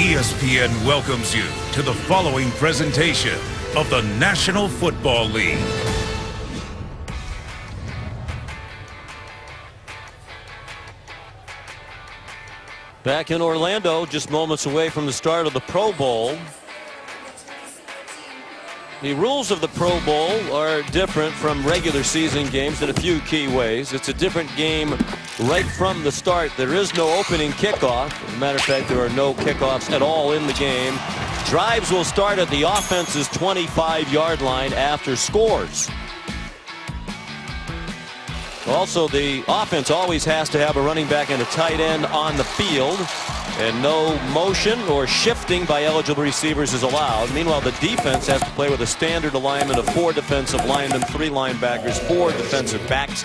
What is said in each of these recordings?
ESPN welcomes you to the following presentation of the National Football League. Back in Orlando, just moments away from the start of the Pro Bowl. The rules of the Pro Bowl are different from regular season games in a few key ways. It's a different game right from the start. There is no opening kickoff. As a matter of fact, there are no kickoffs at all in the game. Drives will start at the offense's 25-yard line after scores. Also, the offense always has to have a running back and a tight end on the field, and no motion or shifting by eligible receivers is allowed. Meanwhile, the defense has to play with a standard alignment of 4 defensive linemen, 3 linebackers, 4 defensive backs.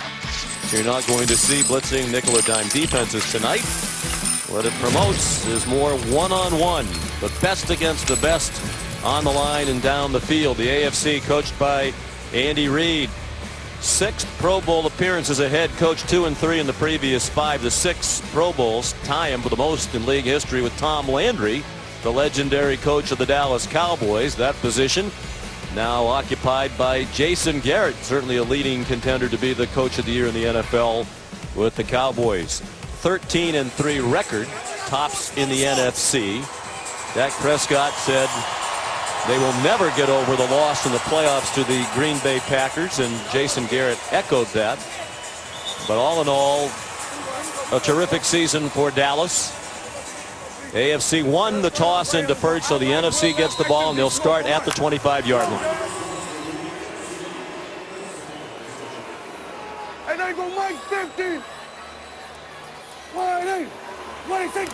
So you're not going to see blitzing nickel or dime defenses tonight. What it promotes is more one-on-one, the best against the best on the line and down the field. The AFC, coached by Andy Reid. 6 Pro Bowl appearances as a head coach, 2 and 3 in the previous 5. The 6 Pro Bowls tie him for the most in league history with Tom Landry, the legendary coach of the Dallas Cowboys. That position now occupied by Jason Garrett, certainly a leading contender to be the coach of the year in the NFL with the Cowboys. 13 and 3 record, tops in the NFC. Dak Prescott said they will never get over the loss in the playoffs to the Green Bay Packers, and Jason Garrett echoed that. But all in all, a terrific season for Dallas. AFC won the toss and deferred, so the NFC gets the ball, and they'll start at the 25-yard line. And they go Mike 50. What is it?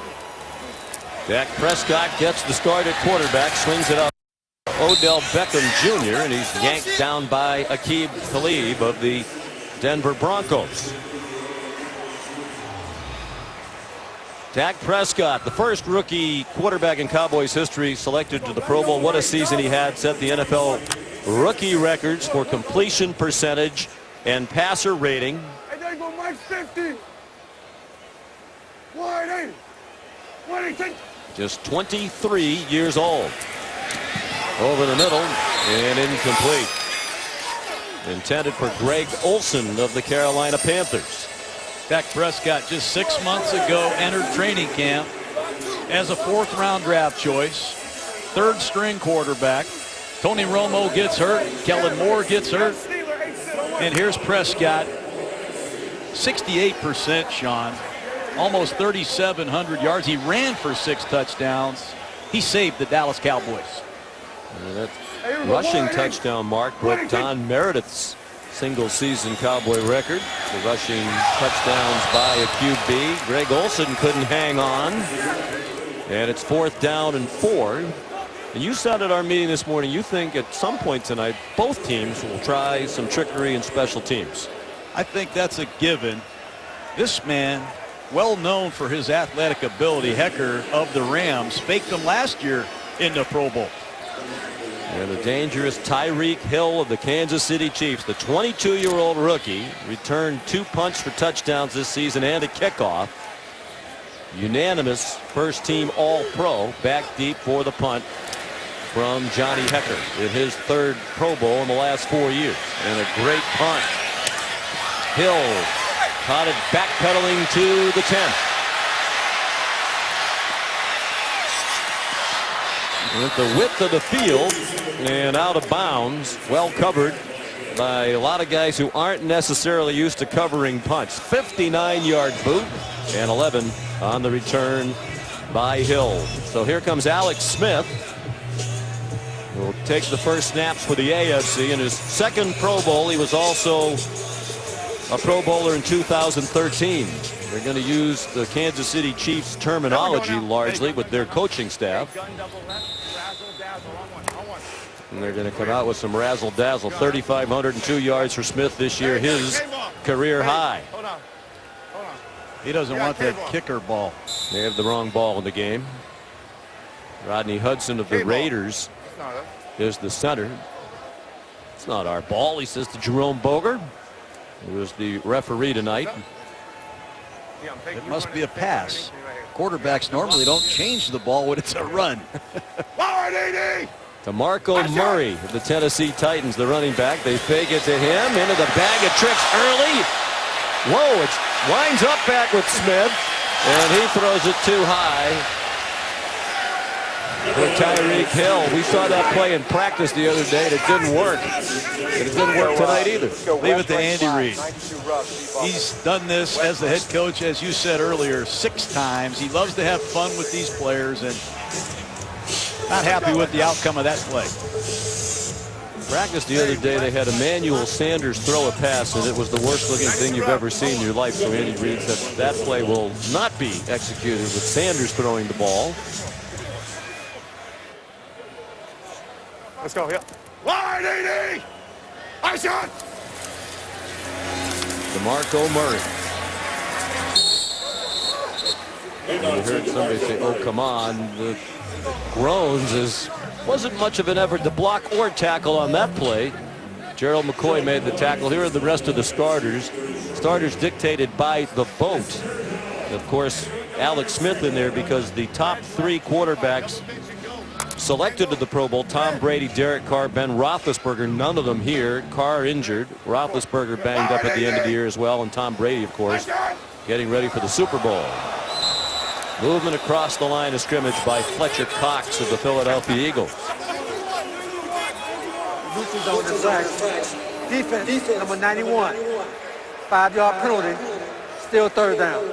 Dak Prescott gets the start at quarterback, swings it up Odell Beckham Jr., and he's yanked down by Aqib Talib of the Denver Broncos. Dak Prescott, the first rookie quarterback in Cowboys history selected to the Pro Bowl. What a season he had. Set the NFL rookie records for completion percentage and passer rating. And they go Mike 50. What is it? Just 23 years old. Over the middle and incomplete. Intended for Greg Olsen of the Carolina Panthers. Dak Prescott just 6 months ago entered training camp as a 4th-round draft choice. 3rd-string quarterback. Tony Romo gets hurt. Kellen Moore gets hurt. And here's Prescott. 68%, Sean. Almost 3,700 yards. He ran for 6 touchdowns. He saved the Dallas Cowboys. That rushing touchdown mark broke Don Meredith's single-season Cowboy record. The rushing touchdowns by a QB. Greg Olsen couldn't hang on. And it's 4th down and 4. And you said at our meeting this morning, you think at some point tonight, both teams will try some trickery in special teams. I think that's a given. This man, well known for his athletic ability, Hecker of the Rams, faked him last year in the Pro Bowl. And the dangerous Tyreek Hill of the Kansas City Chiefs, the 22-year-old rookie, returned 2 punts for touchdowns this season and a kickoff. Unanimous first-team All-Pro, back deep for the punt from Johnny Hecker in his 3rd Pro Bowl in the last 4 years. And a great punt. Hill caught it backpedaling to the 10th. With the width of the field and out of bounds, well covered by a lot of guys who aren't necessarily used to covering punts. 59-yard boot and 11 on the return by Hill. So here comes Alex Smith, who will take the first snaps for the AFC. In his 2nd Pro Bowl, he was also a Pro Bowler in 2013. They're going to use the Kansas City Chiefs terminology largely with their coaching staff. And they're going to come out with some razzle-dazzle. 3,502 yards for Smith this year, his career high. He doesn't want that kicker ball. They have the wrong ball in the game. Rodney Hudson of the Raiders is the center. It's not our ball, he says to Jerome Boger, who is the referee tonight. It must be a pass. quarterbacks normally don't change the ball when it's a run. Forward, AD! DeMarco Murray of the Tennessee Titans, the running back. They fake it to him into the bag of tricks early. Whoa, it winds up back with Smith, and he throws it too high for Tyreek Hill. We saw that play in practice the other day, and it didn't work. And it didn't work tonight either. Leave it to Andy Reid. He's done this as the head coach, as you said earlier, 6 times. He loves to have fun with these players, and not happy with the outcome of that play. Practice the other day, they had Emmanuel Sanders throw a pass, and it was the worst looking thing you've ever seen in your life. So Andy Reid said that play will not be executed with Sanders throwing the ball. Let's go, yeah. Wide, AD! I shot! DeMarco Murray. And you heard somebody say, oh, come on. The groans wasn't much of an effort to block or tackle on that play. Gerald McCoy made the tackle. Here are the rest of the starters. Starters dictated by the vote. Of course, Alex Smith in there because the top 3 quarterbacks selected to the Pro Bowl, Tom Brady, Derek Carr, Ben Roethlisberger, none of them here. Carr injured. Roethlisberger banged up at the end of the year as well. And Tom Brady, of course, getting ready for the Super Bowl. Movement across the line of scrimmage by Fletcher Cox of the Philadelphia Eagles. Deuces on the sack. Defense, number 91. 5-yard penalty. Still third down.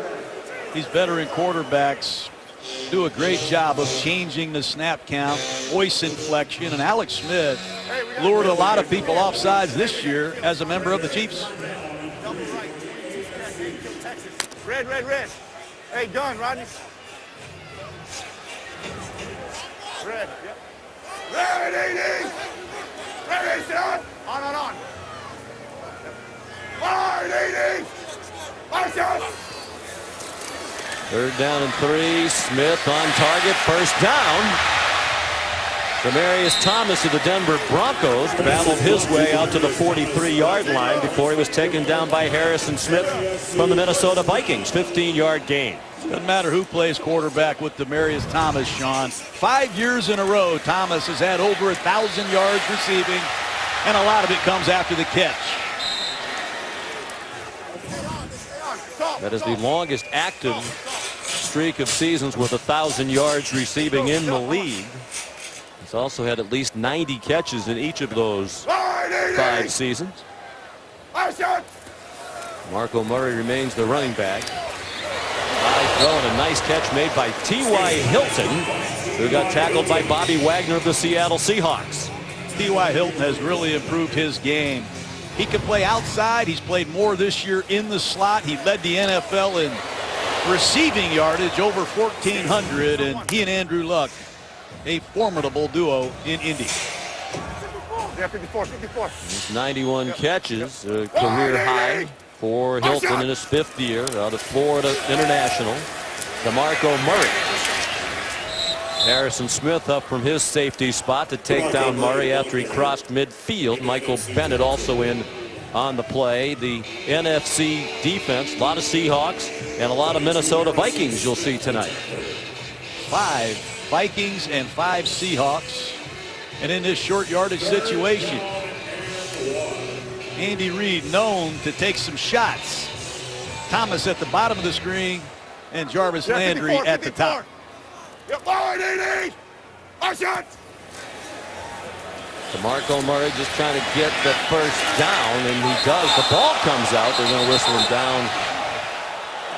These veteran quarterbacks do a great job of changing the snap count, voice inflection, and Alex Smith lured a lot of people off sides this year as a member of the Chiefs. Red. Hey, gun, Rodney. Red, yep. Red, AD! Red, shot! On. Hard, AD! I shot! 3rd down and 3. Smith on target. First down. Demaryius Thomas of the Denver Broncos battled his way out to the 43-yard line before he was taken down by Harrison Smith from the Minnesota Vikings. 15-yard gain. Doesn't matter who plays quarterback with Demaryius Thomas, Sean. 5 years in a row, Thomas has had over 1,000 yards receiving, and a lot of it comes after the catch. That is the longest active streak of seasons with 1,000 yards receiving in the league. He's also had at least 90 catches in each of those 5 seasons. Marco Murray remains the running back. High throw and a nice catch made by T.Y. Hilton, who got tackled by Bobby Wagner of the Seattle Seahawks. T.Y. Hilton has really improved his game. He can play outside. He's played more this year in the slot. He led the NFL in receiving yardage, over 1,400, and he and Andrew Luck, a formidable duo in Indy. Yeah, 54. 91 catches, a career high for Hilton in his 5th year out of Florida International. DeMarco Murray. Harrison Smith up from his safety spot to take down Murray after he crossed midfield. Michael Bennett also in on the play. The NFC defense, a lot of Seahawks and a lot of Minnesota Vikings you'll see tonight. 5 Vikings and 5 Seahawks. And in this short yardage situation, Andy Reid known to take some shots. Thomas at the bottom of the screen and Jarvis Landry at the top. Yep, forward, AD! I shot! DeMarco Murray just trying to get the first down, and he does. The ball comes out. They're going to whistle him down.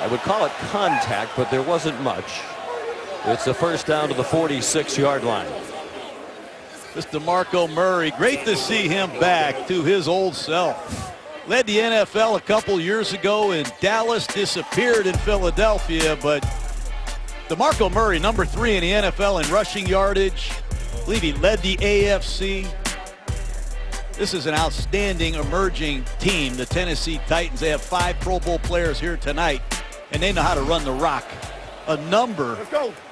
I would call it contact, but there wasn't much. It's a first down to the 46-yard line. This DeMarco Murray, great to see him back to his old self. Led the NFL a couple years ago in Dallas, disappeared in Philadelphia, but DeMarco Murray, number 3 in the NFL in rushing yardage. I believe he led the AFC. This is an outstanding emerging team, the Tennessee Titans. They have 5 Pro Bowl players here tonight, and they know how to run the rock. A number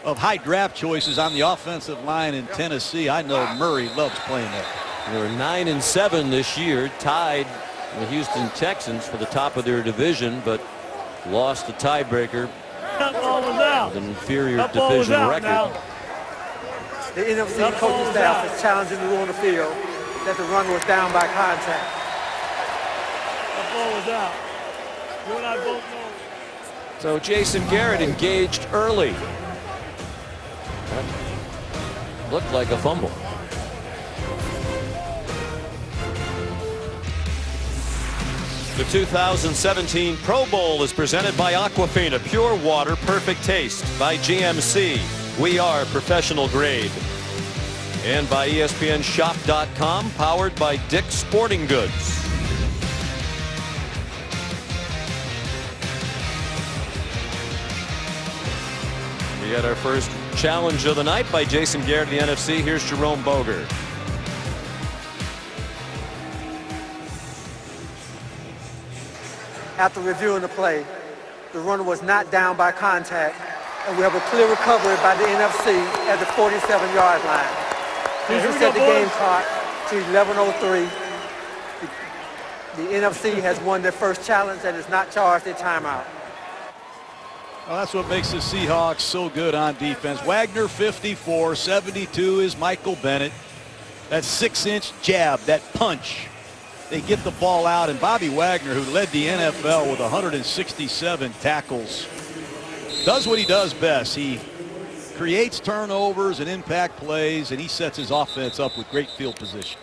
of high draft choices on the offensive line in Tennessee. I know Murray loves playing there. They were 9-7 this year, tied the Houston Texans for the top of their division, but lost the tiebreaker out. An inferior That ball was division out record. now. The NFC That ball coaching was staff out. is challenging the rule on the field that the run was down by contact. That ball was out. You and I both know. So Jason Garrett engaged early. That looked like a fumble. The 2017 Pro Bowl is presented by Aquafina, pure water, perfect taste. By GMC, we are professional grade. And by ESPNShop.com, powered by Dick's Sporting Goods. We had our first challenge of the night by Jason Garrett of the NFC. Here's Jerome Boger. After reviewing the play, the runner was not down by contact, and we have a clear recovery by the NFC at the 47-yard line. Please here we reset go, the game boys. clock to 11:03. The NFC has won their first challenge and is not charged a timeout. Well, that's what makes the Seahawks so good on defense. Wagner 54, 72 is Michael Bennett. That 6-inch jab, that punch. They get the ball out, and Bobby Wagner, who led the NFL with 167 tackles, does what he does best. He creates turnovers and impact plays, and he sets his offense up with great field position.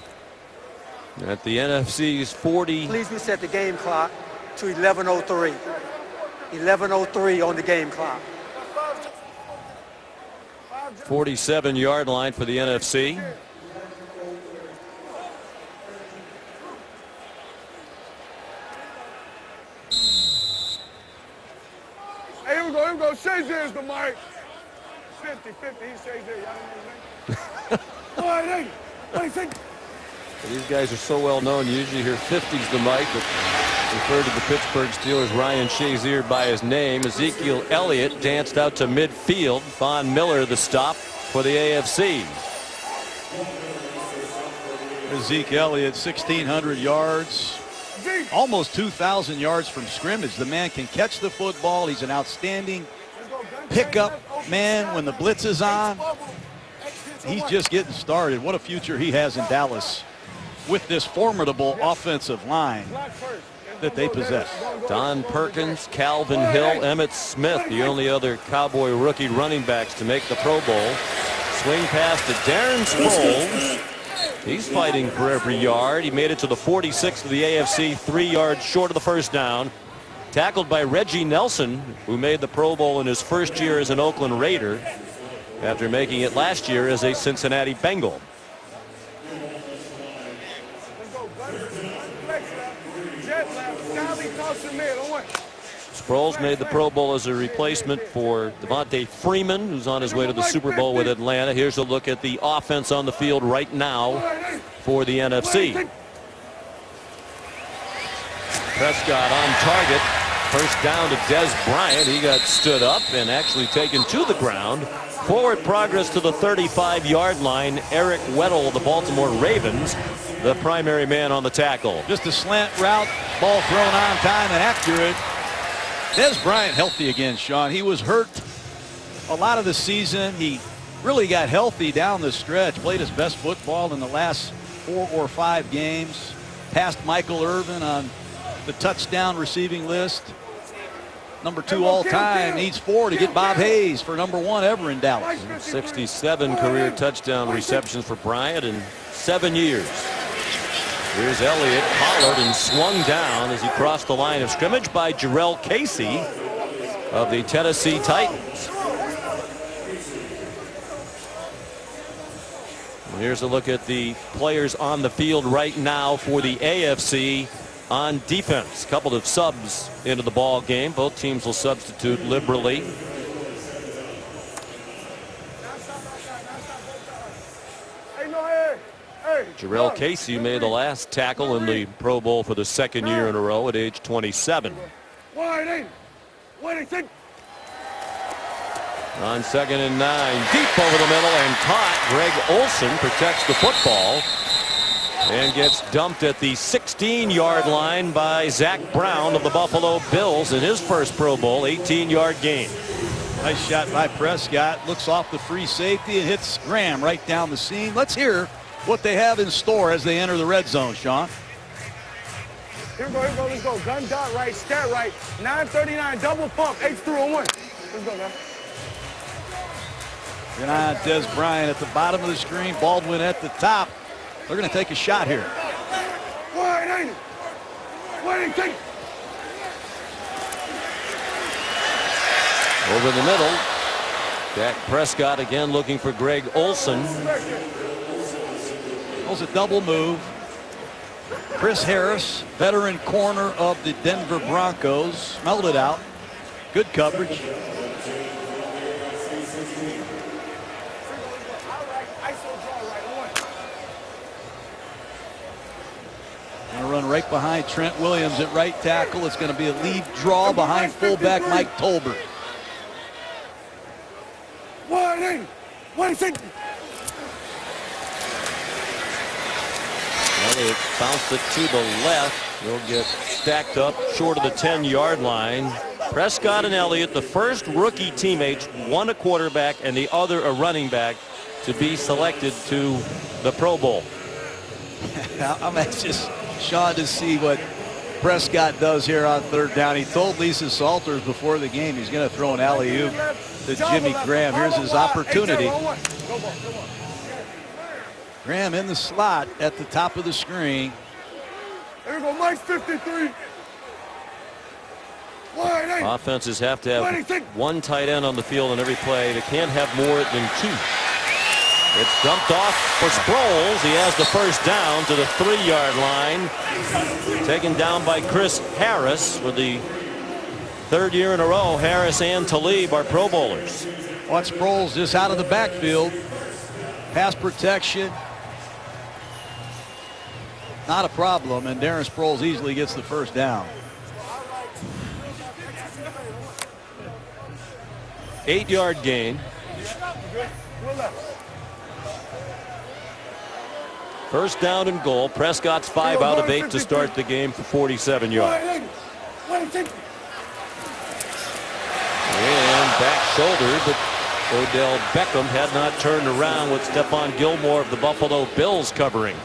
At the NFC's 40. Please reset the game clock to 11:03. 11:03 on the game clock. 47-yard line for the NFC. Hey, here we go. Shazier's the mic. 50, he Shazier. Y'all know his name? Boy, hey, what do you think? These guys are so well known. You usually hear 50's the mic, but referred to the Pittsburgh Steelers Ryan Shazier by his name. Ezekiel Elliott danced out to midfield. Von Miller the stop for the AFC. Zeke Elliott, 1,600 yards. Almost 2,000 yards from scrimmage. The man can catch the football. He's an outstanding pickup man when the blitz is on. He's just getting started. What a future he has in Dallas with this formidable offensive line that they possess. Don Perkins, Calvin Hill, Emmitt Smith, the only other Cowboy rookie running backs to make the Pro Bowl. Swing pass to Darren Sproles. He's fighting for every yard. He made it to the 46 of the AFC, 3 yards short of the first down. Tackled by Reggie Nelson, who made the Pro Bowl in his first year as an Oakland Raider, after making it last year as a Cincinnati Bengal. Sproles made the Pro Bowl as a replacement for Devontae Freeman, who's on his way to the Super Bowl with Atlanta. Here's a look at the offense on the field right now for the NFC. Prescott on target. First down to Des Bryant. He got stood up and actually taken to the ground. Forward progress to the 35-yard line. Eric Weddle, the Baltimore Ravens, the primary man on the tackle. Just a slant route, ball thrown on time and accurate. Des Bryant healthy again, Sean. He was hurt a lot of the season. He really got healthy down the stretch. Played his best football in the last 4 or 5 games. Passed Michael Irvin on the touchdown receiving list. Number 2 all time, needs 4 to get Bob Hayes for number 1 ever in Dallas. 67 career touchdown receptions for Bryant in 7 years. Here's Elliott, collared and swung down as he crossed the line of scrimmage by Jarrell Casey of the Tennessee Titans. And here's a look at the players on the field right now for the AFC on defense. A couple of subs into the ball game. Both teams will substitute liberally. Jarrell Casey made the last tackle in the Pro Bowl for the 2nd year in a row at age 27. On 2nd and 9, deep over the middle and caught. Greg Olsen protects the football and gets dumped at the 16-yard line by Zach Brown of the Buffalo Bills in his first Pro Bowl, 18-yard gain. Nice shot by Prescott. Looks off the free safety and hits Graham right down the seam. Let's hear what they have in store as they enter the red zone, Sean. Here we go, let's go. Gun dot right, stat right. 939, double pump, H through on one. Let's go, man. An eye on Des Bryant at the bottom of the screen. Baldwin at the top. They're going to take a shot here. Wide, ain't it? Wide, ain't it? Over the middle. Dak Prescott again looking for Greg Olsen. That was a double move. Chris Harris, veteran corner of the Denver Broncos, smelled it out. Good coverage. Going to run right behind Trent Williams at right tackle. It's going to be a lead draw behind fullback Mike Tolbert. Wide, ain't it? Wide, ain't it? Elliott bounced it to the left. He'll get stacked up short of the 10-yard line. Prescott and Elliott, the first rookie teammates, one a quarterback and the other a running back, to be selected to the Pro Bowl. I'm anxious, Sean, to see what Prescott does here on third down. He told Lisa Salters before the game he's going to throw an alley-oop to Jimmy Graham. Here's his opportunity. Graham in the slot at the top of the screen. There we go, Mike's 53. Wide, ain't it? Offenses have to have one tight end on the field in every play. They can't have more than two. It's dumped off for Sproles. He has the first down to the 3-yard line. Taken down by Chris Harris for the third year in a row. Harris and Talib are Pro Bowlers. Watch Sproles just out of the backfield. Pass protection. Not a problem, and Darren Sproles easily gets the first down. 8-yard gain. First down and goal. Prescott's 5 out of 8 to start the game for 47 yards. And back shoulder, but Odell Beckham had not turned around with Stephon Gilmore of the Buffalo Bills covering.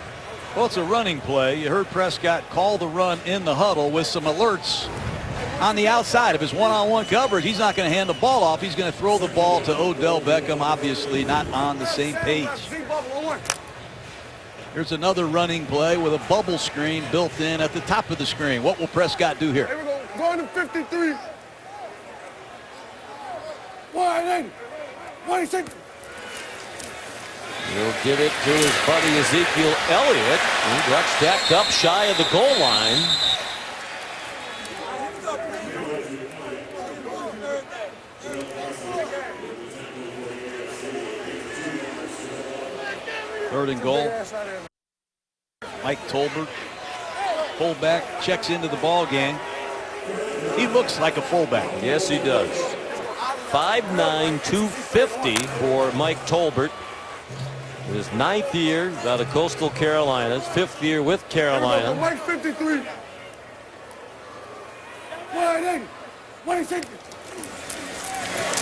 Well, it's a running play. You heard Prescott call the run in the huddle with some alerts on the outside of his one-on-one coverage. He's not going to hand the ball off. He's going to throw the ball to Odell Beckham, obviously not on the same page. Here's another running play with a bubble screen built in at the top of the screen. What will Prescott do here? Here we go, going to 53. Wide, ain't it? Wide, ain't it? He'll give it to his buddy Ezekiel Elliott. He got stacked up shy of the goal line. Third and goal. Mike Tolbert, fullback, checks into the ball game. He looks like a fullback. Yes, he does. 5'9", 250 for Mike Tolbert. His 9th year out of Coastal Carolinas, 5th year with Carolina. Mike 53. Wide, ain't it? Wide, ain't it?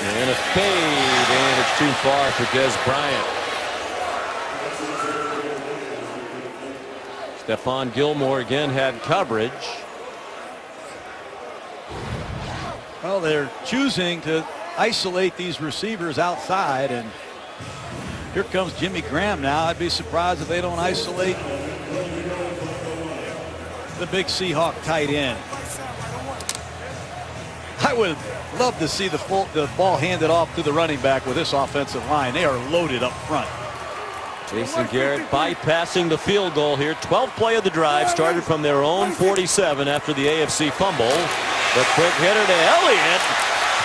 And a fade, and it's too far for Des Bryant. Stephon Gilmore again had coverage. Well, they're choosing to isolate these receivers outside, and here comes Jimmy Graham now. I'd be surprised if they don't isolate the big Seahawk tight end. I would love to see the ball handed off to the running back with this offensive line. They are loaded up front. Jason Garrett bypassing the field goal here. 12th play of the drive started from their own 47 after the AFC fumble. The quick hitter to Elliott.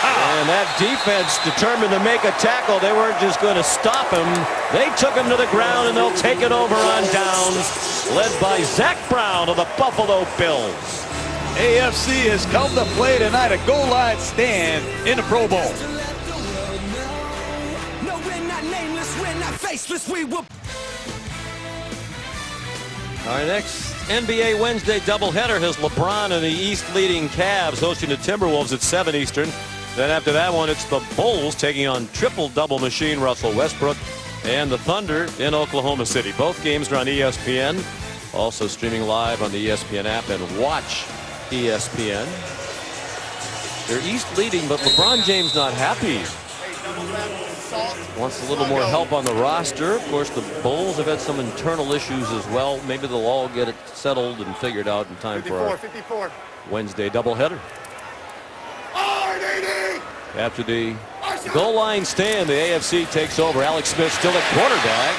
And that defense determined to make a tackle. They weren't just going to stop him. They took him to the ground, and they'll take it over on downs, led by Zach Brown of the Buffalo Bills. AFC has come to play tonight, a goal line stand in the Pro Bowl. Our next NBA Wednesday doubleheader has LeBron and the East leading Cavs hosting the Timberwolves at 7 Eastern. Then after that one, it's the Bulls taking on triple-double machine Russell Westbrook and the Thunder in Oklahoma City. Both games are on ESPN. Also streaming live on the ESPN app and watch ESPN. They're East leading, but LeBron James not happy. Wants a little more help on the roster. Of course, the Bulls have had some internal issues as well. Maybe they'll all get it settled and figured out in time for our Wednesday doubleheader. After the goal line stand, the AFC takes over. Alex Smith still at quarterback.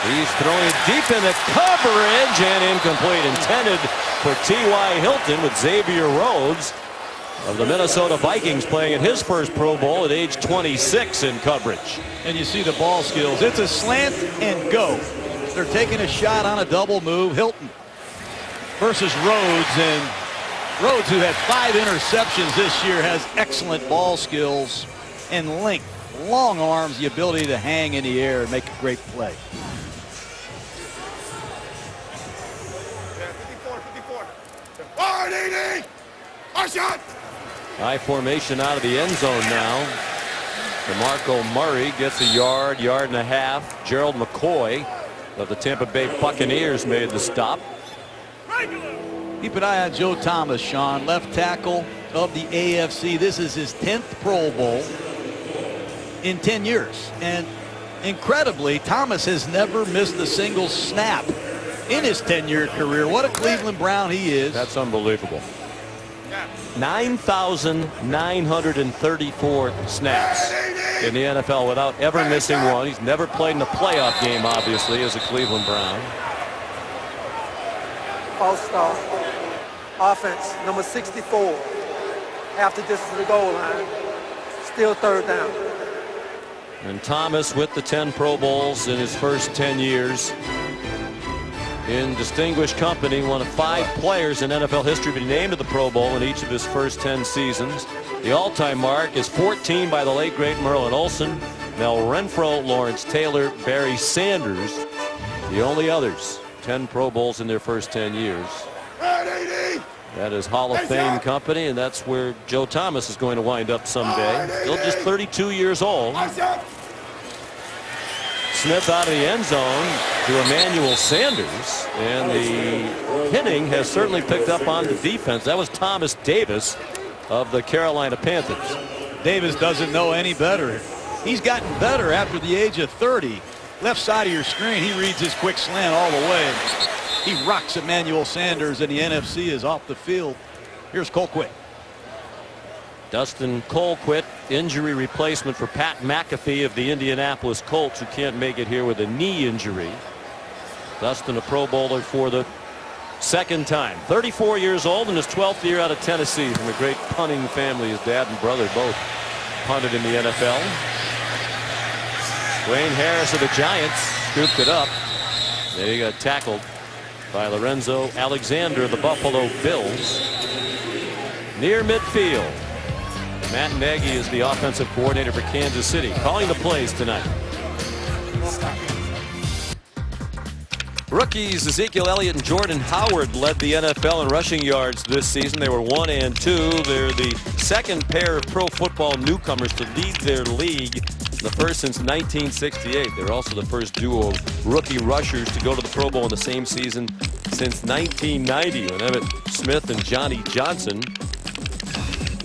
He's throwing it deep into coverage and incomplete. Intended for T.Y. Hilton with Xavier Rhodes of the Minnesota Vikings playing in his first Pro Bowl at age 26 in coverage. And you see the ball skills. It's a slant and go. They're taking a shot on a double move. Hilton versus Rhodes, and Rhodes, who had 5 interceptions this year, has excellent ball skills and length, long arms, the ability to hang in the air and make a great play. High formation out of the end zone now. DeMarco Murray gets a yard and a half. Gerald McCoy of the Tampa Bay Buccaneers made the stop. Keep an eye on Joe Thomas, Sean, left tackle of the AFC. This is his 10th Pro Bowl in 10 years. And incredibly, Thomas has never missed a single snap in his 10-year career. What a Cleveland Brown he is. That's unbelievable. 9,934 snaps in the NFL without ever missing one. He's never played in a playoff game, obviously, as a Cleveland Brown. False start. Offense, number 64. Half the distance to the goal line. Still third down. And Thomas with the 10 Pro Bowls in his first 10 years. In distinguished company, one of 5 players in NFL history to be named to the Pro Bowl in each of his first 10 seasons. The all-time mark is 14 by the late great Merlin Olsen, Mel Renfro, Lawrence Taylor, Barry Sanders. The only others 10 Pro Bowls in their first 10 years. That is Hall of Fame company, and that's where Joe Thomas is going to wind up someday. Still just 32 years old. Smith out of the end zone to Emmanuel Sanders, and the hitting has certainly picked up on the defense. That was Thomas Davis of the Carolina Panthers. Davis doesn't know any better. He's gotten better after the age of 30. Left side of your screen, he reads his quick slant all the way. He rocks Emmanuel Sanders, and the NFC is off the field. Here's Colquitt. Dustin Colquitt, injury replacement for Pat McAfee of the Indianapolis Colts, who can't make it here with a knee injury. Dustin, a Pro Bowler for the second time. 34 years old in his 12th year out of Tennessee, from a great punting family. His dad and brother both punted in the NFL. Dwayne Harris of the Giants scooped it up. There he got tackled by Lorenzo Alexander of the Buffalo Bills. Near midfield, Matt Nagy is the offensive coordinator for Kansas City, calling the plays tonight. Rookies Ezekiel Elliott and Jordan Howard led the NFL in rushing yards this season. They were 1 and 2. They're the second pair of pro football newcomers to lead their league, the first since 1968. They're also the first duo of rookie rushers to go to the Pro Bowl in the same season since 1990, when Emmitt Smith and Johnny Johnson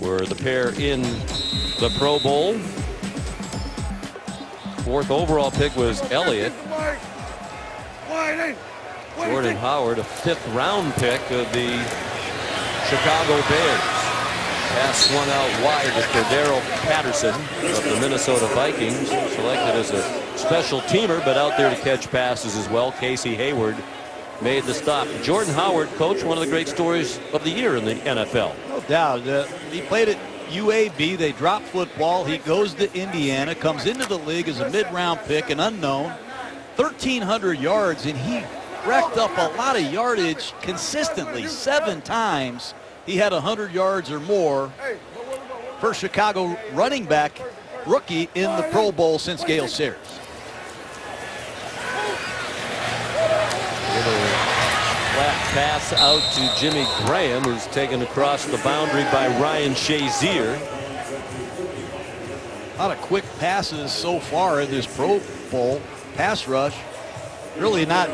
were the pair in the Pro Bowl. 4th overall pick was Elliott. Jordan Howard, a 5th round pick of the Chicago Bears. Pass swung out wide to Cordero Patterson of the Minnesota Vikings, selected as a special teamer, but out there to catch passes as well. Casey Hayward made the stop. Jordan Howard, coach, one of the great stories of the year in the NFL. No doubt. He played at UAB. They dropped football. He goes to Indiana, comes into the league as a mid-round pick, an unknown. 1,300 yards, and he racked up a lot of yardage consistently. 7 times he had 100 yards or more. First Chicago running back rookie in the Pro Bowl since Gale Sayers. Flat pass out to Jimmy Graham, who's taken across the boundary by Ryan Shazier. A lot of quick passes so far in this Pro Bowl. Pass rush really not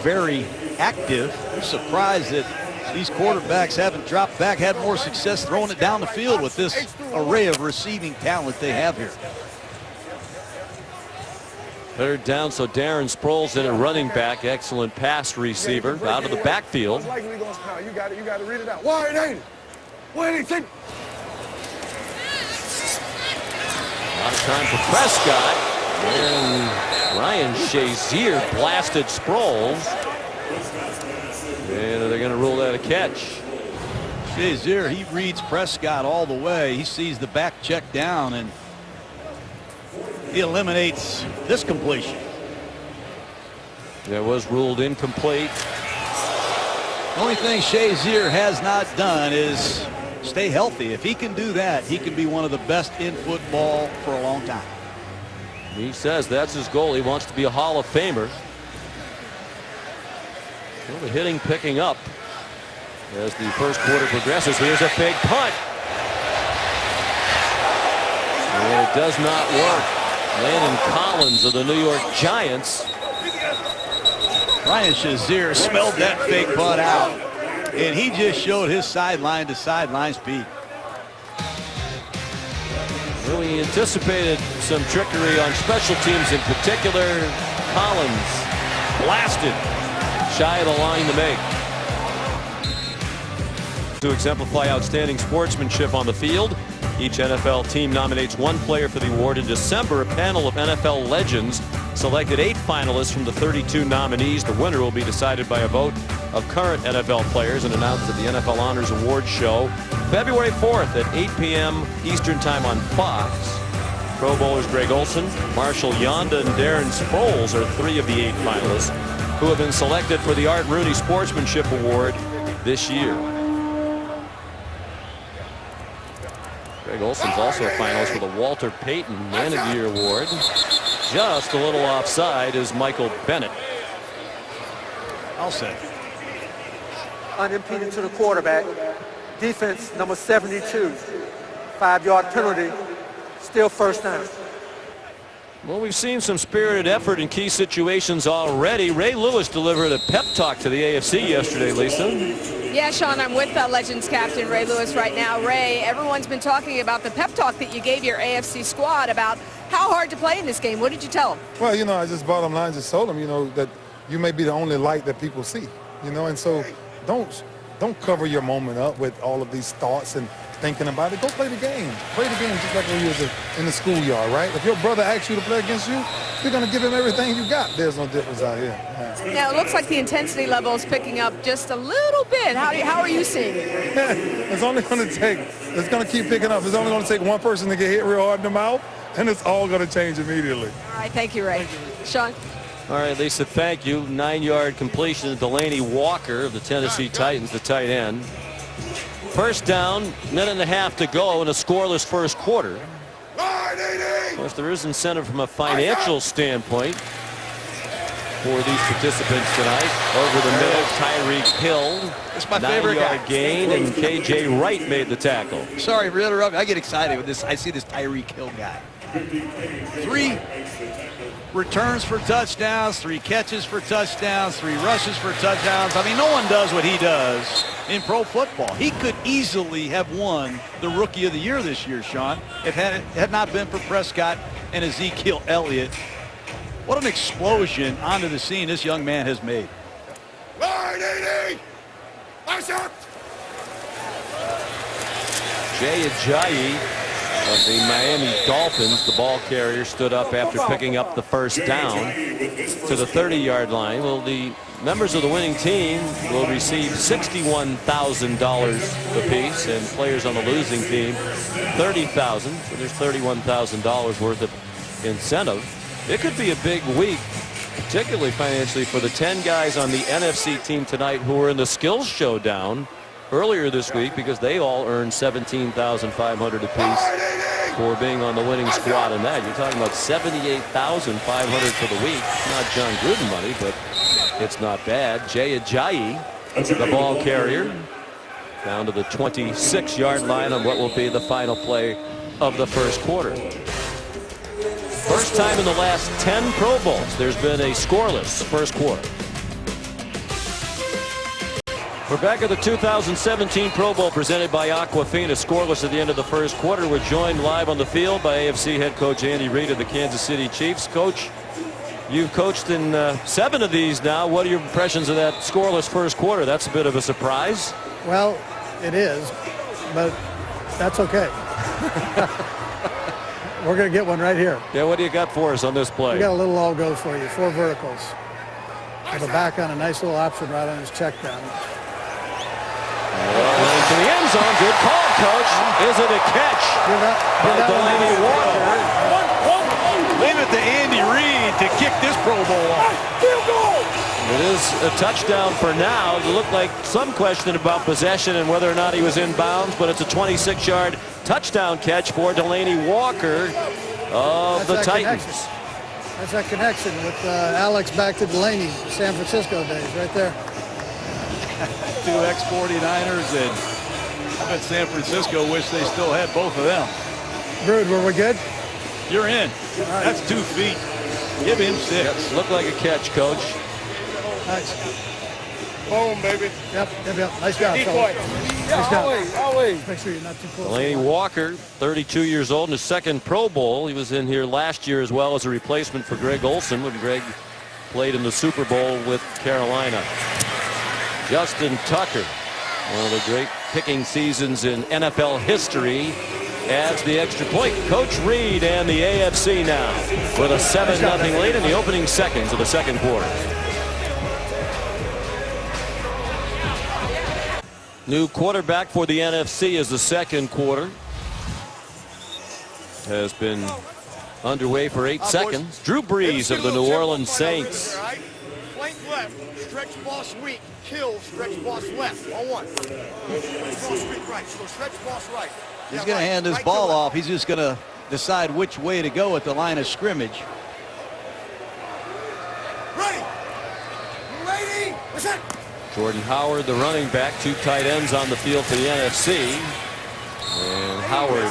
very active. I'm surprised that these quarterbacks haven't dropped back, had more success throwing it down the field with this array of receiving talent they have here. Third down, so Darren Sproles in at running back. Excellent pass receiver out of the backfield. It's likely gonna smell. You got to read it out. Wide 80. Wide 80. A lot of time for Prescott. And Ryan Shazier blasted Sproles. And they're going to rule that a catch. Shazier, he reads Prescott all the way. He sees the back check down, and he eliminates this completion. That was ruled incomplete. The only thing Shazier has not done is stay healthy. If he can do that, he can be one of the best in football for a long time. He says that's his goal. He wants to be a Hall of Famer. Well, the hitting picking up as the first quarter progresses. Here's a big punt. And it does not work. Landon Collins of the New York Giants. Ryan Shazier smelled that fake punt out, and he just showed his sideline to sideline speed. Well, we anticipated some trickery on special teams, in particular. Collins blasted shy of the line to make. To exemplify outstanding sportsmanship on the field, each NFL team nominates one player for the award. In December, a panel of NFL legends selected 8 finalists from the 32 nominees. The winner will be decided by a vote of current NFL players and announced at the NFL Honors Awards show February 4th at 8 p.m. Eastern Time on Fox. Pro Bowlers Greg Olsen, Marshall Yonda, and Darren Sproles are 3 of the 8 finalists who have been selected for the Art Rooney Sportsmanship Award this year. Greg Olsen's also a finalist for the Walter Payton Man of the Year Award. Just a little offside is Michael Bennett. I'll say. Unimpeded to the quarterback. Defense number 72. 5-yard penalty. Still first down. Well, we've seen some spirited effort in key situations already. Ray Lewis delivered a pep talk to the AFC yesterday, Lisa. Yeah, Sean, I'm with Legends captain Ray Lewis right now. Ray, everyone's been talking about the pep talk that you gave your AFC squad about how hard to play in this game. What did you tell them? Well, you know, I just bottom line just told them, you know, that you may be the only light that people see, you know, and so don't cover your moment up with all of these thoughts and thinking about it. Go play the game. Play the game just like when you was in the schoolyard, right? If your brother asks you to play against you, you're going to give him everything you got. There's no difference out here. Yeah. Now, it looks like the intensity level is picking up just a little bit. How are you seeing it? It's only going to take, it's going to keep picking up. It's only going to take one person to get hit real hard in the mouth, and it's all going to change immediately. All right, thank you, Ray. Sean? All right, Lisa, thank you. 9-yard completion to Delaney Walker of the Tennessee Titans, the tight end. First down, minute and a half to go in a scoreless first quarter. Of course, there is incentive from a financial standpoint for these participants tonight. Over the middle, Tyreek Hill. It's my favorite guy. 9-yard gain, and K.J. Wright made the tackle. Sorry for interrupting. I get excited with this. I see this Tyreek Hill guy. 3 returns for touchdowns, 3 catches for touchdowns, 3 rushes for touchdowns. I mean, no one does what he does in pro football. He could easily have won the Rookie of the Year this year, Sean, if it had not been for Prescott and Ezekiel Elliott. What an explosion onto the scene this young man has made. Jay Ajayi of the Miami Dolphins, the ball carrier, stood up after picking up the first down to the 30-yard line. Well, the members of the winning team will receive $61,000 apiece, and players on the losing team $30,000. So there's $31,000 worth of incentive. It could be a big week, particularly financially, for the 10 guys on the NFC team tonight who were in the skills showdown earlier this week, because they all earned $17,500 apiece for being on the winning squad in that. You're talking about $78,500 for the week. Not John Gruden money, but it's not bad. Jay Ajayi, the ball carrier, down to the 26-yard line on what will be the final play of the first quarter. First time in the last 10 Pro Bowls there's been a scoreless first quarter. We're back at the 2017 Pro Bowl presented by Aquafina. Scoreless at the end of the first quarter. We're joined live on the field by AFC head coach Andy Reid of the Kansas City Chiefs. Coach, you've coached in 7 of these now. What are your impressions of that scoreless first quarter? That's a bit of a surprise. Well, it is, but that's okay. We're going to get one right here. Yeah, what do you got for us on this play? We got a little all go for you. 4 verticals. With a back on a nice little option right on his check down. To the end zone. Good call, Coach. Is it a catch by Delaney Walker? Leave it to Andy Reid to kick this Pro Bowl off. It is a touchdown for now. It looked like some question about possession and whether or not he was in bounds, but it's a 26-yard touchdown catch for Delaney Walker of the Titans. That's that connection with Alex back to Delaney, San Francisco days, right there. 2 ex-49ers, and I bet San Francisco wish they still had both of them. Brood, were we good? You're in. Right. That's 2 feet. Give him 6. Yep, looked like a catch, Coach. Nice. Boom, baby. Yep. Nice job, fellas. Nice job. Always. Make sure you're not too close. Delaney Walker, 32 years old, in his second Pro Bowl. He was in here last year as well as a replacement for Greg Olsen when Greg played in the Super Bowl with Carolina. Justin Tucker, one of the great kicking seasons in NFL history, adds the extra point. Coach Reid and the AFC now with a 7-0 lead in the opening seconds of the second quarter. New quarterback for the NFC as the second quarter has been underway for 8 seconds. Drew Brees of the New Orleans Saints. Flank left, stretch boss weak, kill, stretch boss left. All one. Boss weak right, so stretch boss right. He's going to hand his ball off. He's just going to decide which way to go at the line of scrimmage. Ready. Ready. What's that? Jordan Howard, the running back, 2 tight ends on the field for the NFC. And Howard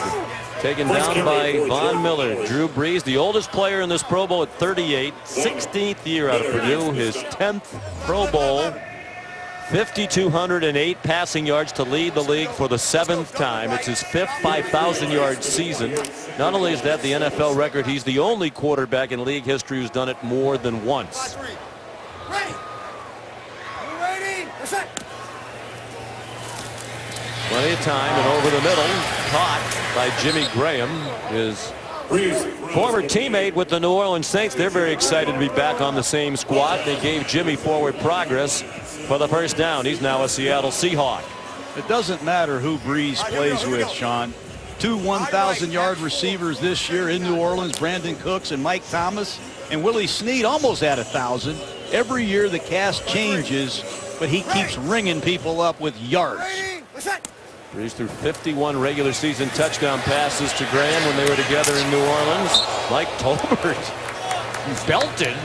taken down by Von Miller. Drew Brees, the oldest player in this Pro Bowl at 38, 16th year out of Purdue, his 10th Pro Bowl, 5,208 passing yards to lead the league for the 7th time. It's his 5th 5,000-yard season. Not only is that the NFL record, he's the only quarterback in league history who's done it more than once. Ready. Ready. What's that? Plenty of time, and over the middle, caught by Jimmy Graham, his former teammate with the New Orleans Saints. They're very excited to be back on the same squad. They gave Jimmy forward progress for the first down. He's now a Seattle Seahawk. It doesn't matter who Brees plays with, Sean. 2 1,000-yard receivers this year in New Orleans, Brandon Cooks and Mike Thomas. And Willie Snead almost had 1,000. Every year the cast changes, but he keeps ringing people up with yards. Brees threw 51 regular season touchdown passes to Graham when they were together in New Orleans. Mike Tolbert belted.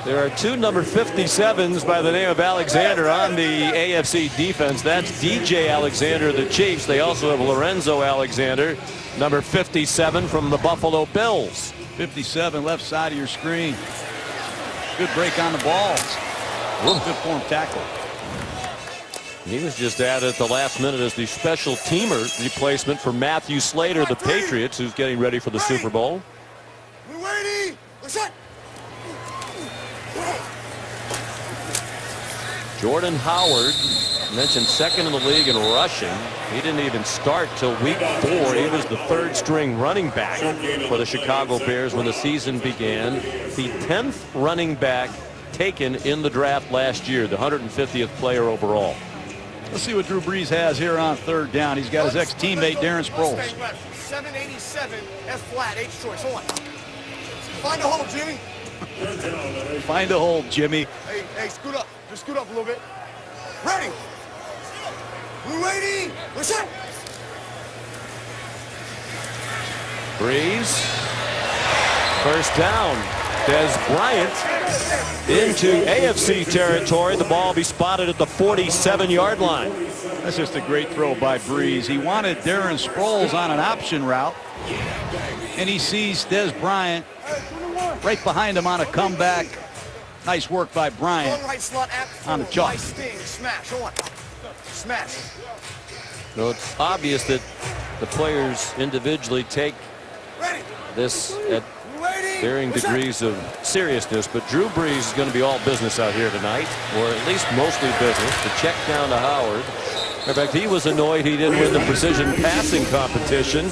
There are 2 number 57s by the name of Alexander on the AFC defense. That's DJ Alexander of the Chiefs. They also have Lorenzo Alexander, number 57 from the Buffalo Bills. 57 left side of your screen. Good break on the ball. Good form tackle. He was just added at the last minute as the special teamer replacement for Matthew Slater, the Patriots, who's getting ready for the Super Bowl. Jordan Howard, mentioned second in the league in rushing. He didn't even start till week 4. He was the 3rd string running back for the Chicago Bears when the season began. The 10th running back taken in the draft last year, the 150th player overall. Let's see what Drew Brees has here on 3rd down. He's got his ex-teammate Darren Sproles. 787 F flat H choice. Hold on. Find a hole, Jimmy. Find a hole, Jimmy. Hey, scoot up. Just scoot up a little bit. Ready. Ready. What's that? Brees. First down. Des Bryant into AFC territory. The ball be spotted at the 47-yard line. That's just a great throw by Breeze. He wanted Darren Sproles on an option route, and he sees Des Bryant right behind him on a comeback. Nice work by Bryant on the chalk. Smash. So it's obvious that the players individually take this at varying degrees of seriousness, but Drew Brees is going to be all business out here tonight, or at least mostly business. The check down to Howard. In fact, he was annoyed he didn't win the precision passing competition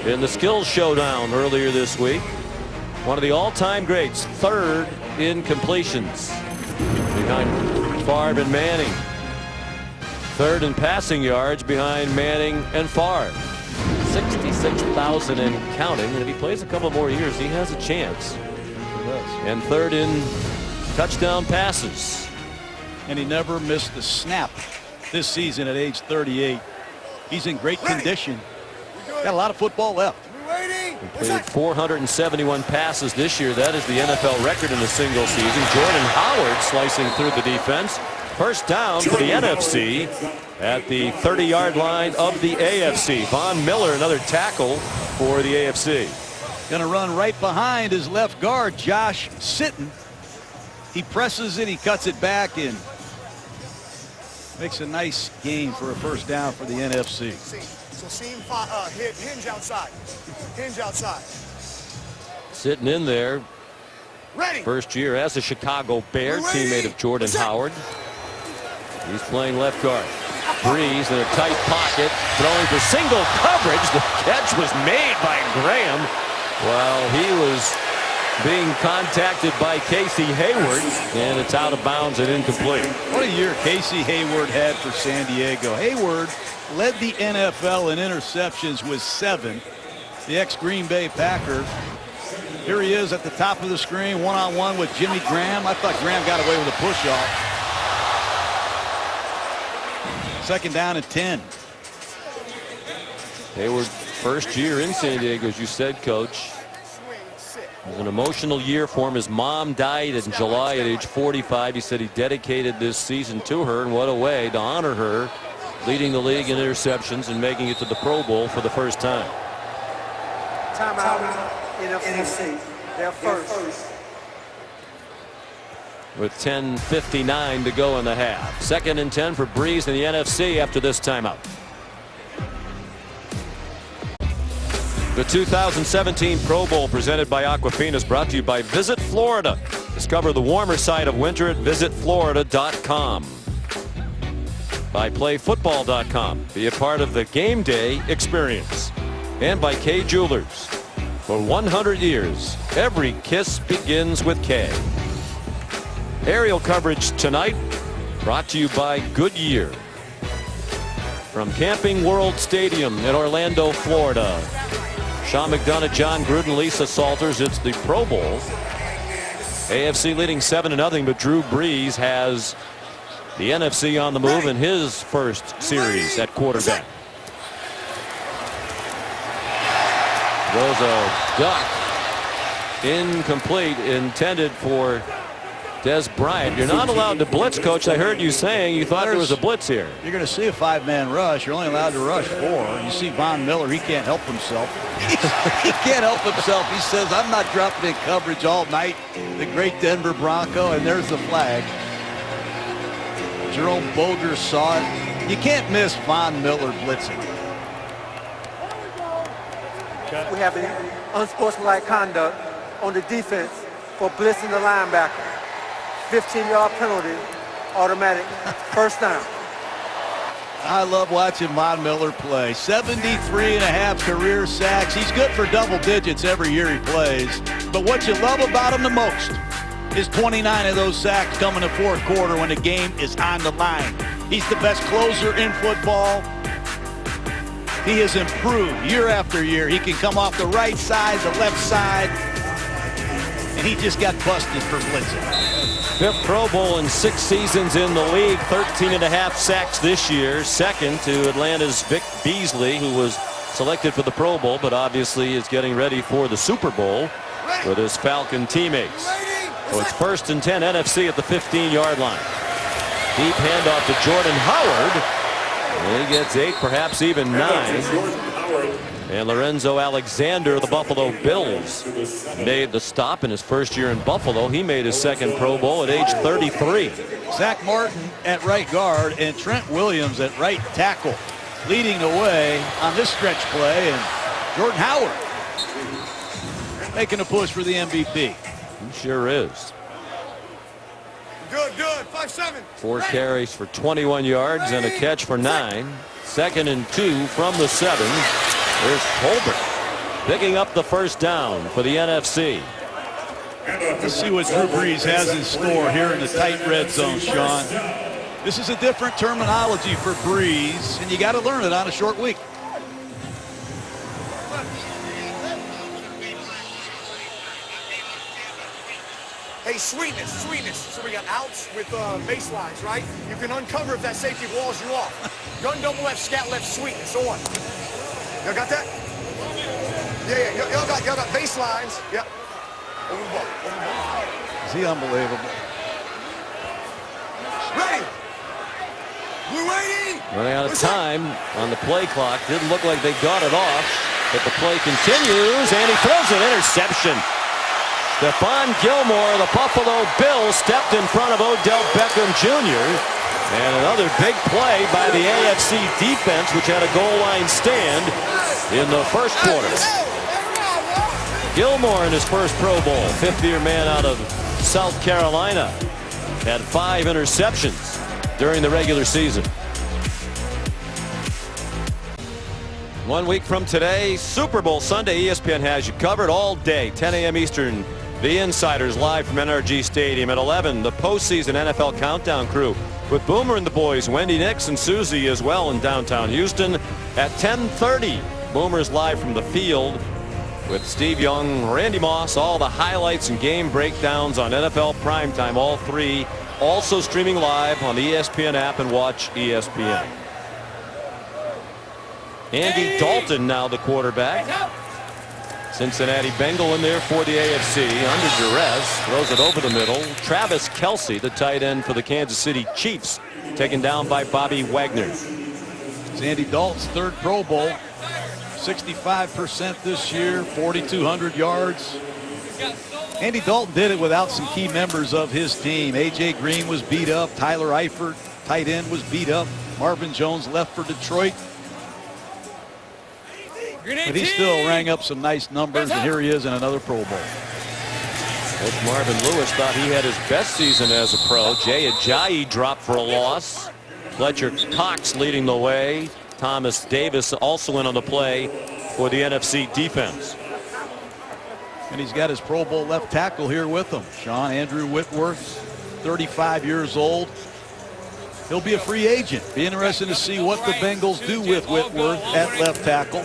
in the skills showdown earlier this week. One of the all-time greats, third in completions behind Favre and Manning. Third in passing yards behind Manning and Favre. 66,000 and counting, and if he plays a couple more years, he has a chance. And third in touchdown passes. And he never missed a snap this season at age 38. He's in great condition. Got a lot of football left. Completed 471 passes this year. That is the NFL record in a single season. Jordan Howard slicing through the defense. First down for the NFC at the 30-yard line of the AFC. Von Miller, another tackle for the AFC. Going to run right behind his left guard, Josh Sitton. He presses it, he cuts it back in. Makes a nice gain for a first down for the NFC. So seam hinge outside. Hinge outside. Sitting in there. Ready. First year as a Chicago Bear, teammate of Jordan Howard. He's playing left guard. Breeze in a tight pocket, throwing for single coverage. The catch was made by Graham while he was being contacted by Casey Hayward, and it's out of bounds and incomplete. What a year Casey Hayward had for San Diego. Hayward led the NFL in interceptions with 7. The ex-Green Bay Packer. Here he is at the top of the screen, one-on-one with Jimmy Graham. I thought Graham got away with a push-off. Second down and 10. Hayward, first year in San Diego, as you said, Coach. It was an emotional year for him. His mom died in July at age 45. He said he dedicated this season to her, and what a way to honor her, leading the league in interceptions and making it to the Pro Bowl for the first time. Timeout, NFC. They're first. With 10:59 to go in the half. Second and 10 for Breeze in the NFC after this timeout. The 2017 Pro Bowl presented by Aquafina is brought to you by Visit Florida. Discover the warmer side of winter at visitflorida.com. By PlayFootball.com. Be a part of the game day experience. And by Kay Jewelers. For 100 years, every kiss begins with Kay. Aerial coverage tonight brought to you by Goodyear. From Camping World Stadium in Orlando, Florida. Sean McDonough, John Gruden, Lisa Salters. It's the Pro Bowl. AFC leading 7-0, but Drew Brees has the NFC on the move in his first series at quarterback. Goes a duck. Incomplete, intended for Des Bryant. You're not allowed to blitz, Coach. I heard you saying you thought there was a blitz here. You're going to see a 5-man rush. You're only allowed to rush 4. You see Von Miller. He can't help himself. He can't help himself. He says, I'm not dropping in coverage all night. The great Denver Bronco, and there's the flag. Jerome Boger saw it. You can't miss Von Miller blitzing. We have an unsportsmanlike conduct on the defense for blitzing the linebacker. 15-yard penalty, automatic, first down. I love watching Von Miller play. 73.5 career sacks. He's good for double digits every year he plays. But what you love about him the most is 29 of those sacks come in the fourth quarter when the game is on the line. He's the best closer in football. He has improved year after year. He can come off the right side, the left side, and he just got busted for blitzing. 5th Pro Bowl in 6 seasons in the league. 13.5 sacks this year. Second to Atlanta's Vic Beasley, who was selected for the Pro Bowl, but obviously is getting ready for the Super Bowl with his Falcon teammates. So it's 1st and 10 NFC at the 15-yard line. Deep handoff to Jordan Howard. And he gets 8, perhaps even 9. And Lorenzo Alexander of the Buffalo Bills made the stop in his first year in Buffalo. He made his second Pro Bowl at age 33. Zach Martin at right guard and Trent Williams at right tackle, leading the way on this stretch play. And Jordan Howard making a push for the MVP. He sure is. Good. 5-7. 4 carries for 21 yards and a catch for 9. 2nd and 2 from the 7. There's Colbert picking up the first down for the NFC. Let's see what Drew Brees has in store here in the tight red zone, Sean. This is a different terminology for Brees, and you got to learn it on a short week. Hey, sweetness. So we got outs with baselines, right? You can uncover if that safety walls you off. Gun double left, scat left, sweetness on. Y'all got that? Yeah. Y'all got baselines. Yeah. Over the ball. Is he unbelievable? Ready. Blue 80. Running out of time on the play clock. Didn't look like they got it off, but the play continues, and he throws an interception. Stephon Gilmore of the Buffalo Bills stepped in front of Odell Beckham Jr. And another big play by the AFC defense, which had a goal line stand in the first quarter. Gilmore in his first Pro Bowl, 5th-year man out of South Carolina, had 5 interceptions during the regular season. 1 week from today, Super Bowl Sunday. ESPN has you covered all day, 10 a.m. Eastern. The Insiders live from NRG Stadium at 11. The postseason NFL Countdown crew with Boomer and the boys, Wendy Nix and Susie as well in downtown Houston at 10:30. Boomer's live from the field with Steve Young, Randy Moss, all the highlights and game breakdowns on NFL Primetime. All 3 also streaming live on the ESPN app and watch ESPN. Andy Dalton now the quarterback. Cincinnati Bengal in there for the AFC under duress, throws it over the middle. Travis Kelce, the tight end for the Kansas City Chiefs, taken down by Bobby Wagner. It's Andy Dalton's 3rd Pro Bowl, 65% this year, 4,200 yards. Andy Dalton did it without some key members of his team. A.J. Green was beat up. Tyler Eifert, tight end, was beat up. Marvin Jones left for Detroit. But he still rang up some nice numbers, and here he is in another Pro Bowl. Coach Marvin Lewis thought he had his best season as a pro. Jay Ajayi dropped for a loss. Fletcher Cox leading the way. Thomas Davis also in on the play for the NFC defense. And he's got his Pro Bowl left tackle here with him. Sean Andrew Whitworth, 35 years old. He'll be a free agent. Be interesting to see what the Bengals do with Whitworth at left tackle.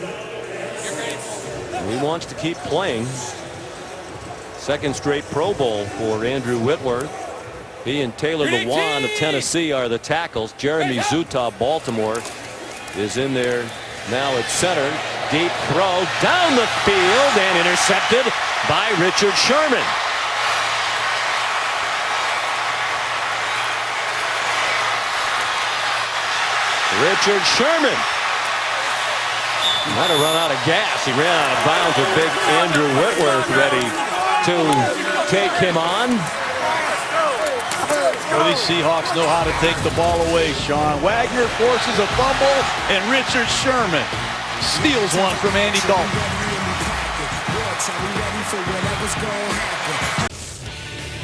He wants to keep playing. 2nd straight Pro Bowl for Andrew Whitworth. He and Taylor Lewan of Tennessee are the tackles. Jeremy Zuta, Baltimore, is in there now at center. Deep throw down the field and intercepted by Richard Sherman. Richard Sherman might have run out of gas. He ran out of bounds with big Andrew Whitworth ready to take him on. Well, these Seahawks know how to take the ball away, Sean. Wagner forces a fumble, and Richard Sherman steals one from Andy Dalton.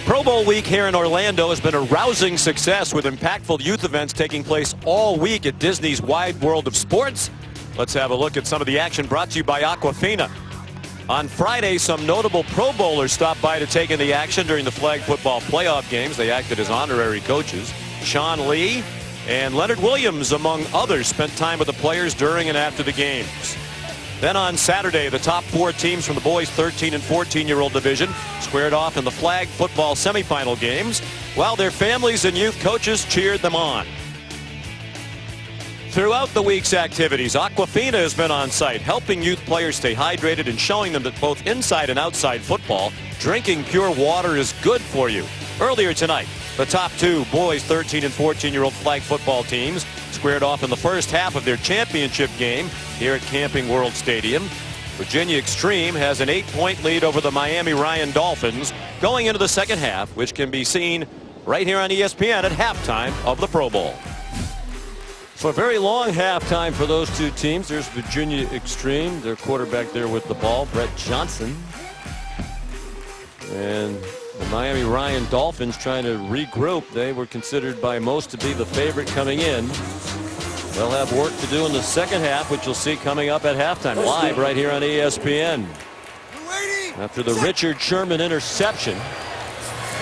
Pro Bowl week here in Orlando has been a rousing success with impactful youth events taking place all week at Disney's Wide World of Sports. Let's have a look at some of the action brought to you by Aquafina. On Friday, some notable Pro Bowlers stopped by to take in the action during the flag football playoff games. They acted as honorary coaches. Sean Lee and Leonard Williams, among others, spent time with the players during and after the games. Then on Saturday, the top 4 teams from the boys' 13 and 14-year-old division squared off in the flag football semifinal games, while their families and youth coaches cheered them on. Throughout the week's activities, Aquafina has been on site, helping youth players stay hydrated and showing them that both inside and outside football, drinking pure water is good for you. Earlier tonight, the top 2 boys' 13 and 14-year-old flag football teams squared squared off in the first half of their championship game here at Camping World Stadium. Virginia Extreme has an 8-point lead over the Miami Ryan Dolphins going into the second half, which can be seen right here on ESPN at halftime of the Pro Bowl. So a very long halftime for those two teams. There's Virginia Extreme, their quarterback there with the ball, Brett Johnson. And the Miami Ryan Dolphins trying to regroup. They were considered by most to be the favorite coming in. They'll have work to do in the second half, which you'll see coming up at halftime live right here on ESPN. After the Richard Sherman interception,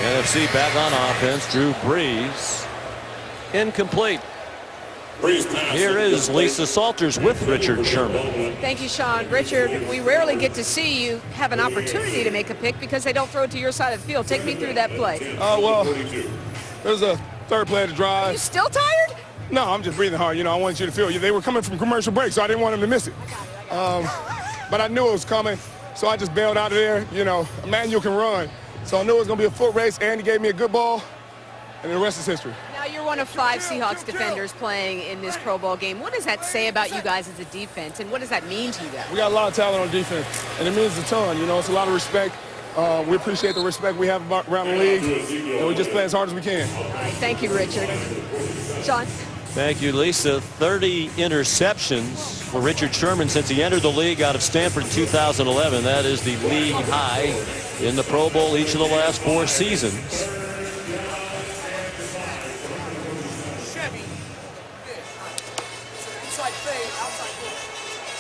NFC back on offense. Drew Brees incomplete. Here is Lisa Salters with Richard Sherman. Thank you, Sean. Richard, we rarely get to see you have an opportunity to make a pick because they don't throw it to your side of the field. Take me through that play. Well, there's a third play of the drive. Are you still tired? No, I'm just breathing hard. You know, I wanted you to feel. They were coming from commercial break, so I didn't want them to miss it. But I knew it was coming, so I just bailed out of there. You know, Emmanuel can run. So I knew it was going to be a foot race, and he gave me a good ball, and the rest is history. Now you're one of 5 Seahawks defenders playing in this Pro Bowl game. What does that say about you guys as a defense, and what does that mean to you guys? We got a lot of talent on defense, and it means a ton. You know, it's a lot of respect. We appreciate the respect we have around the league, and we just play as hard as we can. All right, thank you, Richard. Sean? Thank you, Lisa. 30 interceptions for Richard Sherman since he entered the league out of Stanford in 2011. That is the league high in the Pro Bowl each of the last 4 seasons.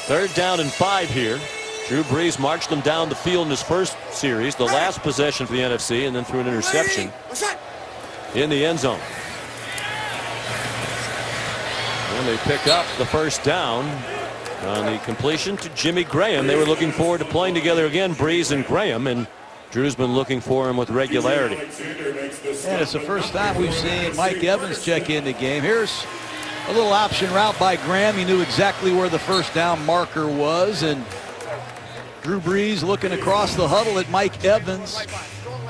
Third down and 5 here. Drew Brees marched them down the field in his first series, the last possession for the NFC, and then threw an interception in the end zone. And they pick up the first down on the completion to Jimmy Graham. They were looking forward to playing together again, Brees and Graham, and Drew's been looking for him with regularity. And it's the first time we've seen Mike Evans check in the game. Here's a little option route by Graham. He knew exactly where the first down marker was, and Drew Brees looking across the huddle at Mike Evans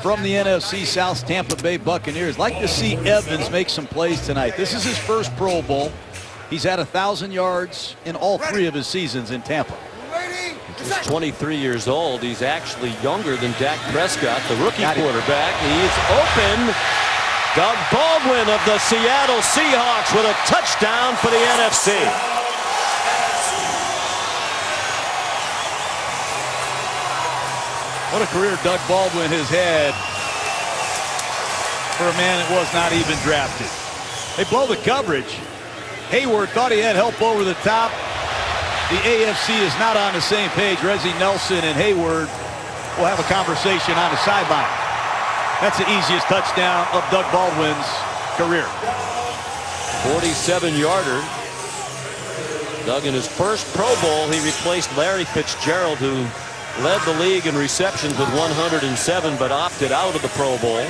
from the NFC South Tampa Bay Buccaneers. Like to see Evans make some plays tonight. This is his first Pro Bowl. He's had 1,000 yards in all 3 of his seasons in Tampa. He's 23 years old. He's actually younger than Dak Prescott, the rookie quarterback. He's open. Doug Baldwin of the Seattle Seahawks with a touchdown for the NFC. What a career Doug Baldwin has had for a man that was not even drafted. They blow the coverage. Hayward thought he had help over the top. The AFC is not on the same page. Reggie Nelson and Hayward will have a conversation on the sideline. That's the easiest touchdown of Doug Baldwin's career. 47-yarder. Doug, in his first Pro Bowl, he replaced Larry Fitzgerald, who led the league in receptions with 107, but opted out of the Pro Bowl.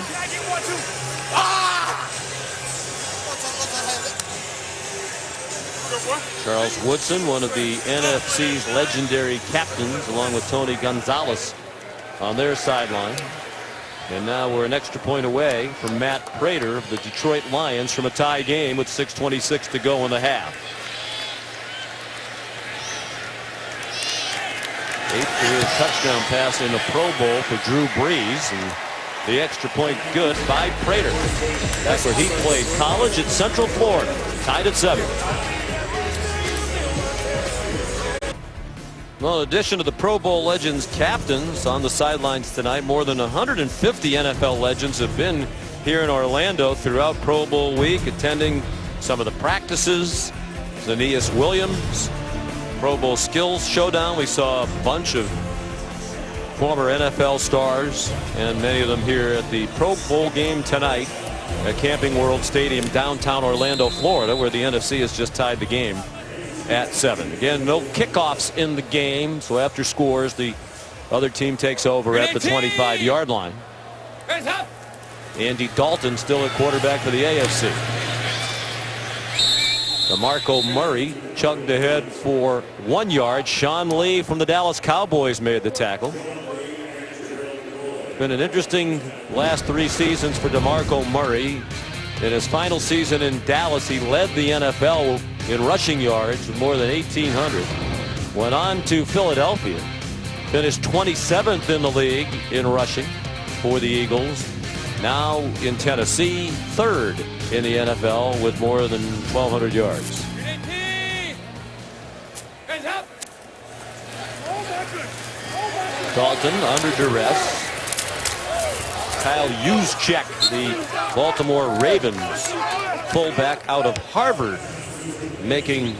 Charles Woodson, one of the NFC's legendary captains, along with Tony Gonzalez on their sideline. And now we're an extra point away from Matt Prater of the Detroit Lions from a tie game with 6:26 to go in the half. 8th career touchdown pass in the Pro Bowl for Drew Brees, and the extra point good by Prater. That's where he played college at Central Florida, tied at 7. Well, in addition to the Pro Bowl legends captains on the sidelines tonight, more than 150 NFL legends have been here in Orlando throughout Pro Bowl week, attending some of the practices. Aeneas Williams, Pro Bowl Skills Showdown. We saw a bunch of former NFL stars, and many of them here at the Pro Bowl game tonight at Camping World Stadium, downtown Orlando, Florida, where the NFC has just tied the game at 7. Again, no kickoffs in the game, so after scores, the other team takes over at the 25-yard line. Andy Dalton still at quarterback for the AFC. DeMarco Murray chugged ahead for 1 yard. Sean Lee from the Dallas Cowboys made the tackle. Been an interesting last 3 seasons for DeMarco Murray. In his final season in Dallas, he led the NFL in rushing yards with more than 1,800. Went on to Philadelphia. Finished 27th in the league in rushing for the Eagles. Now in Tennessee, 3rd in the NFL with more than 1,200 yards. Dalton under duress. Kyle Juszczyk, the Baltimore Ravens fullback out of Harvard, making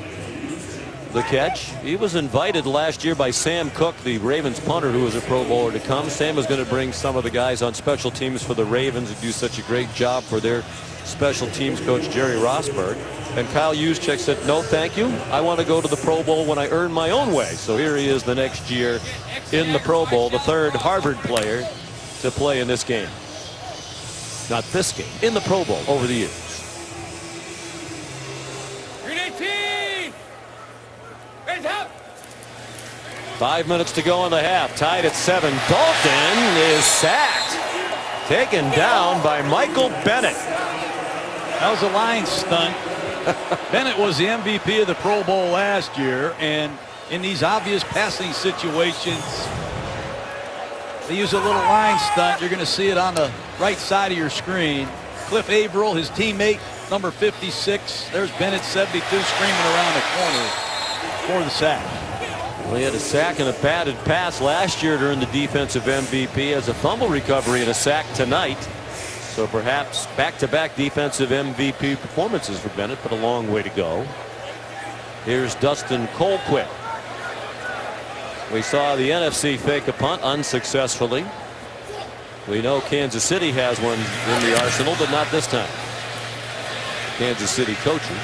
the catch. He was invited last year by Sam Cook, the Ravens punter, who was a Pro Bowler, to come. Sam was going to bring some of the guys on special teams for the Ravens who do such a great job for their special teams coach Jerry Rosburg. And Kyle Juszczyk said, no, thank you. I want to go to the Pro Bowl when I earn my own way. So here he is the next year in the Pro Bowl, the 3rd Harvard player to play in this game. Not this game, in the Pro Bowl over the years. 5 minutes to go in the half. Tied at 7. Dalton is sacked. Taken down by Michael Bennett. That was a line stunt. Bennett was the MVP of the Pro Bowl last year, and in these obvious passing situations, they use a little line stunt. You're going to see it on the right side of your screen. Cliff Averill, his teammate, number 56. There's Bennett, 72, screaming around the corner for the sack. Well, he had a sack and a batted pass last year during the defensive MVP, as a fumble recovery and a sack tonight. So perhaps back-to-back defensive MVP performances for Bennett, but a long way to go. Here's Dustin Colquitt. We saw the NFC fake a punt unsuccessfully. We know Kansas City has one in the arsenal, but not this time. Kansas City coaching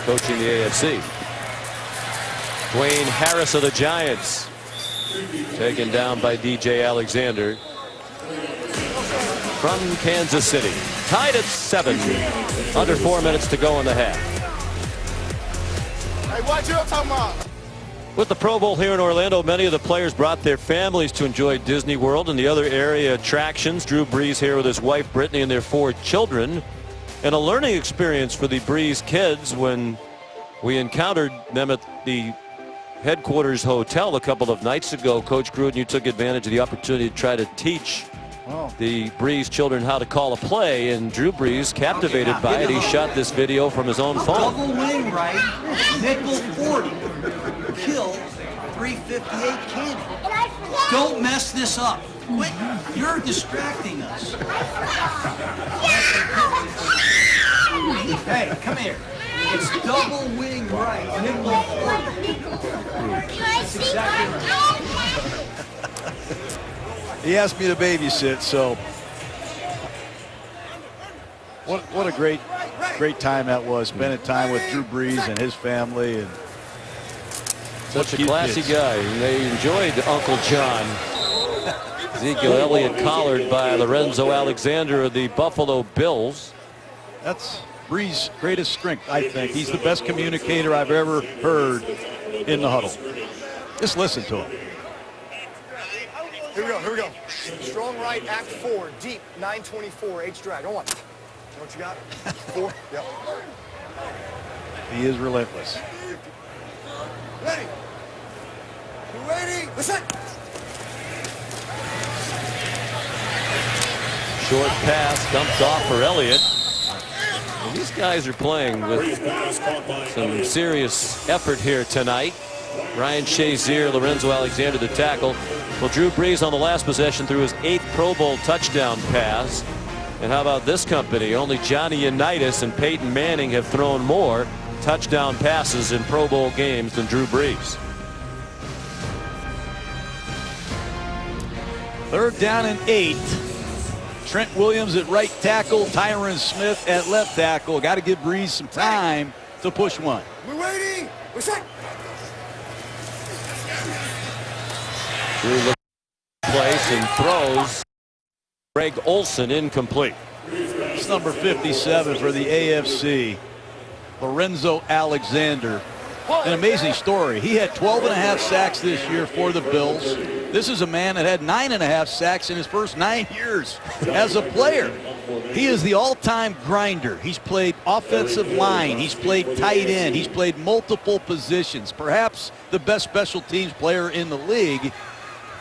the AFC. Dwayne Harris of the Giants taken down by DJ Alexander from Kansas City. Tied at 7. Under 4 minutes to go in the half. Hey, what you talking about? With the Pro Bowl here in Orlando, many of the players brought their families to enjoy Disney World and the other area attractions. Drew Brees here with his wife Brittany and their 4 children. And a learning experience for the Brees kids when we encountered them at the headquarters hotel a couple of nights ago. Coach Gruden, you took advantage of the opportunity to try to teach the Brees children how to call a play, and Drew Brees, captivated by it, he shot this video from his own phone. Double wing right, nickel 40, kill 358 candy. Don't mess this up. Quit, you're distracting us. Hey, come here. It's double wing right, nickel 40. That's exactly right. He asked me to babysit, so what a great time that was, spending time with Drew Brees and his family. And such a classy guy. They enjoyed Uncle John. Ezekiel Elliott collared by Lorenzo Alexander of the Buffalo Bills. That's Brees' greatest strength, I think. He's the best communicator I've ever heard in the huddle. Just listen to him. Here we go. Strong right, act 4, deep, 924, H-drag. On. You know what you got? 4, yep. He is relentless. Ready. You ready? Listen. Short pass dumped off for Elliott. And these guys are playing with some serious effort here tonight. Ryan Shazier, Lorenzo Alexander the tackle. Well, Drew Brees on the last possession threw his 8th Pro Bowl touchdown pass. And how about this company? Only Johnny Unitas and Peyton Manning have thrown more touchdown passes in Pro Bowl games than Drew Brees. 3rd down and 8. Trent Williams at right tackle, Tyron Smith at left tackle. Got to give Brees some time to push one. We're waiting. We're set. Drew looks place and throws. Greg Olsen incomplete. It's number 57 for the AFC. Lorenzo Alexander. An amazing story. He had 12.5 sacks this year for the Bills. This is a man that had 9.5 sacks in his first 9 years as a player. He is the all-time grinder. He's played offensive line. He's played tight end. He's played multiple positions. Perhaps the best special teams player in the league.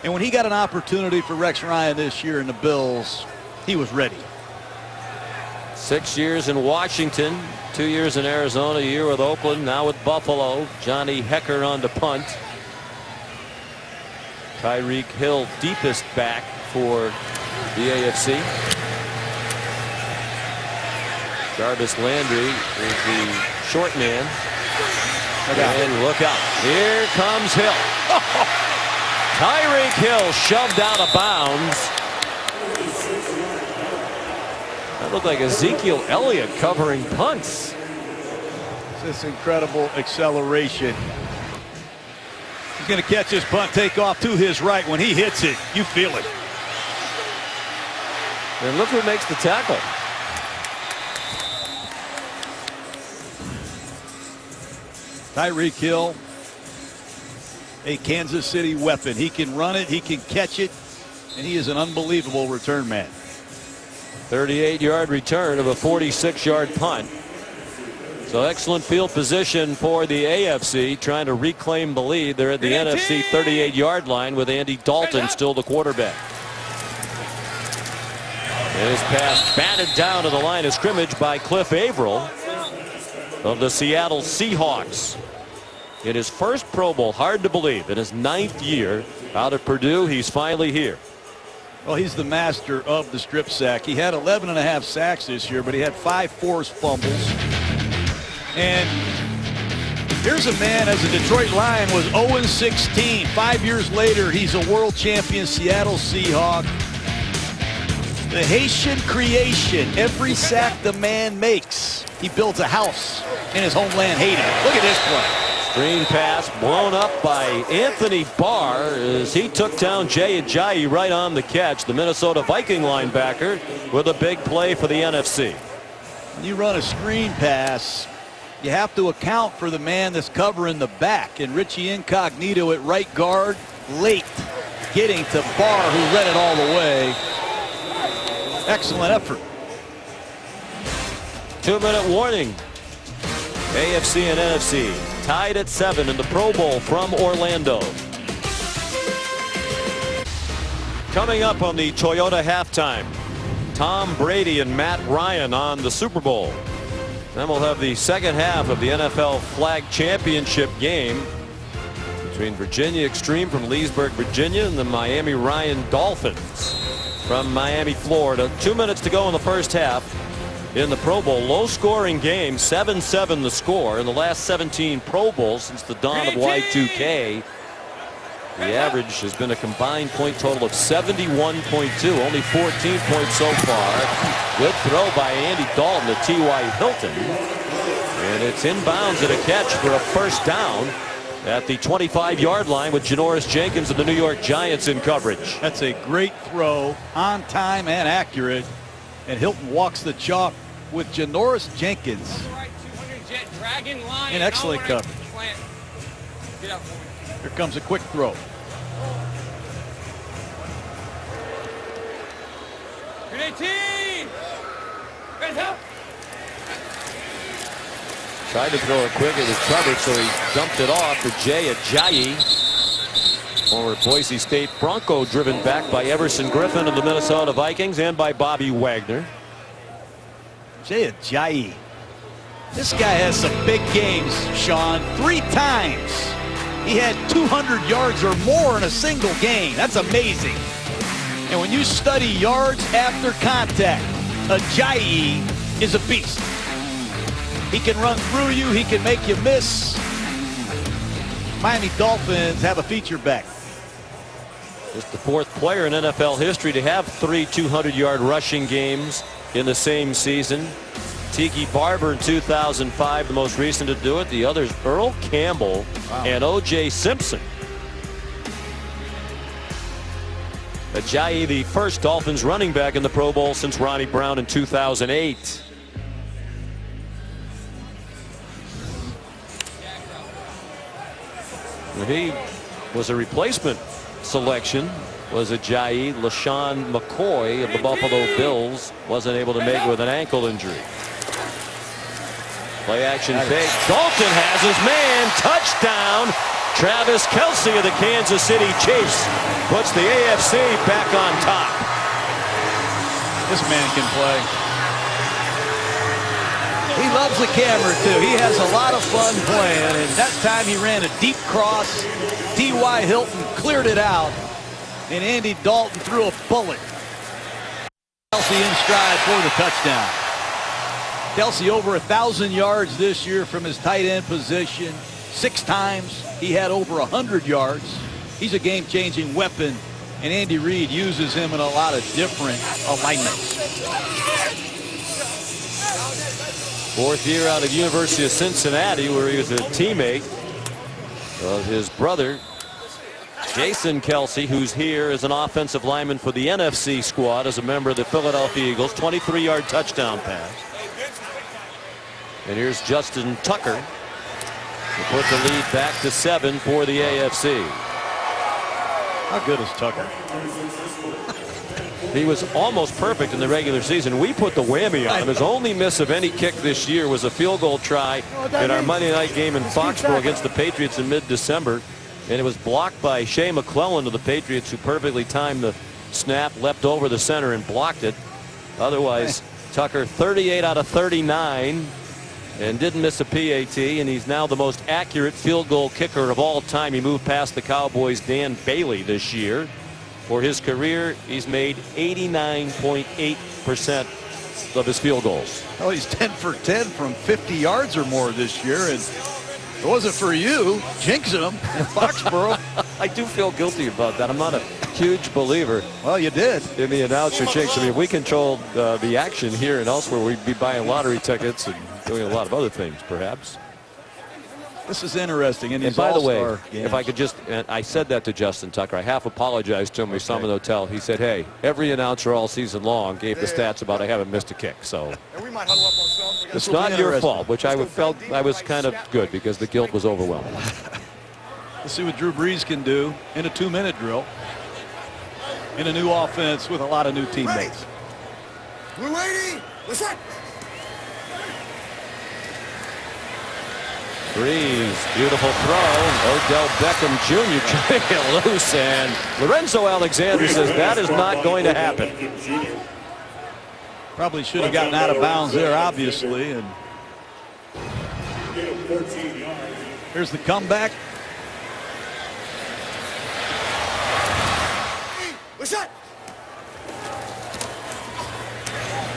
And when he got an opportunity for Rex Ryan this year in the Bills, he was ready. 6 years in Washington, 2 years in Arizona, a year with Oakland, now with Buffalo. Johnny Hecker on to punt. Tyreek Hill, deepest back for the AFC. Jarvis Landry is the short man. And look out. Here comes Hill. Tyreek Hill shoved out of bounds. That looked like Ezekiel Elliott covering punts. This incredible acceleration. He's going to catch his punt, take off to his right. When he hits it, you feel it. And look who makes the tackle. Tyreek Hill, a Kansas City weapon. He can run it, he can catch it, and he is an unbelievable return man. 38-yard return of a 46-yard punt. So excellent field position for the AFC, trying to reclaim the lead. They're at the NFC 38-yard line with Andy Dalton still the quarterback. His pass batted down to the line of scrimmage by Cliff Averill of the Seattle Seahawks. In his first Pro Bowl, hard to believe, in his 9th year out at Purdue, he's finally here. Well, he's the master of the strip sack. He had 11.5 sacks this year, but he had 5 forced fumbles. And here's a man, as a Detroit Lion, was 0-16. 5 years later, he's a world champion Seattle Seahawk. The Haitian creation. Every sack the man makes, he builds a house in his homeland, Haiti. Look at this play. Screen pass blown up by Anthony Barr as he took down Jay Ajayi right on the catch. The Minnesota Viking linebacker with a big play for the NFC. When you run a screen pass, you have to account for the man that's covering the back. And Richie Incognito at right guard, late getting to Barr, who read it all the way. Excellent effort. 2-minute warning. AFC and NFC tied at 7 in the Pro Bowl from Orlando. Coming up on the Toyota halftime, Tom Brady and Matt Ryan on the Super Bowl. Then we'll have the second half of the NFL Flag Championship game between Virginia Extreme from Leesburg, Virginia, and the Miami Ryan Dolphins from Miami, Florida. 2 minutes to go in the first half. In the Pro Bowl, low-scoring game, 7-7 the score. In the last 17 Pro Bowls since the dawn of Y2K, the average has been a combined point total of 71.2, only 14 points so far. Good throw by Andy Dalton to T.Y. Hilton. And it's inbounds at a catch for a first down at the 25-yard line with Janoris Jenkins of the New York Giants in coverage. That's a great throw, on time and accurate. And Hilton walks the chalk with Janoris Jenkins in excellent coverage. Here comes a quick throw. Tried to throw it quick, it was covered, so he dumped it off to Jay Ajayi. Former Boise State Bronco, driven back by Everson Griffin of the Minnesota Vikings and by Bobby Wagner. Jay Ajayi. This guy has some big games, Sean. 3 times he had 200 yards or more in a single game. That's amazing. And when you study yards after contact, Ajayi is a beast. He can run through you. He can make you miss. Miami Dolphins have a feature back. Just the 4th player in NFL history to have 3 200-yard rushing games in the same season. Tiki Barber in 2005, the most recent to do it. The others, Earl Campbell and O.J. Simpson. Ajayi, the first Dolphins running back in the Pro Bowl since Ronnie Brown in 2008. He was a replacement selection. Was Ajayi. LaShawn McCoy of the Buffalo Bills wasn't able to make it with an ankle injury. Play action fake. Dalton has his man. Touchdown. Travis Kelce of the Kansas City Chiefs puts the AFC back on top. This man can play. He loves the camera, too. He has a lot of fun playing. And that time he ran a deep cross. T.Y. Hilton cleared it out. And Andy Dalton threw a bullet. Kelce in stride for the touchdown. Kelce over 1,000 yards this year from his tight end position. 6 times he had over 100 yards. He's a game-changing weapon, and Andy Reid uses him in a lot of different alignments. 4th year out of University of Cincinnati, where he was a teammate of his brother, Jason Kelce, who's here as an offensive lineman for the NFC squad as a member of the Philadelphia Eagles. 23-yard touchdown pass. And here's Justin Tucker to put the lead back to 7 for the AFC. How good is Tucker? He was almost perfect in the regular season. We put the whammy on him. His only miss of any kick this year was a field goal try in our Monday night game in Foxborough against the Patriots in mid-December. And it was blocked by Shea McClellan of the Patriots, who perfectly timed the snap, leapt over the center and blocked it. Otherwise, Tucker 38 out of 39 and didn't miss a PAT, and he's now the most accurate field goal kicker of all time. He moved past the Cowboys' Dan Bailey this year. For his career, he's made 89.8% of his field goals. Oh, he's 10 for 10 from 50 yards or more this year. And if it wasn't for you jinxing him in Foxborough. I do feel guilty about that. I'm not a huge believer. Well, you did. In the announcer jinx. I mean, if we controlled the action here and elsewhere, we'd be buying lottery tickets and doing a lot of other things, perhaps. This is interesting. And by the way, if I could just, and I said that to Justin Tucker. I half apologized to him. We saw him in the hotel. He said, hey, every announcer all season long gave the stats about I haven't missed a kick. So it's not your fault, which I felt I was kind of good because the guilt was overwhelming. Let's see what Drew Brees can do in a 2-minute drill in a new offense with a lot of new teammates. Blue 80, listen. Brees, beautiful throw. Odell Beckham Jr. trying to get loose, and Lorenzo Alexander says that is not going to happen. Probably should have gotten out of bounds there, obviously. And here's the comeback. Listen.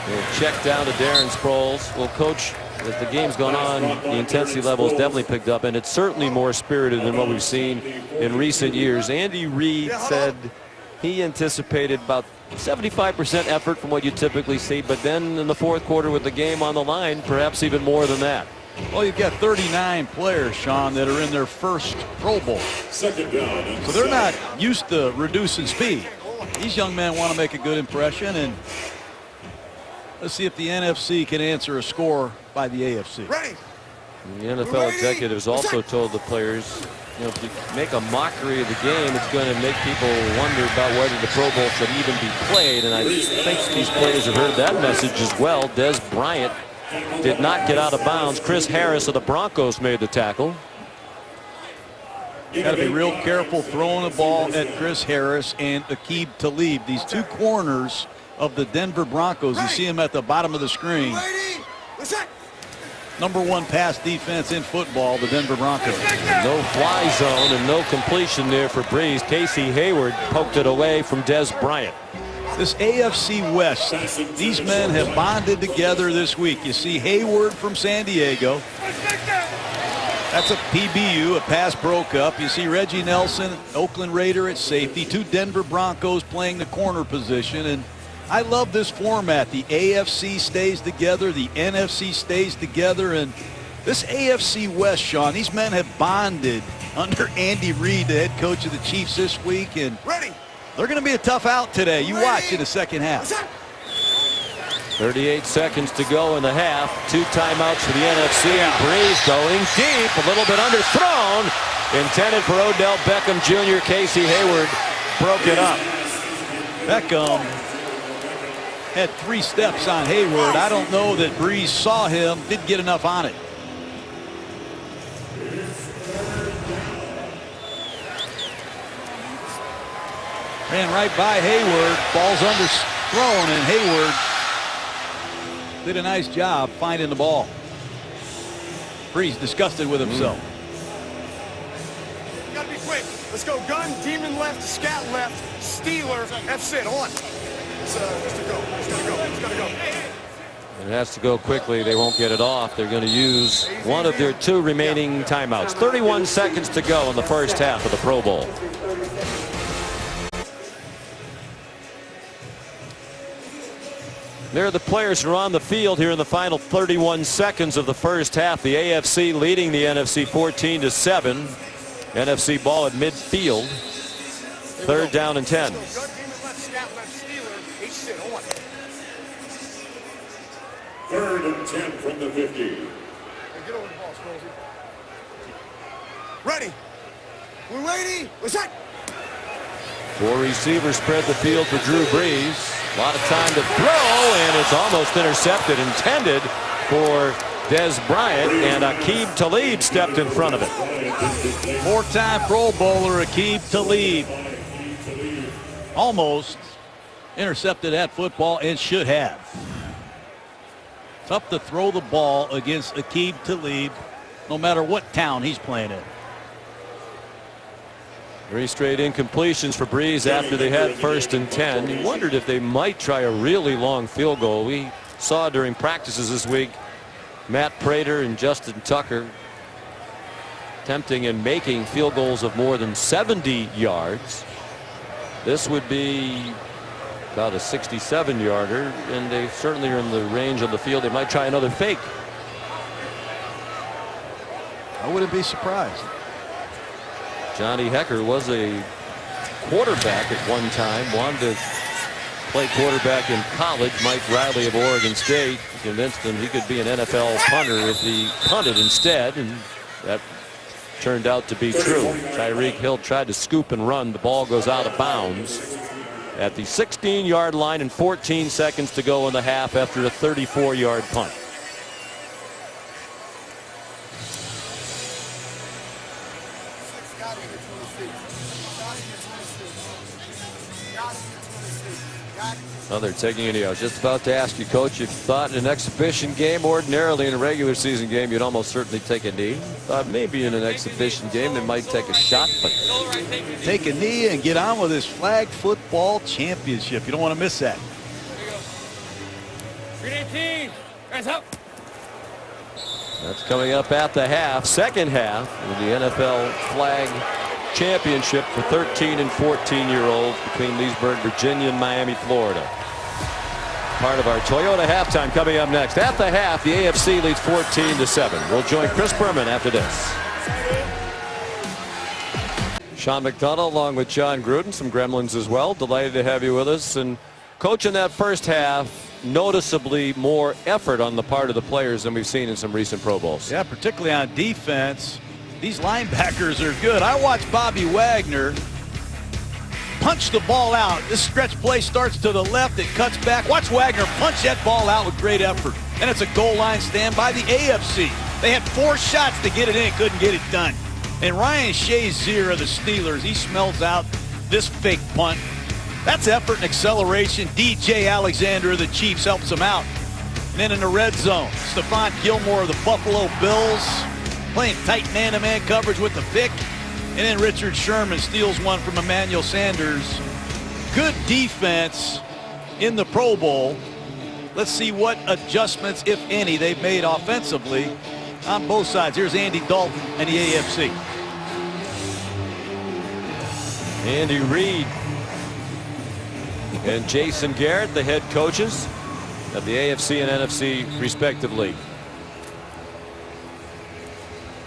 We'll check down to Darren Sproles. Well, Coach, as the game's gone on, the intensity level has definitely picked up, and it's certainly more spirited than what we've seen in recent years. Andy Reid said he anticipated about 75% effort from what you typically see, but then in the 4th quarter with the game on the line, perhaps even more than that. Well, you've got 39 players, Sean, that are in their first Pro Bowl. So they're not used to reducing speed. These young men want to make a good impression, and let's see if the NFC can answer a score by the AFC. Ready. The NFL executives also told the players, you know, if you make a mockery of the game, it's going to make people wonder about whether the Pro Bowl should even be played. And I think these players have heard that message as well. Des Bryant did not get out of bounds. Chris Harris of the Broncos made the tackle. Got to be real careful throwing the ball at Chris Harris and Aqib Talib. These two corners of the Denver Broncos. You see him at the bottom of the screen. #1 pass defense in football, the Denver Broncos. No fly zone and no completion there for Brees. Casey Hayward poked it away from Des Bryant. This AFC West, these men have bonded together this week. You see Hayward from San Diego. That's a PBU, a pass broke up. You see Reggie Nelson, Oakland Raider at safety. 2 Denver Broncos playing the corner position. And I love this format. The AFC stays together, the NFC stays together, and this AFC West, Sean, these men have bonded under Andy Reid, the head coach of the Chiefs this week, and they're going to be a tough out today. You watch in the second half. 38 seconds to go in the half. 2 timeouts for the NFC. Brees going deep, a little bit underthrown. intended for Odell Beckham Jr. Casey Hayward broke it up. Beckham had 3 steps on Hayward. I don't know that Breeze saw him, didn't get enough on it. Ran right by Hayward. Ball's underthrown, and Hayward did a nice job finding the ball. Breeze disgusted with himself. Gotta be quick. Let's go. Gun, demon left, scat left, Steeler. That's it. On. It's to go. It's gotta go. It's gotta go. It has to go quickly. They won't get it off. They're going to use one of their 2 remaining timeouts. 31 seconds to go in the first half of the Pro Bowl. There are the players who are on the field here in the final 31 seconds of the first half. The AFC leading the NFC 14-7. NFC ball at midfield. 3rd down and 10. Third and 10 from the 50. Get over the ball, Sposey. Ready. We're ready. What's that? 4 receivers spread the field for Drew Brees. A lot of time to throw, and it's almost intercepted. Intended for Des Bryant, and Aqib Talib stepped in front of it. 4-time Pro Bowler Aqib Talib almost intercepted that football and should have. Tough to throw the ball against Aqib Talib, no matter what town he's playing in. 3 straight incompletions for Breeze after they had 1st and 10. You wondered if they might try a really long field goal. We saw during practices this week Matt Prater and Justin Tucker attempting and making field goals of more than 70 yards. This would be about a 67-yarder, and they certainly are in the range of the field. They might try another fake. I wouldn't be surprised. Johnny Hecker was a quarterback at one time, wanted to play quarterback in college. Mike Riley of Oregon State convinced him he could be an NFL punter if he punted instead, and that turned out to be true. Tyreek Hill tried to scoop and run. The ball goes out of bounds at the 16-yard line and 14 seconds to go in the half after a 34-yard punt. Well, they're taking it. I was just about to ask you, Coach, if you thought in an exhibition game, ordinarily in a regular season game, you'd almost certainly take a knee. Thought maybe in an exhibition game they might take a shot, but take a knee and get on with this flag football championship. You don't want to miss that. That's coming up at the half, second half of the NFL flag championship for 13 and 14-year-olds between Leesburg, Virginia, and Miami, Florida. Part of our Toyota halftime coming up next. At the half, the AFC leads 14-7. We'll join Chris Berman after this. Sean McDonough along with John Gruden, some Gremlins as well. Delighted to have you with us. And Coach, in that first half, noticeably more effort on the part of the players than we've seen in some recent Pro Bowls. Yeah, particularly on defense. These linebackers are good. I watched Bobby Wagner punch the ball out. This stretch play starts to the left. It cuts back. Watch Wagner punch that ball out with great effort. And it's a goal line stand by the AFC. They had 4 shots to get it in. Couldn't get it done. And Ryan Shazier of the Steelers, he smells out this fake punt. That's effort and acceleration. DJ Alexander of the Chiefs helps him out. And then in the red zone, Stephon Gilmore of the Buffalo Bills playing tight man-to-man coverage with the pick. And then Richard Sherman steals one from Emmanuel Sanders. Good defense in the Pro Bowl. Let's see what adjustments, if any, they've made offensively on both sides. Here's Andy Dalton and the AFC. Andy Reid and Jason Garrett, the head coaches of the AFC and NFC respectively.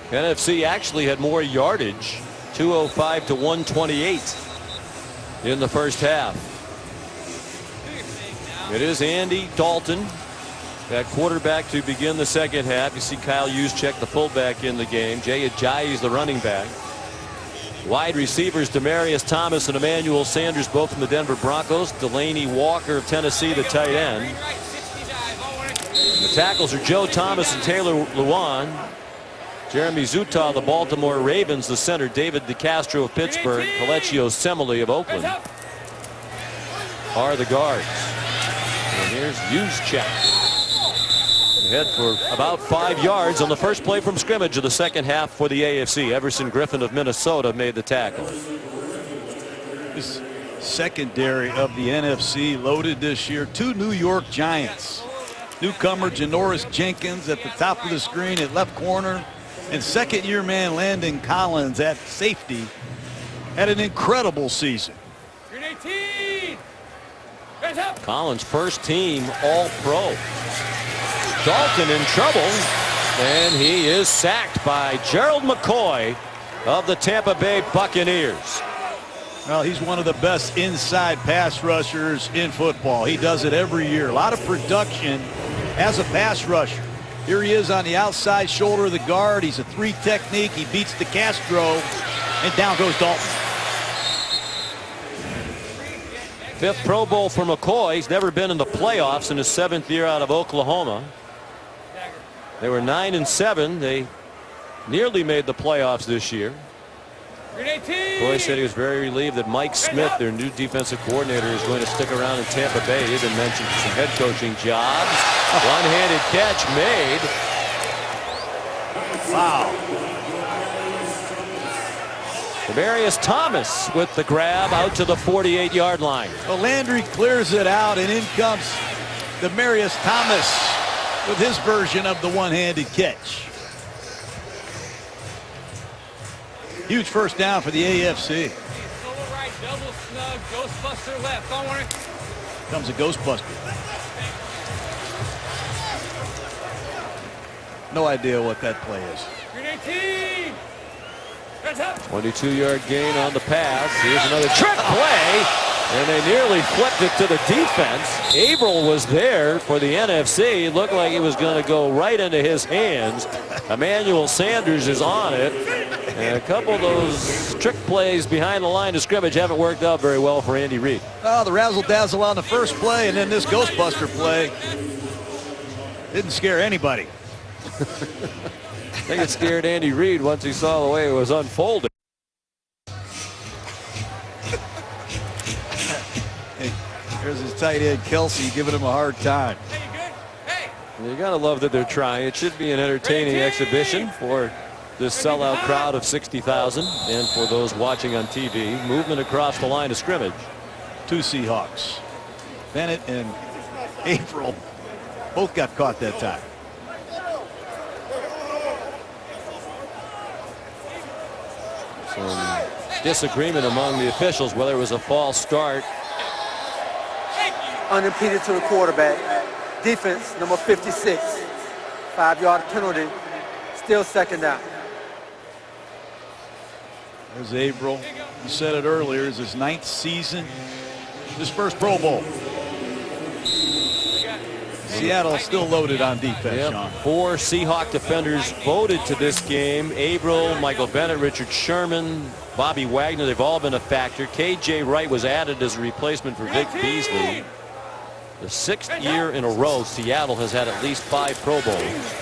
NFC actually had more yardage, 205 to 128 in the first half. It is Andy Dalton at quarterback to begin the second half. You see Kyle Juszczyk, the fullback, in the game. Jay Ajayi is the running back. Wide receivers Demaryius Thomas and Emmanuel Sanders, both from the Denver Broncos. Delaney Walker of Tennessee, the tight end. The tackles are Joe Thomas and Taylor Lewan. Jeremy Zutaw, the Baltimore Ravens, the center. David DeCastro of Pittsburgh. Colecchio Semele of Oakland are the guards. And here's Juszczyk. Ahead for about 5 yards on the first play from scrimmage of the second half for the AFC. Everson Griffin of Minnesota made the tackle. This secondary of the NFC loaded this year. 2 New York Giants. Newcomer Janoris Jenkins at the top of the screen at left corner. And second-year man Landon Collins at safety had an incredible season. Collins first team All-Pro. Dalton in trouble, and he is sacked by Gerald McCoy of the Tampa Bay Buccaneers. Well, he's one of the best inside pass rushers in football. He does it every year. A lot of production as a pass rusher. Here he is on the outside shoulder of the guard. He's a 3 technique. He beats DeCastro, and down goes Dalton. 5th Pro Bowl for McCoy. He's never been in the playoffs in his 7th year out of Oklahoma. They were 9-7. They nearly made the playoffs this year. McCoy said he was very relieved that Mike Smith, their new defensive coordinator, is going to stick around in Tampa Bay. He even mentioned some head coaching jobs. One-handed catch made. Wow. Demaryius Thomas with the grab out to the 48-yard line. Well, Landry clears it out, and in comes Demaryius Thomas with his version of the one-handed catch. Huge first down for the AFC. Solo right, double snug, Ghostbuster left. Don't worry. Comes a Ghostbuster. No idea what that play is. 22-yard gain on the pass. Here's another trick play, and they nearly flipped it to the defense. Averill was there for the NFC. It looked like it was going to go right into his hands. Emmanuel Sanders is on it, and a couple of those trick plays behind the line of scrimmage haven't worked out very well for Andy Reid. Oh, the razzle-dazzle on the first play, and then this Ghostbuster play didn't scare anybody. I think it scared Andy Reid once he saw the way it was unfolding. Hey, there's his tight end Kelsey giving him a hard time. You gotta love that they're trying. It should be an entertaining exhibition for this sellout crowd of 60,000 and for those watching on TV. Movement across the line of scrimmage. 2 Seahawks. Bennett and Averill both got caught that time. Some disagreement among the officials whether it was a false start. Unimpeded to the quarterback. Defense, number 56. 5-yard penalty. Still second down. There's Averill. You said it earlier. It's his 9th season. His first Pro Bowl. Seattle still loaded on defense, Sean. 4 Seahawk defenders voted to this game. Averill, Michael Bennett, Richard Sherman, Bobby Wagner. They've all been a factor. K.J. Wright was added as a replacement for Vic Beasley. The 6th year in a row Seattle has had at least 5 Pro Bowls. It's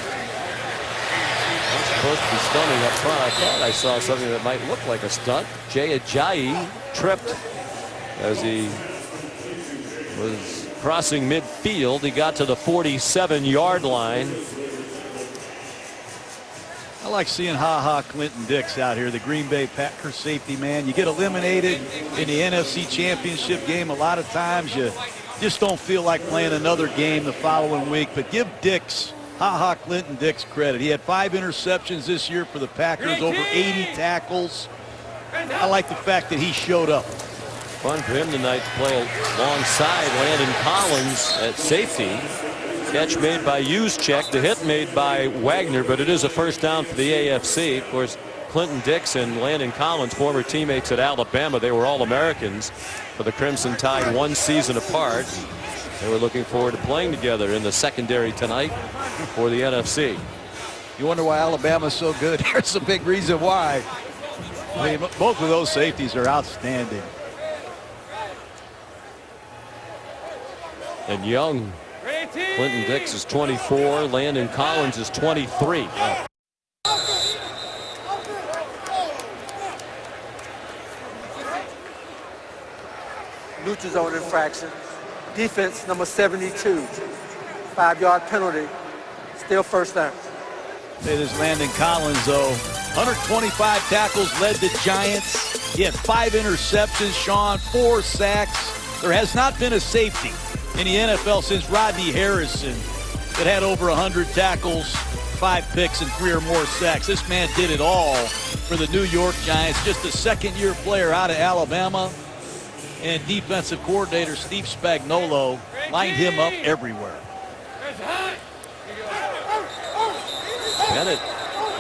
supposed to be stunning up front. I thought I saw something that might look like a stunt. Jay Ajayi tripped as he was crossing midfield. He got to the 47-yard line. I like seeing Clinton Dix out here, the Green Bay Packers safety man. You get eliminated in the NFC Championship game. A lot of times you just don't feel like playing another game the following week. But give Dix, Clinton Dix, credit. He had 5 interceptions this year for the Packers, over 80 tackles. I like the fact that he showed up. Fun for him tonight to play alongside Landon Collins at safety. Catch made by Juszczyk, the hit made by Wagner, but it is a first down for the AFC. Of course, Clinton Dix and Landon Collins, former teammates at Alabama. They were All-Americans for the Crimson Tide 1 season apart. They were looking forward to playing together in the secondary tonight for the NFC. You wonder why Alabama's so good? There's a big reason why. Both of those safeties are outstanding. And young Clinton Dix is 24. Landon Collins is 23. Neutral zone infraction. Defense number 72. 5-yard penalty. Still first down. It is Landon Collins, though. 125 tackles, led the Giants. He had 5 interceptions, Sean, 4 sacks. There has not been a safety in the NFL since Rodney Harrison that had over 100 tackles, 5 picks, and 3 or more sacks. This man did it all for the New York Giants. Just a second-year player out of Alabama. And defensive coordinator Steve Spagnuolo lined him up everywhere. Bennett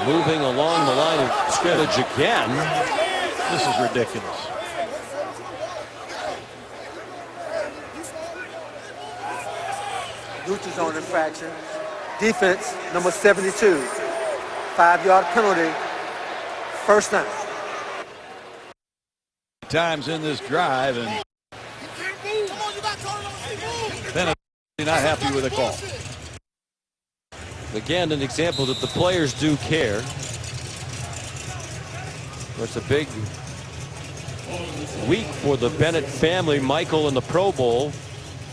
moving along the line of scrimmage again. This is ridiculous. Neutral zone infraction. Defense number 72. 5-yard penalty. First down. Times in this drive, and Bennett not happy with the call. Again, an example that the players do care. It's a big week for the Bennett family. Michael in the Pro Bowl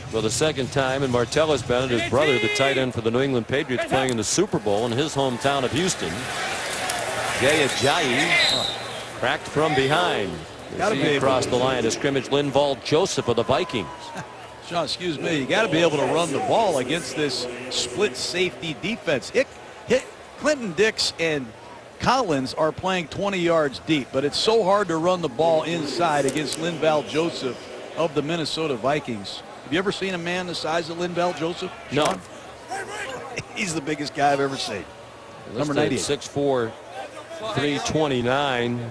for the second time, and Martellus Bennett, his brother, the tight end for the New England Patriots, playing in the Super Bowl in his hometown of Houston. Jay Ajayi cracked from behind. He crossed the line of scrimmage. Linval Joseph of the Vikings. Sean, excuse me, you got to be able to run the ball against this split safety defense. Clinton Dix and Collins are playing 20 yards deep, but it's so hard to run the ball inside against Linval Joseph of the Minnesota Vikings. Have you ever seen a man the size of Linval Joseph, Sean? No. He's the biggest guy I've ever seen. Number 98. 6'4", 329.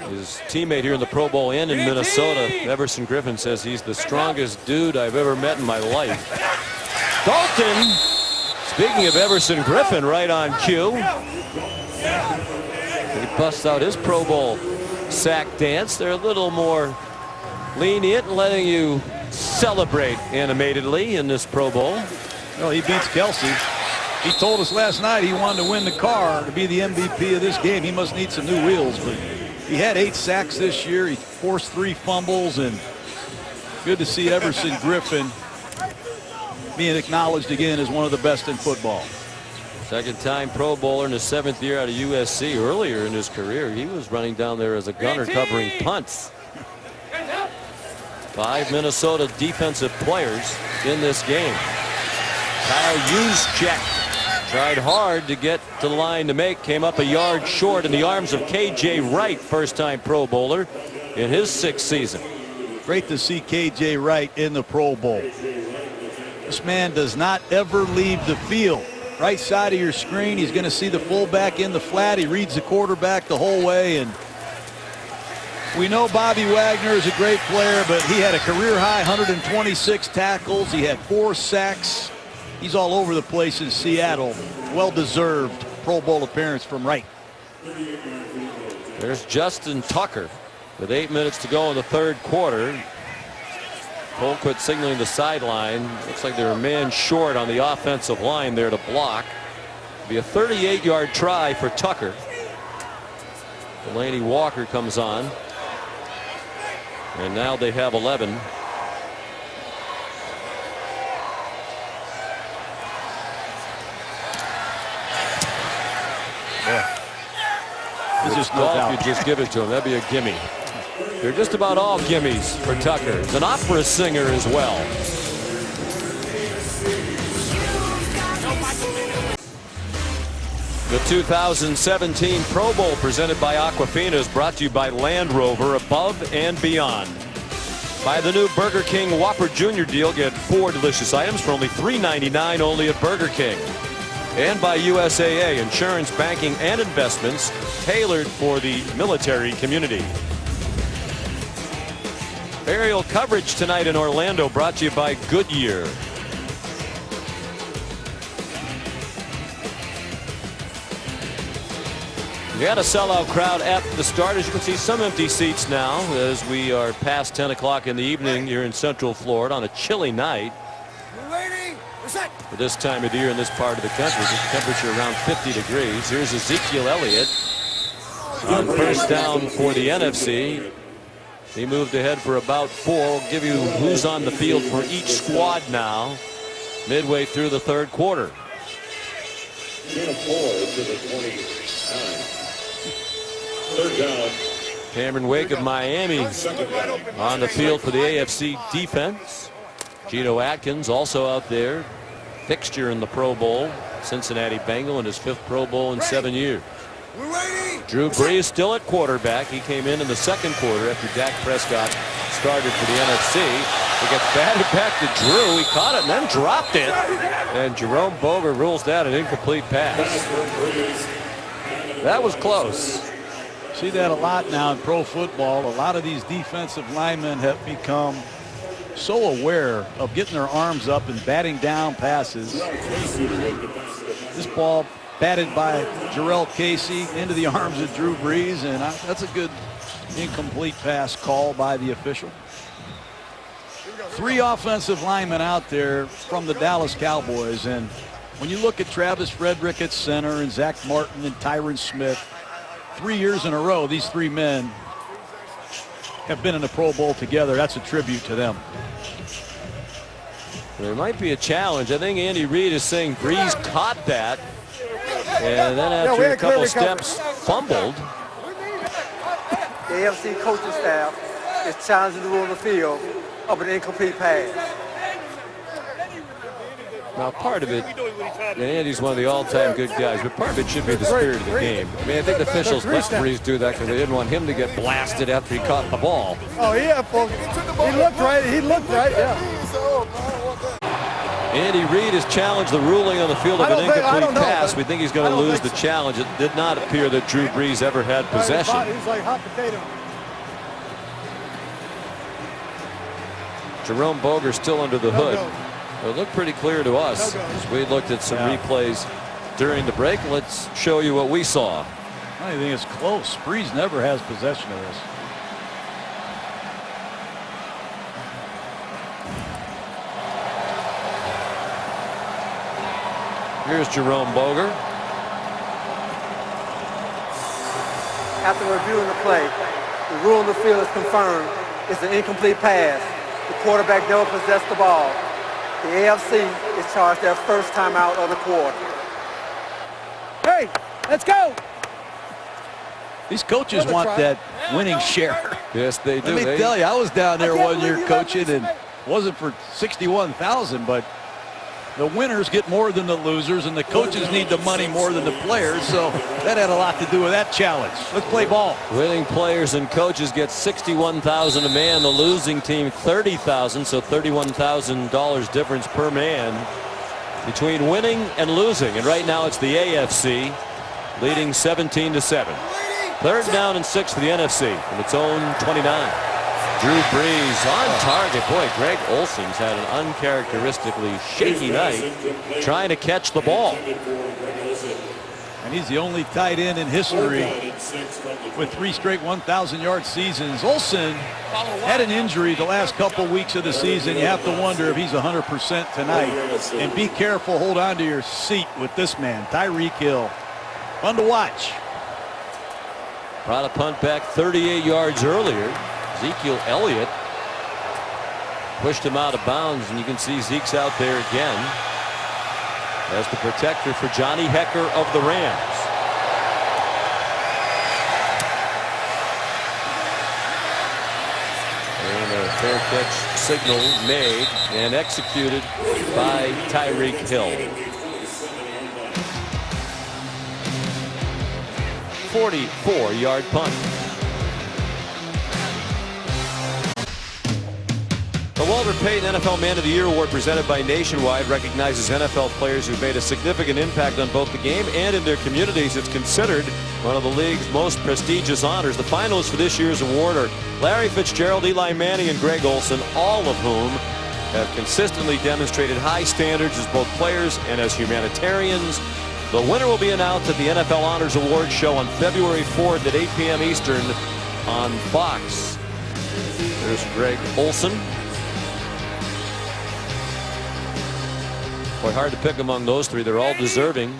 His teammate here in the Pro Bowl and in Minnesota, Everson Griffin, says he's the strongest dude I've ever met in my life. Dalton, speaking of Everson Griffin, right on cue. He busts out his Pro Bowl sack dance. They're a little more lenient, letting you celebrate animatedly in this Pro Bowl. Well, he beats Kelsey. He told us last night he wanted to win the car to be the MVP of this game. He must need some new wheels, but he had 8 sacks this year. He forced 3 fumbles, and good to see Everson Griffin being acknowledged again as one of the best in football. Second-time Pro Bowler in his 7th year out of USC. Earlier in his career, he was running down there as a gunner covering punts. 5 Minnesota defensive players in this game. Kyle Juszczyk tried hard to get to the line to make, came up a yard short in the arms of K.J. Wright, first-time Pro Bowler in his 6th season. Great to see K.J. Wright in the Pro Bowl. This man does not ever leave the field. Right side of your screen, he's going to see the fullback in the flat. He reads the quarterback the whole way, and we know Bobby Wagner is a great player, but he had a career-high 126 tackles. He had 4 sacks. He's all over the place in Seattle. Well-deserved Pro Bowl appearance from Wright. There's Justin Tucker with 8 minutes to go in the 3rd quarter. Colquitt signaling the sideline. Looks like they're a man short on the offensive line there to block. It'll be a 38-yard try for Tucker. Delaney Walker comes on. And now they have 11. This is golf, you just give it to him. That'd be a gimme. They're just about all gimmies for Tucker. He's an opera singer as well. The 2017 Pro Bowl presented by Aquafina is brought to you by Land Rover, above and beyond. Buy the new Burger King Whopper Jr. deal. Get 4 delicious items for only $3.99 only at Burger King. And by USAA, insurance, banking, and investments tailored for the military community. Aerial coverage tonight in Orlando brought to you by Goodyear. We had a sellout crowd at the start. As you can see, some empty seats now as we are past 10 o'clock in the evening here in Central Florida on a chilly night. For this time of the year in this part of the country, the temperature around 50 degrees. Here's Ezekiel Elliott on first down for the NFC. He moved ahead for about 4. We'll give you who's on the field for each squad now midway through the third quarter. Third down. Cameron Wake of Miami on the field for the AFC defense. Geno Atkins also out there, fixture in the Pro Bowl, Cincinnati Bengal in his 5th Pro Bowl in 7 years. Drew Brees still at quarterback. He came in the second quarter after Dak Prescott started for the NFC. He gets batted back to Drew. He caught it and then dropped it. And Jerome Boger rules that an incomplete pass. That was close. See that a lot now in pro football. A lot of these defensive linemen have become so aware of getting their arms up and batting down passes. This ball batted by Jarrell Casey into the arms of Drew Brees, and that's a good incomplete pass call by the official. 3 offensive linemen out there from the Dallas Cowboys, and when you look at Travis Frederick at center and Zach Martin and Tyron Smith, 3 years in a row, these 3 men have been in the Pro Bowl together. That's a tribute to them. There might be a challenge. I think Andy Reid is saying Brees caught that, and then after a couple steps, fumbled. The AFC coaching staff is challenging the rule of the field of an incomplete pass. Now, part of it, and Andy's one of the all-time good guys, but part of it should be the spirit of the game. I mean, I think the officials let Brees do that because they didn't want him to get blasted after he caught the ball. Oh, yeah, folks. He looked right. He looked right, yeah. Andy Reid has challenged the ruling on the field of an incomplete pass. We think he's going to lose the challenge. It did not appear that Drew Brees ever had possession. He was like hot potato. Jerome Boger still under the hood. It looked pretty clear to us as we looked at some replays during the break. Let's show you what we saw. I think it's close. Brees never has possession of this. Here's Jerome Boger. After reviewing the play, the rule on the field is confirmed. It's an incomplete pass. The quarterback never possessed the ball. The AFC is charged their first time out of the quarter. Hey, let's go. These coaches want that winning share. Yes, they do. Let me tell you, I was down there one year coaching, and it wasn't for $61,000, but the winners get more than the losers, and the coaches need the money more than the players, so that had a lot to do with that challenge. Let's play ball. Winning players and coaches get $61,000 a man. The losing team $30,000, so $31,000 difference per man between winning and losing. And right now it's the AFC leading 17-7. Third down and 6 for the NFC from its own 29. Drew Brees on target. Boy, Greg Olson's had an uncharacteristically shaky night trying to catch the ball. And he's the only tight end in history with 3 straight 1,000-yard seasons. Olson had an injury the last couple weeks of the season. You have to wonder if he's 100% tonight. And be careful, hold on to your seat with this man, Tyreek Hill. Fun to watch. Brought a punt back 38 yards earlier. Ezekiel Elliott pushed him out of bounds, and you can see Zeke's out there again as the protector for Johnny Hekker of the Rams. And a fair catch signal made and executed by Tyreek Hill. 44-yard punt. The Walter Payton NFL Man of the Year Award presented by Nationwide recognizes NFL players who've made a significant impact on both the game and in their communities. It's considered one of the league's most prestigious honors. The finalists for this year's award are Larry Fitzgerald, Eli Manning, and Greg Olson, all of whom have consistently demonstrated high standards as both players and as humanitarians, The winner will be announced at the NFL Honors Awards show on February 4th at 8 p.m. Eastern on Fox. There's Greg Olson. Boy, hard to pick among those three. They're all deserving.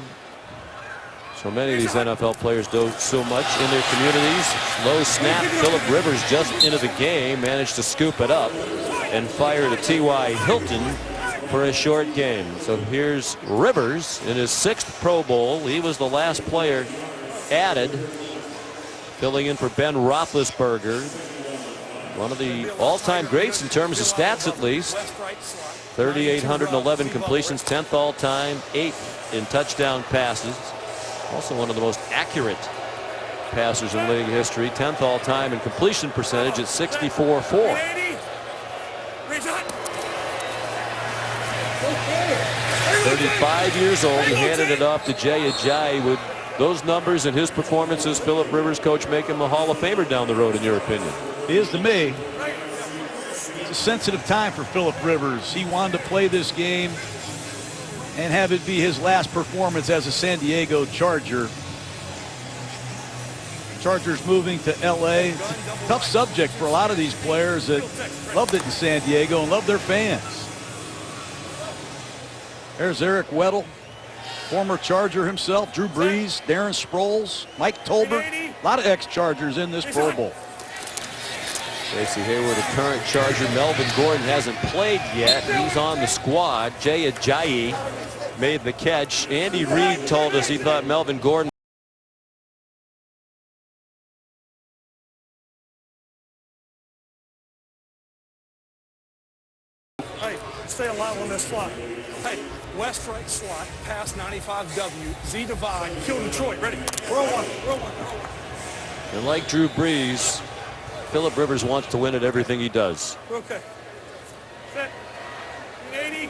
So many of these NFL players do so much in their communities. Low snap. Philip Rivers just into the game, managed to scoop it up and fire to T.Y. Hilton for a short game. So here's Rivers in his 6th Pro Bowl. He was the last player added, filling in for Ben Roethlisberger. One of the all-time greats in terms of stats, at least. 3,811 completions, 10th all-time, 8th in touchdown passes. Also one of the most accurate passers in league history. 10th all-time in completion percentage at 64.4. 35 years old. He handed it off to Jay Ajayi. With those numbers and his performances, Philip Rivers, coach, make him a Hall of Famer down the road, in your opinion? He is to me. It's a sensitive time for Philip Rivers. He wanted to play this game and have it be his last performance as a San Diego Charger. Chargers moving to LA. It's a tough subject for a lot of these players that loved it in San Diego and love their fans. There's Eric Weddle, former Charger himself, Drew Brees, Darren Sproles, Mike Tolbert. A lot of ex-Chargers in this Pro Bowl. Casey Hayward, a current Charger. Melvin Gordon hasn't played yet. He's on the squad. Jay Ajayi made the catch. Andy Reid told us he thought Melvin Gordon Stay alive on this slot. Hey, west right slot, pass 95W, Z divide, kill Detroit. Ready? Roll one, roll one, roll one. And like Drew Brees, Philip Rivers wants to win at everything he does. Okay. Set. 80.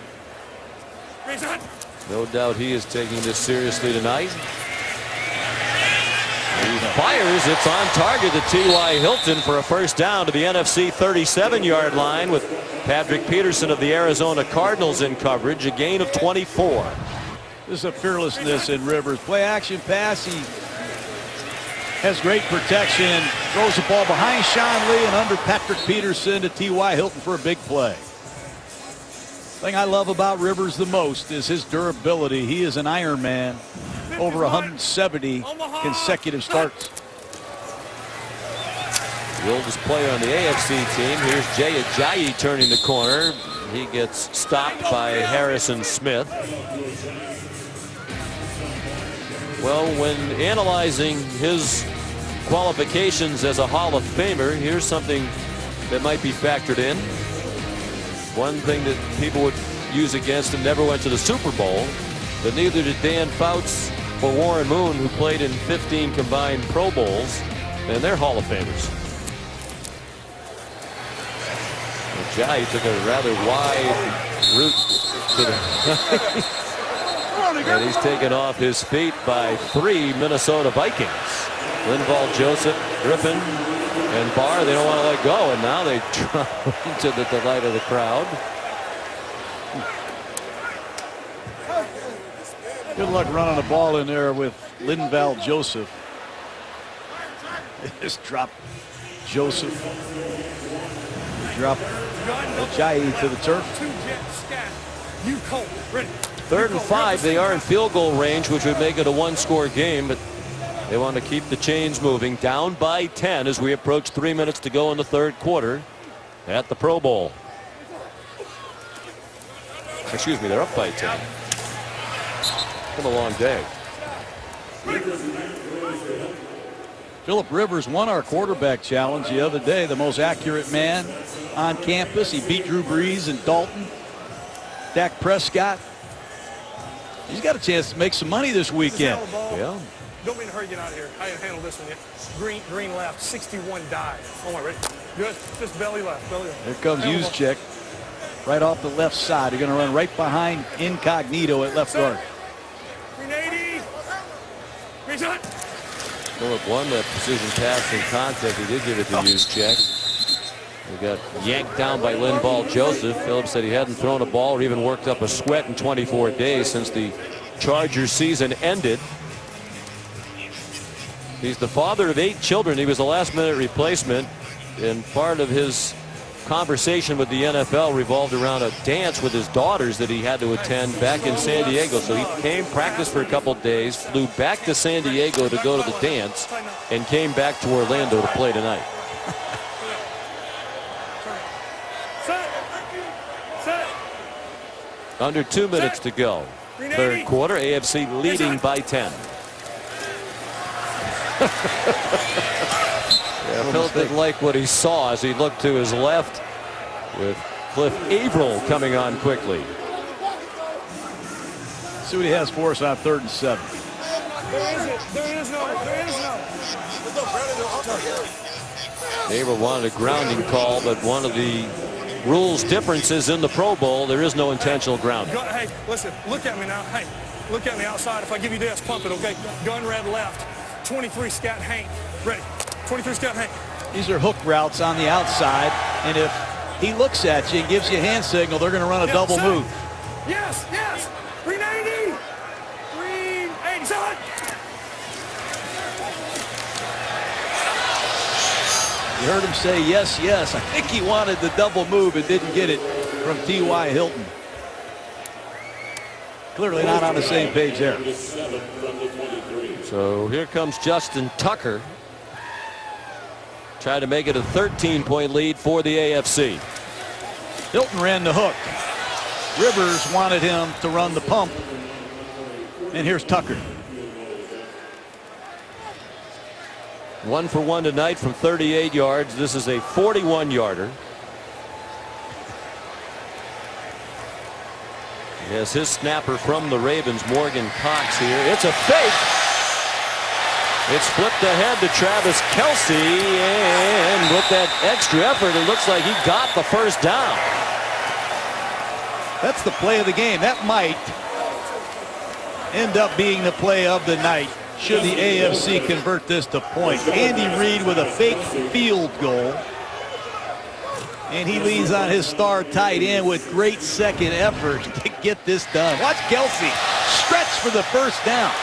Reset. No doubt he is taking this seriously tonight. He fires. It's on target to T.Y. Hilton for a first down to the NFC 37-yard line with Patrick Peterson of the Arizona Cardinals in coverage. A gain of 24. This is a fearlessness in Rivers. Play action pass. He has great protection. Throws the ball behind Sean Lee and under Patrick Peterson to T.Y. Hilton for a big play. The thing I love about Rivers the most is his durability. He is an Iron Man. Over 170 consecutive starts. The oldest player on the AFC team. Here's Jay Ajayi turning the corner. He gets stopped by Harrison Smith. Well, when analyzing his qualifications as a Hall of Famer, here's something that might be factored in. One thing that people would use against him: never went to the Super Bowl, but neither did Dan Fouts or Warren Moon, who played in 15 combined Pro Bowls, and they're Hall of Famers. Ajayi took a rather wide route to the and he's taken off his feet by 3 Minnesota Vikings. Linval Joseph, Griffin, and Barr. They don't want to let go, and now they drop into the delight of the crowd. Good luck running the ball in there with Linval Joseph. Just drop Joseph. Drop Ajayi to the turf. 3rd and 5. They are in field goal range, which would make it a 1-score game, but they want to keep the chains moving. Down by 10 as we approach 3 minutes to go in the 3rd quarter at the Pro Bowl. Excuse me, they're up by 10. It's been a long day. Philip Rivers won our quarterback challenge the other day, the most accurate man on campus. He beat Drew Brees and Dalton. Dak Prescott. He's got a chance to make some money this weekend. Yeah. Don't mean to hurry you out of here. I handle this one yet. Green left, 61 dive. Oh my, ready? Good. Just belly left, belly left. Here comes Juszczyk. Right off the left side. They're going to run right behind Incognito at left guard. 380. Reset. Philip won that precision pass in contact. He did give it to Juszczyk. He got yanked down by Linval Joseph. Philip said he hadn't thrown a ball or even worked up a sweat in 24 days since the Chargers season ended. He's the father of 8 children. He was a last-minute replacement, and part of his conversation with the NFL revolved around a dance with his daughters that he had to attend back in San Diego. So he came, practiced for a couple of days, flew back to San Diego to go to the dance, and came back to Orlando to play tonight. Under 2 minutes to go. Third quarter, AFC leading by 10. Phil didn't like what he saw as he looked to his left with Cliff Averill coming on quickly. See what he has for us on 3rd and 7. There is no. Averill wanted a grounding call, but one of the rules differences in the Pro Bowl, there is no intentional grounding. Hey, listen, look at me now. Hey, look at me outside. If I give you this, pump it, okay? Gun red left. 23 scat Hank. Ready. 23 scat Hank. These are hook routes on the outside, and if he looks at you and gives you a hand signal, they're going to run a double move. Yes. 380. 387. You heard him say yes. I think he wanted the double move and didn't get it from T.Y. Hilton. Clearly not on the same page there. So here comes Justin Tucker. Trying to make it a 13-point lead for the AFC. Hilton ran the hook. Rivers wanted him to run the pump. And here's Tucker. 1 for 1 tonight from 38 yards. This is a 41-yarder. He has his snapper from the Ravens, Morgan Cox, here. It's a fake. It's flipped ahead to Travis Kelce, and with that extra effort, it looks like he got the first down. That's the play of the game. That might end up being the play of the night should the AFC convert this to points. Andy Reid with a fake field goal. And he leans on his star tight end with great second effort to get this done. Watch Kelce stretch for the first down.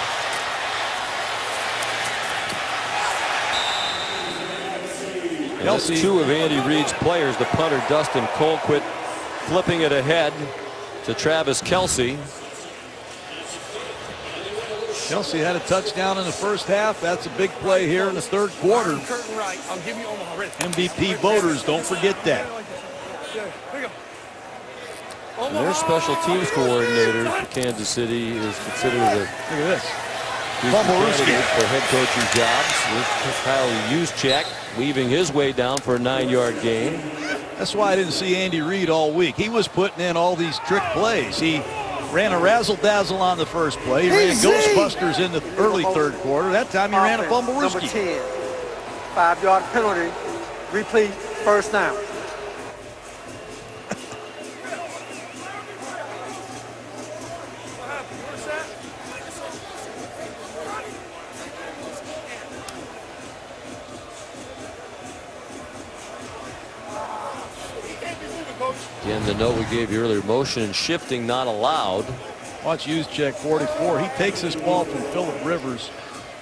That's 2 of Andy Reid's players, the punter Dustin Colquitt, flipping it ahead to Travis Kelce. Kelce had a touchdown in the first half. That's a big play here in the third quarter. Curtain right. I'll give you Omaha. Ready. MVP voters, don't forget that. Here we go. And their special teams coordinator for Kansas City is considered a Look at this. candidate for head coaching jobs. With Kyle Juszczyk weaving his way down for a 9-yard gain. That's why I didn't see Andy Reid all week. He was putting in all these trick plays. He ran a razzle-dazzle on the first play. He ran Ghostbusters in the early third quarter. That time he ran a fumble-rooski. Number 10. 5-yard penalty. Replete. First down. Again, the note we gave you earlier, motion and shifting not allowed. Watch Juszczyk, 44. He takes this ball from Phillip Rivers.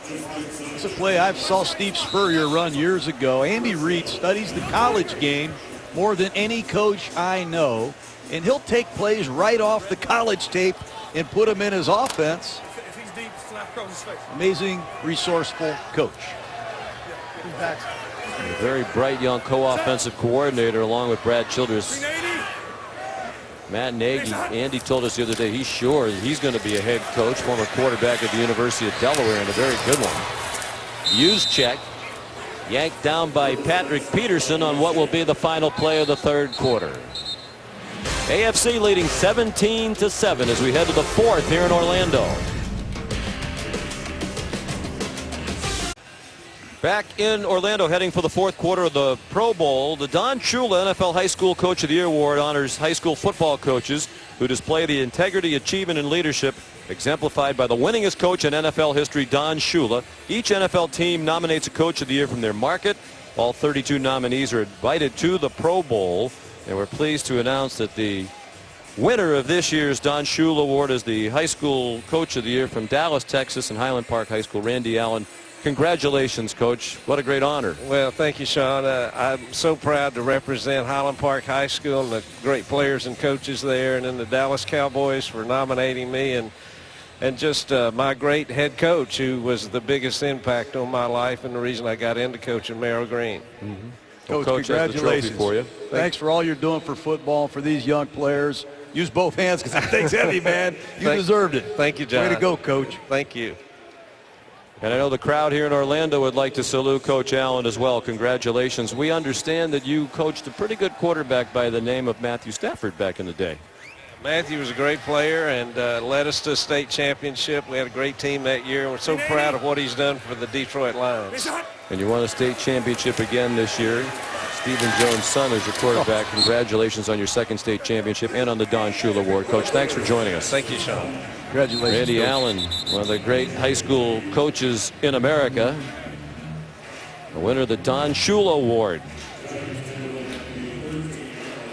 It's a play I saw Steve Spurrier run years ago. Andy Reid studies the college game more than any coach I know, and he'll take plays right off the college tape and put them in his offense. If he's deep, slap across his face. Amazing, resourceful coach. A very bright young co-offensive coordinator along with Brad Childress. 380. Matt Nagy, Andy told us the other day he's sure he's going to be a head coach, former quarterback at the University of Delaware, and a very good one. Juszczyk yanked down by Patrick Peterson on what will be the final play of the third quarter. AFC leading 17-7 as we head to the fourth here in Orlando. Back in Orlando, heading for the fourth quarter of the Pro Bowl, the Don Shula NFL High School Coach of the Year Award honors high school football coaches who display the integrity, achievement, and leadership exemplified by the winningest coach in NFL history, Don Shula. Each NFL team nominates a Coach of the Year from their market. All 32 nominees are invited to the Pro Bowl, and we're pleased to announce that the winner of this year's Don Shula Award is the High School Coach of the Year from Dallas, Texas, and Highland Park High School, Randy Allen. Congratulations, Coach. What a great honor. Well, thank you, Sean. I'm so proud to represent Highland Park High School and the great players and coaches there, and then the Dallas Cowboys for nominating me, and just my great head coach, who was the biggest impact on my life and the reason I got into coaching, Merrill Green. Coach, Coach has the trophy congratulations. for you. Thanks for all you're doing for football, for these young players. Use both hands because that thing's heavy, man. You deserved it. Thank you, John. Way to go, Coach. Thank you. And I know the crowd here in Orlando would like to salute Coach Allen as well. Congratulations. We understand that you coached a pretty good quarterback by the name of Matthew Stafford back in the day. Matthew was a great player and led us to a state championship. We had a great team that year, and we're so proud of what he's done for the Detroit Lions. And you won a state championship again this year. Stephen Jones' son is your quarterback. Congratulations on your second state championship and on the Don Shula Award. Coach, thanks for joining us. Thank you, Sean. Congratulations, Randy Coach. Allen, one of the great high school coaches in America. The winner of the Don Shula Award.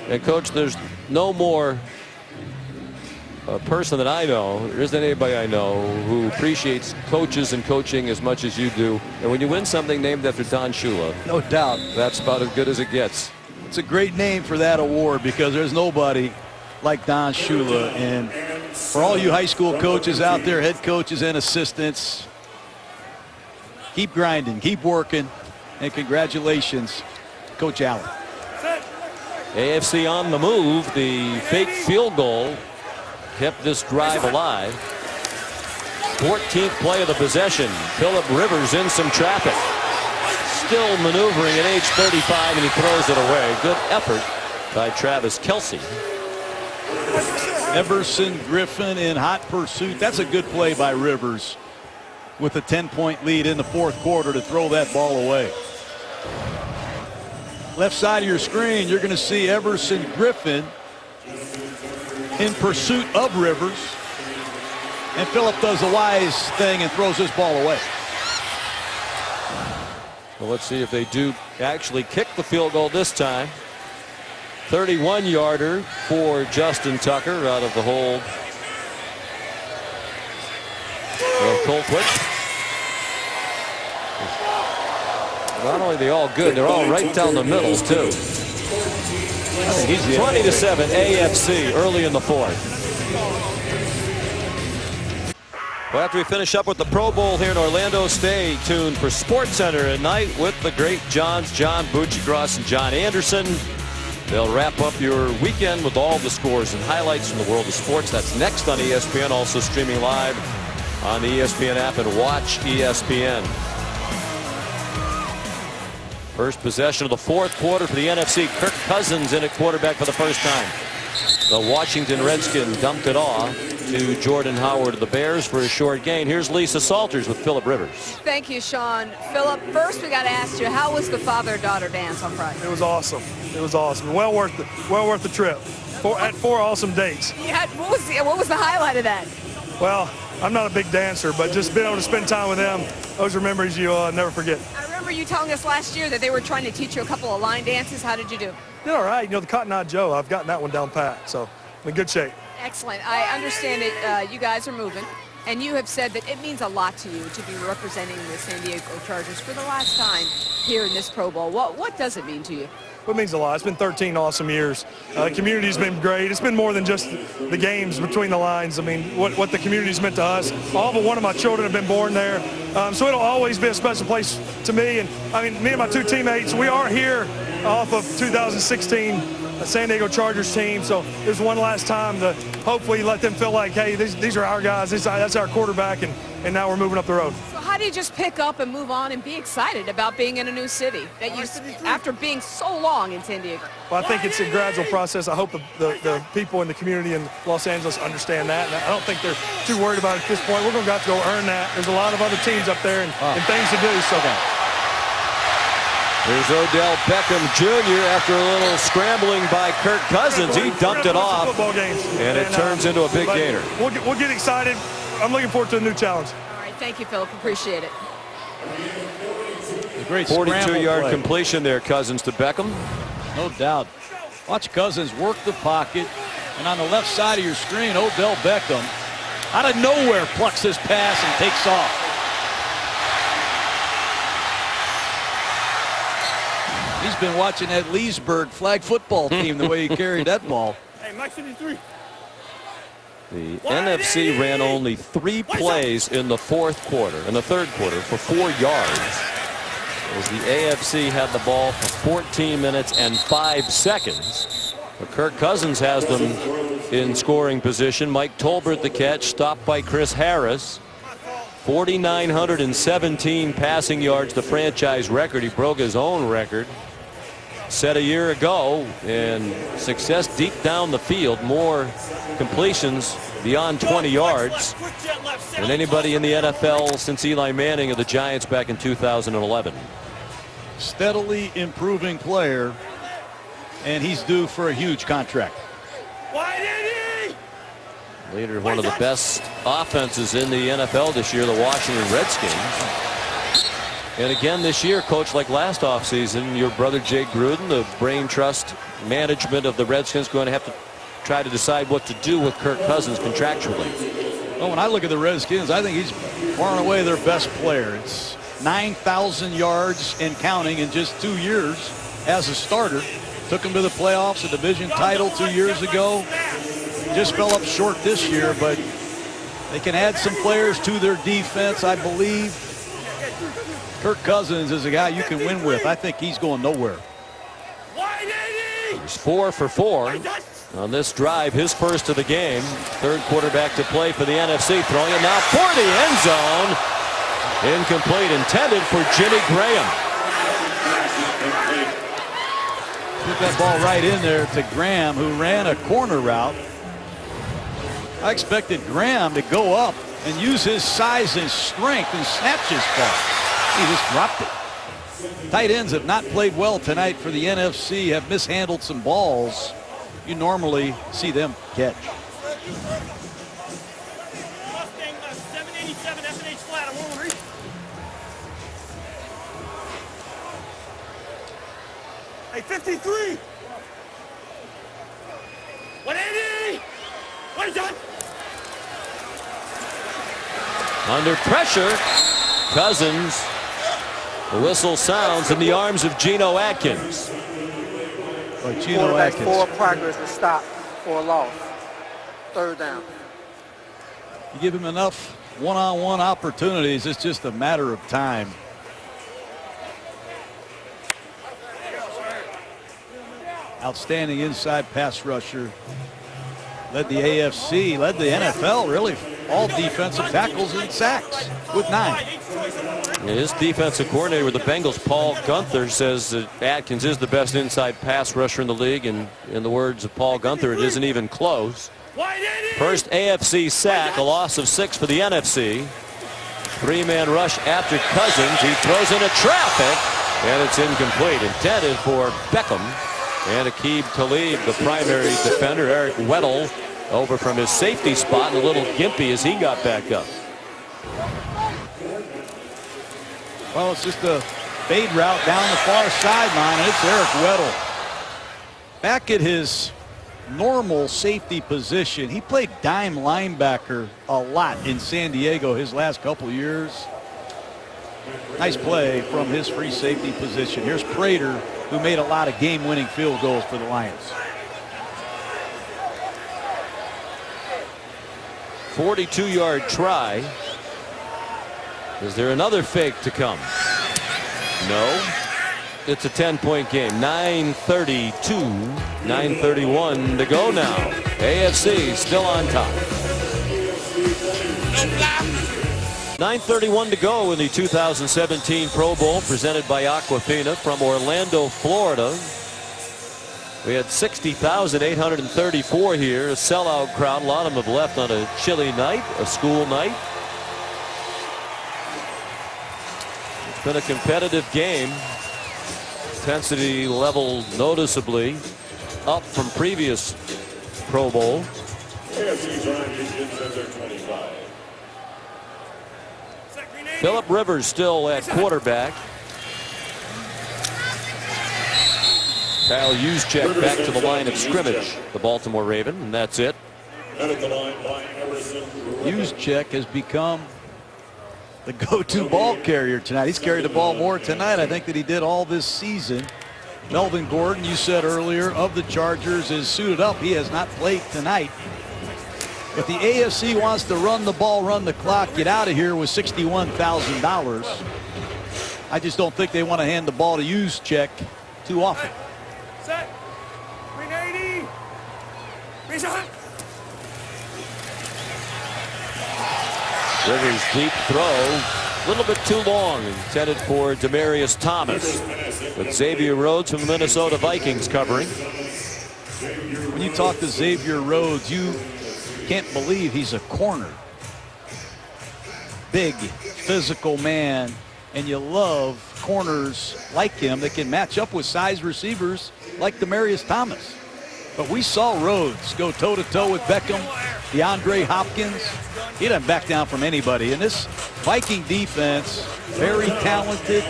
And Coach, there's no more person that I know, there isn't anybody I know who appreciates coaches and coaching as much as you do. And when you win something named after Don Shula, No doubt. that's about as good as it gets. It's a great name for that award because there's nobody like Don Shula. And for all you high school coaches out there, head coaches and assistants, keep grinding, keep working, and congratulations, Coach Allen. AFC on the move. The fake field goal kept this drive alive. 14th play of the possession. Phillip Rivers in some traffic. Still maneuvering at age 35, and he throws it away. Good effort by Travis Kelsey. Everson Griffin in hot pursuit. That's a good play by Rivers with a 10-point lead in the fourth quarter to throw that ball away. Left side of your screen, you're going to see Everson Griffin in pursuit of Rivers. And Phillip does the wise thing and throws this ball away. Well, let's see if they do actually kick the field goal this time. 31-yarder for Justin Tucker out of the hold of Colquitt. Not only are they all good, they're all right down the middles too. 20-7 AFC early in the fourth. Well, after we finish up with the Pro Bowl here in Orlando, stay tuned for SportsCenter at night with the great Johns, John Buccigross and John Anderson. They'll wrap up your weekend with all the scores and highlights from the world of sports. That's next on ESPN, also streaming live on the ESPN app and Watch ESPN. First possession of the fourth quarter for the NFC. Kirk Cousins in at quarterback for the first time. The Washington Redskins dumped it off to Jordan Howard of the Bears for a short gain. Here's Lisa Salters with Phillip Rivers. Thank you, Sean. Phillip, first we got to ask you, how was the father-daughter dance on Friday? It was awesome. It was awesome. Well worth the trip. Four awesome dates. Yeah, what was the highlight of that? Well, I'm not a big dancer, but just being able to spend time with them, those are memories you'll never forget. I remember you telling us last year that they were trying to teach you a couple of line dances. How did you do? Did all right. You know, the Cotton Eye Joe, I've gotten that one down pat, so I'm in good shape. Excellent. I understand that you guys are moving, and you have said that it means a lot to you to be representing the San Diego Chargers for the last time here in this Pro Bowl. What does it mean to you? Well, it means a lot. It's been 13 awesome years. The community's been great. It's been more than just the games between the lines. I mean, what the community's meant to us. All but one of my children have been born there. So it'll always be a special place to me. And, I mean, me and my two teammates, we are here off of 2016 San Diego Chargers team. So there's one last time to hopefully let them feel like, hey, these are our guys. That's our quarterback, and now we're moving up the road. So how do you just pick up and move on and be excited about being in a new city that you, after being so long in San Diego? Well, I think it's a gradual process. I hope the people in the community in Los Angeles understand that. And I don't think they're too worried about it at this point. We're going to have to go earn that. There's a lot of other teams up there and things to do. So. There's Odell Beckham Jr. after a little scrambling by Kirk Cousins. He dumped it off, and it turns into a big gainer. We'll get excited. I'm looking forward to a new challenge. All right, thank you, Phillip. Appreciate it. A great 42-yard completion there, Cousins to Beckham. No doubt. Watch Cousins work the pocket, And on the left side of your screen, Odell Beckham, out of nowhere, plucks his pass and takes off. He's been watching that Leesburg flag football team the way he carried that ball. Hey, Mike 53. The NFC ran only 3 plays in the third quarter for 4 yards. As the AFC had the ball for 14 minutes and 5 seconds. But Kirk Cousins has them in scoring position. Mike Tolbert the catch, stopped by Chris Harris. 4,917 passing yards, the franchise record. He broke his own record set a year ago, and success deep down the field. More completions beyond 20 yards than anybody in the NFL since Eli Manning of the Giants back in 2011. Steadily improving player, and he's due for a huge contract. Leader of one of the best offenses in the NFL this year, the Washington Redskins. And again this year, coach, like last offseason, your brother Jay Gruden, the brain trust management of the Redskins, going to have to try to decide what to do with Kirk Cousins contractually. Well, when I look at the Redskins, I think he's far and away their best player. It's 9,000 yards and counting in just 2 years as a starter. Took him to the playoffs, a division title 2 years ago. Just fell up short this year, but they can add some players to their defense, I believe. Kirk Cousins is a guy you can win with. I think he's going nowhere. He's 4 for 4 on this drive, his first of the game. Third quarterback to play for the NFC, throwing it now for the end zone. Incomplete, intended for Jimmy Graham. Put that ball right in there to Graham, who ran a corner route. I expected Graham to go up and use his size and strength and snatch his ball. He just dropped it. Tight ends have not played well tonight for the NFC, have mishandled some balls you normally see them catch. Hey, 53. 180. What is that? Under pressure, Cousins. The whistle sounds in the arms of Geno Atkins. Quarterback's forward progress is stopped for a loss. Third down. You give him enough one-on-one opportunities, it's just a matter of time. Outstanding inside pass rusher. Led the AFC, led the NFL, really, all defensive tackles and sacks with 9. His defensive coordinator with the Bengals, Paul Gunther, says that Atkins is the best inside pass rusher in the league, and in the words of Paul Gunther, it isn't even close. First AFC sack, a loss of 6 for the NFC. 3-man rush after Cousins. He throws into traffic, and it's incomplete. Intended for Beckham. And Aqib Talib, the primary defender. Eric Weddle over from his safety spot, and a little gimpy as he got back up. Well, it's just a fade route down the far sideline, and it's Eric Weddle. Back at his normal safety position. He played dime linebacker a lot in San Diego his last couple years. Nice play from his free safety position. Here's Prater, who made a lot of game-winning field goals for the Lions. 42-yard try. Is there another fake to come? No. It's a 10-point game. 9:32, 9:31 to go now. AFC still on top. 9:31 to go in the 2017 Pro Bowl, presented by Aquafina from Orlando, Florida. We had 60,834 here, a sellout crowd. A lot of them have left on a chilly night, a school night. It's been a competitive game. Intensity level noticeably up from previous Pro Bowl. Phillip Rivers still at quarterback. Kyle Juszczyk back to the line of scrimmage, the Baltimore Raven, and that's it. Juszczyk has become the go-to ball carrier tonight. He's carried the ball more tonight, I think, than he did all this season. Melvin Gordon, you said earlier, of the Chargers, is suited up. He has not played tonight. But the AFC wants to run the ball, run the clock, get out of here with $61,000. I just don't think they want to hand the ball to Juszczyk too often. Set. 380. Reset. Rivers' deep throw, a little bit too long, intended for Demaryius Thomas. But Xavier Rhodes from the Minnesota Vikings covering. When you talk to Xavier Rhodes, you can't believe he's a corner. Big, physical man, and you love corners like him that can match up with size receivers like Demaryius Thomas. But we saw Rhodes go toe-to-toe with Beckham, DeAndre Hopkins. He doesn't back down from anybody. And this Viking defense, very talented.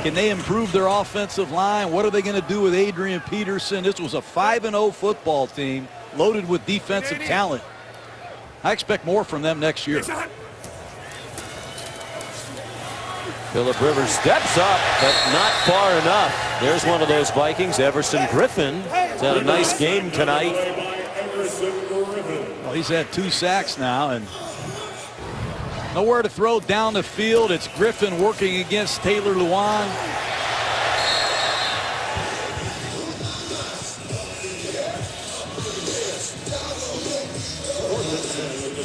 Can they improve their offensive line? What are they going to do with Adrian Peterson? This was a 5-0 football team loaded with defensive talent. I expect more from them next year. Phillip Rivers steps up, but not far enough. There's one of those Vikings, Everson Griffin. He's had a nice game tonight. Well, he's had 2 sacks now, and nowhere to throw down the field. It's Griffin working against Taylor Lewan.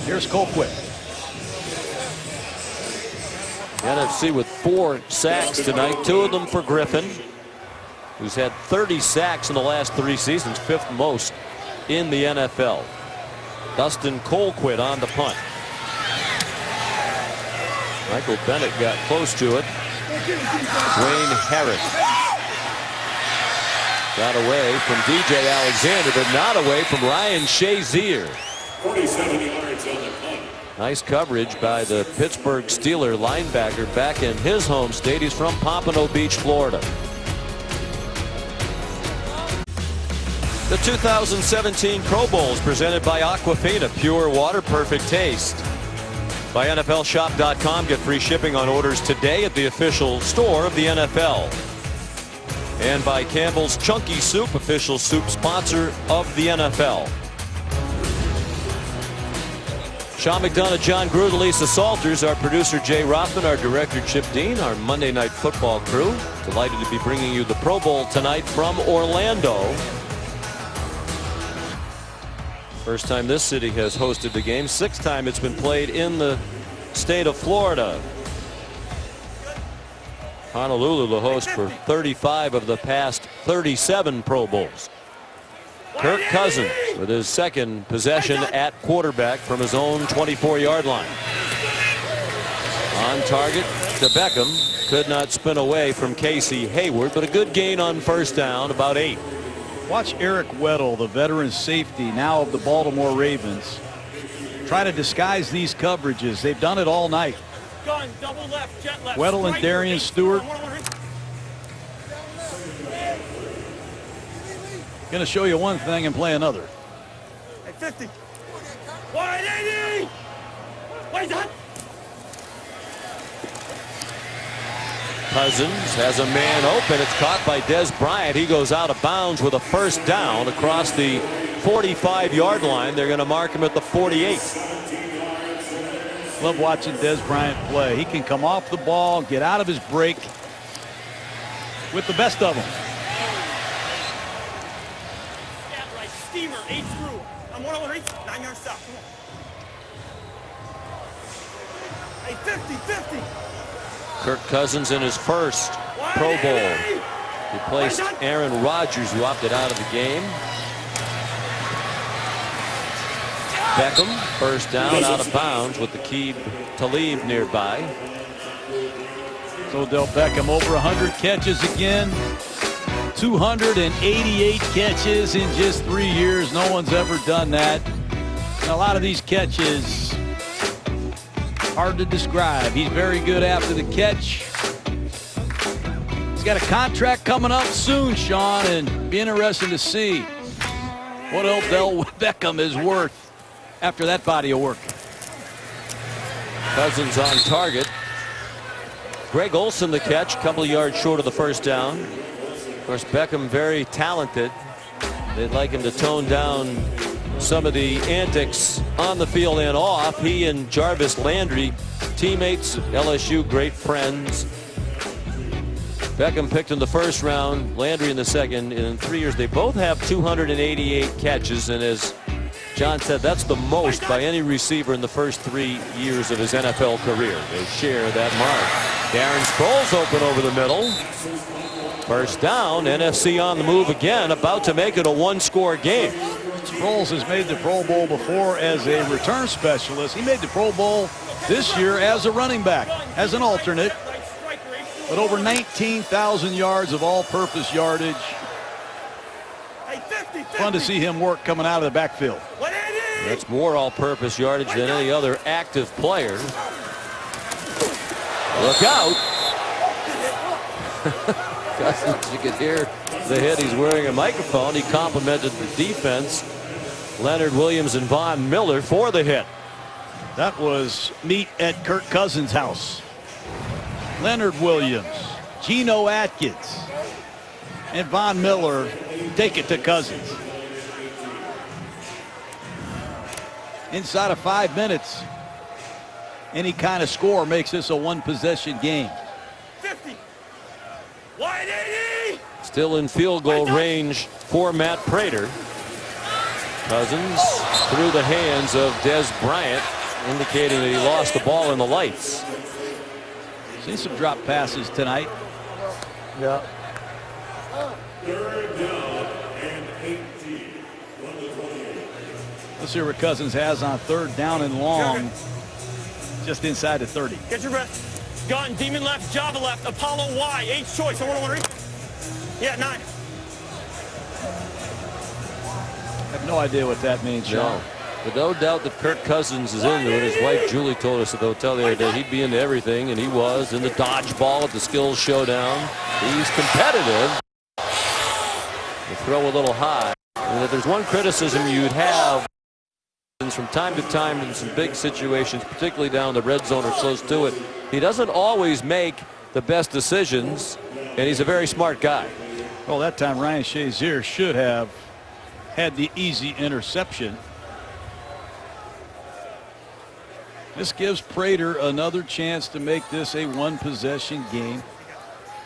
Here's Colquitt. NFC with 4 sacks tonight, 2 of them for Griffin, who's had 30 sacks in the last 3 seasons, 5th most in the NFL. Dustin Colquitt on the punt. Michael Bennett got close to it. Wayne Harris got away from DJ Alexander, but not away from Ryan Shazier. 47 yards on the punt. Nice coverage by the Pittsburgh Steelers linebacker back in his home state. He's from Pompano Beach, Florida. The 2017 Pro Bowl is presented by Aquafina, pure water, perfect taste. By NFLshop.com, get free shipping on orders today at the official store of the NFL. And by Campbell's Chunky Soup, official soup sponsor of the NFL. Sean McDonough, John Gruden, Lisa Salters, our producer Jay Rothman, our director Chip Dean, our Monday Night Football crew. Delighted to be bringing you the Pro Bowl tonight from Orlando. First time this city has hosted the game. 6th time it's been played in the state of Florida. Honolulu, the host for 35 of the past 37 Pro Bowls. Kirk Cousins with his 2nd possession at quarterback from his own 24-yard line. On target to Beckham. Could not spin away from Casey Hayward, but a good gain on 1st down, about 8. Watch Eric Weddle, the veteran safety now of the Baltimore Ravens, try to disguise these coverages. They've done it all night. Gun, double left, jet left. Weddle and Darian Stewart going to show you one thing and play another. Hey, 50. 180. Wait, that. Cousins has a man open. It's caught by Dez Bryant. He goes out of bounds with a 1st down across the 45-yard line. They're going to mark him at the 48. Love watching Dez Bryant play. He can come off the ball, get out of his break with the best of them. Right, steamer, 8 through. I'm 108, 9 yards stop. Hey, 50, 50. Kirk Cousins in his 1st Pro Bowl. He placed Aaron Rodgers, who opted out of the game. Beckham, 1st down, out of bounds with the Aqib Talib nearby. So Odell Beckham over 100 catches again. 288 catches in just 3 years. No one's ever done that. And a lot of these catches, hard to describe. He's very good after the catch. He's got a contract coming up soon, Sean, and be interesting to see what Odell Beckham is worth after that body of work. Cousins on target. Greg Olsen the catch, a couple of yards short of the first down. Of course, Beckham very talented. They'd like him to tone down some of the antics on the field and off. He and Jarvis Landry, teammates, LSU great friends. Beckham picked in the first round, Landry in the second. In 3 years, they both have 288 catches, and as John said, that's the most by any receiver in the first 3 years of his NFL career. They share that mark. Darren Sproles open over the middle. First down, NFC on the move again, about to make it a one-score game. Sproles has made the Pro Bowl before as a return specialist. He made the Pro Bowl this year as a running back, as an alternate. But over 19,000 yards of all-purpose yardage. Fun to see him work coming out of the backfield. That's more all-purpose yardage than any other active player. Look out. Cousins, you could hear the hit. He's wearing a microphone. He complimented the defense, Leonard Williams and Von Miller, for the hit. That was meet at Kirk Cousins' house. Leonard Williams, Geno Atkins, and Von Miller take it to Cousins. Inside of 5 minutes, any kind of score makes this a one-possession game. 50. 180. Still in field goal range for Matt Prater. Cousins through the hands of Dez Bryant, indicating that he lost the ball in the lights. Seen some drop passes tonight. Yeah. Third down and 18. Let's see what Cousins has on third down and long. Just inside the 30. Get your breath. Gun, demon left, Java left, Apollo Y, H choice. I want to Yeah, 9. I have no idea what that means, Sean. No. But no doubt that Kirk Cousins is into it. His wife Julie told us at the hotel the other day he'd be into everything, and he was in the dodgeball at the skills showdown. He's competitive. They throw a little high. And if there's one criticism you'd have from time to time in some big situations, particularly down the red zone or close to it, he doesn't always make the best decisions, and he's a very smart guy. Well, that time Ryan Shazier should have had the easy interception. This gives Prater another chance to make this a one-possession game.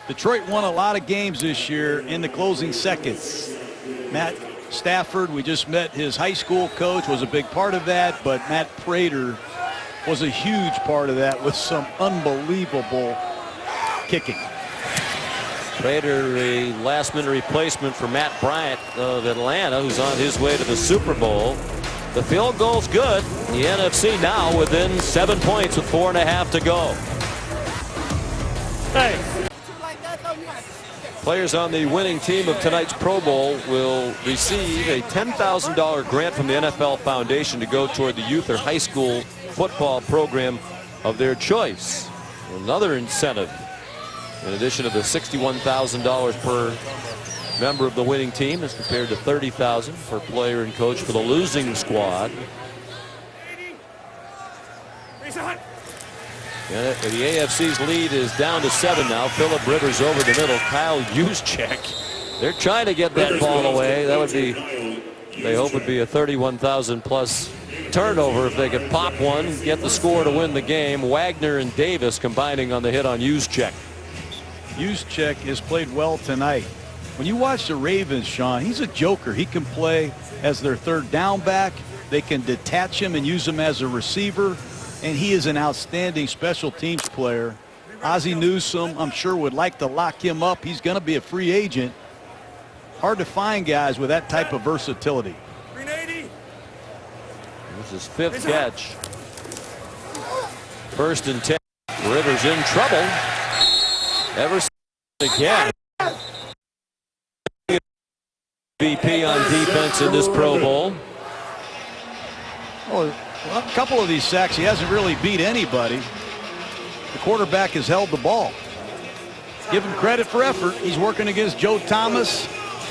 Detroit won a lot of games this year in the closing seconds. Matt Stafford, we just met his high school coach, was a big part of that, but Matt Prater was a huge part of that with some unbelievable kicking. Prater, a last-minute replacement for Matt Bryant of Atlanta, who's on his way to the Super Bowl. The field goal's good. The NFC now within 7 points with 4.5 to go. Hey. Players on the winning team of tonight's Pro Bowl will receive a $10,000 grant from the NFL Foundation to go toward the youth or high school football program of their choice. Another incentive, in addition to the $61,000 per member of the winning team, as compared to $30,000 for player and coach for the losing squad. And the AFC's lead is down to 7 now. Phillip Rivers over the middle. Kyle Juszczyk. They're trying to get that ball away. That would be, they hope, would be a 31,000 plus turnover if they could pop one, get the score to win the game. Wagner and Davis combining on the hit on Juszczyk. Juszczyk has played well tonight. When you watch the Ravens, Sean, he's a joker. He can play as their third down back. They can detach him and use him as a receiver. And he is an outstanding special teams player. Ozzie Newsome, I'm sure, would like to lock him up. He's going to be a free agent. Hard to find guys with that type of versatility. This is fifth catch. First and 10. Rivers in trouble. Everson again. MVP on defense in this Pro Bowl. Well, a couple of these sacks, he hasn't really beat anybody. The quarterback has held the ball. Give him credit for effort. He's working against Joe Thomas.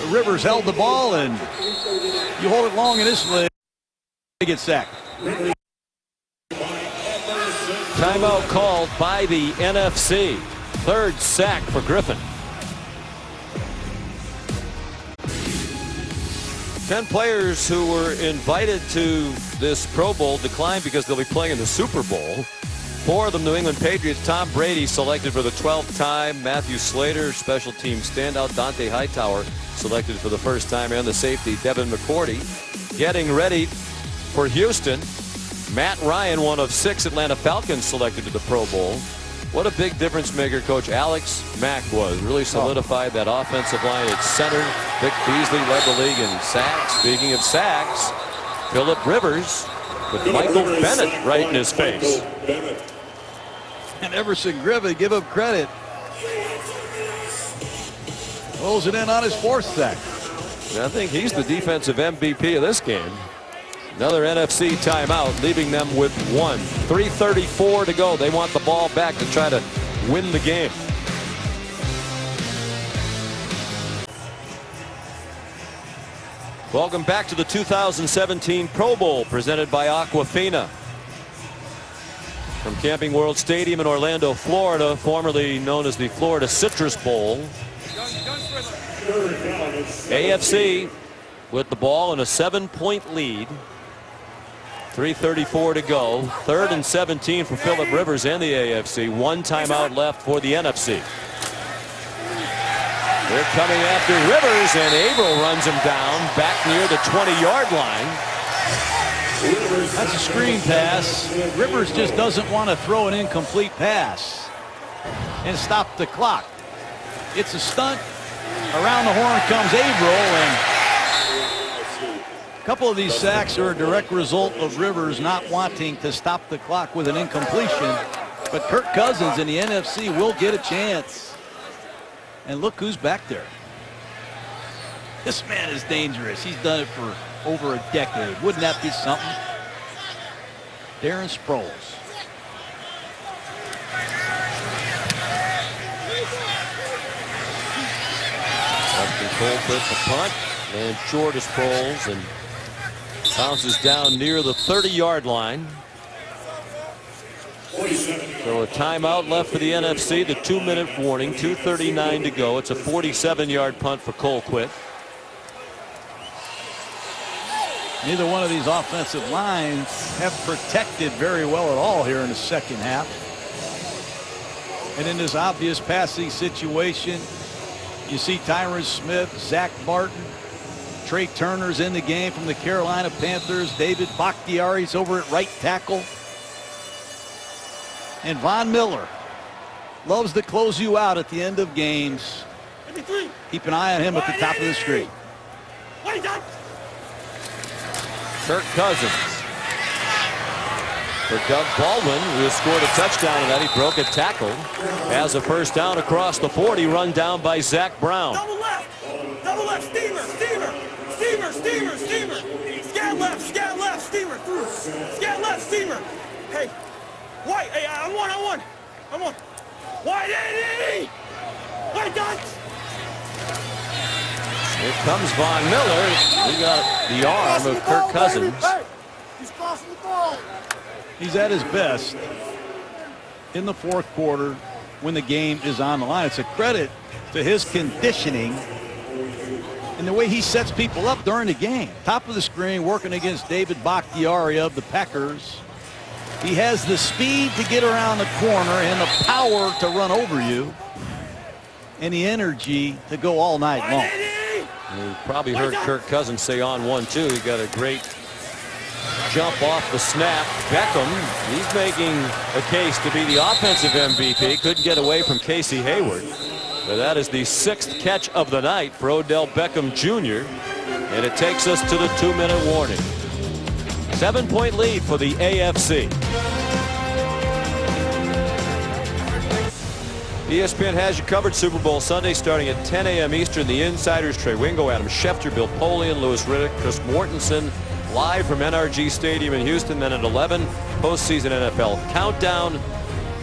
Rivers held the ball, and you hold it long in this league, he gets sacked. Timeout called by the NFC. Third sack for Griffin. 10 players who were invited to this Pro Bowl declined because they'll be playing in the Super Bowl. 4 of them New England Patriots. Tom Brady selected for the 12th time. Matthew Slater, special team standout. Dante Hightower selected for the first time. And the safety, Devin McCourty, getting ready for Houston. Matt Ryan, one of 6 Atlanta Falcons selected to the Pro Bowl. What a big difference maker Coach Alex Mack was. Really solidified that offensive line at center. Vic Beasley led the league in sacks. Speaking of sacks, Phillip Rivers with Michael Bennett right in his face. And Everson Griffin, give him credit. Closing in on his 4th sack. I think he's the defensive MVP of this game. Another NFC timeout, leaving them with 1. 3:34 to go. They want the ball back to try to win the game. Welcome back to the 2017 Pro Bowl presented by Aquafina. From Camping World Stadium in Orlando, Florida, formerly known as the Florida Citrus Bowl. AFC with the ball in a 7-point lead. 3:34 to go. 3rd and 17 for Phillip Rivers and the AFC. 1 timeout left for the NFC. They're coming after Rivers, and Averill runs him down back near the 20-yard line. That's a screen pass. Rivers just doesn't want to throw an incomplete pass and stop the clock. It's a stunt. Around the horn comes Averill, and a couple of these sacks are a direct result of Rivers not wanting to stop the clock with an incompletion. But Kirk Cousins in the NFC will get a chance. And look who's back there. This man is dangerous. He's done it for over a decade. Wouldn't that be something? Darren Sproles. Justin Colquitt the punt, and short of Sproles, and bounces down near the 30-yard line. So a timeout left for the NFC. The 2-minute warning. 2:39 to go. It's a 47-yard punt for Colquitt. Neither one of these offensive lines have protected very well at all here in the second half. And in this obvious passing situation, you see Tyron Smith, Zach Martin, Trey Turner's in the game from the Carolina Panthers. David Bakhtiari's over at right tackle. And Von Miller loves to close you out at the end of games. Keep an eye on him at the top of the screen. Kirk Cousins for Doug Baldwin, who has scored a touchdown tonight. He broke a tackle. Has a first down across the 40, run down by Zach Brown. Double left, steamer, steamer, steamer, steamer, steamer. Scat left, steamer, through. Scat left, steamer. Hey, White, hey, I'm one. White, Eddie! White, done! Here comes Von Miller. We got the arm of Kirk Cousins. He's crossing the ball. He's at his best in the 4th quarter when the game is on the line. It's a credit to his conditioning and the way he sets people up during the game. Top of the screen, working against David Bakhtiari of the Packers. He has the speed to get around the corner and the power to run over you and the energy to go all night long. You probably heard Kirk Cousins say on 1-2. He got a great jump off the snap. Beckham, he's making a case to be the offensive MVP. Couldn't get away from Casey Hayward. But that is the 6th catch of the night for Odell Beckham Jr. And it takes us to the 2-minute warning. 7-point lead for the AFC. ESPN has you covered Super Bowl Sunday starting at 10 a.m. Eastern. The Insiders, Trey Wingo, Adam Schefter, Bill Polian, Louis Riddick, Chris Mortensen, live from NRG Stadium in Houston. Then at 11, postseason NFL Countdown.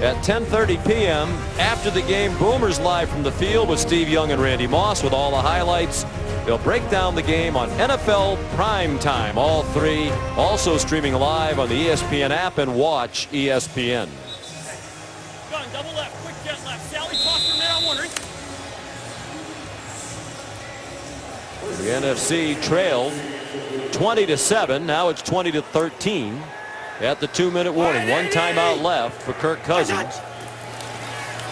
at 10:30 p.m. After the game, Boomers live from the field with Steve Young and Randy Moss with all the highlights. They'll break down the game on NFL Prime Time. All three also streaming live on the ESPN app and watch ESPN. Gun, double left, quick jet left. Sally toss from there, I'm wondering. The NFC trailed 20-7. Now it's 20-13 at the 2-minute warning. One timeout left for Kirk Cousins.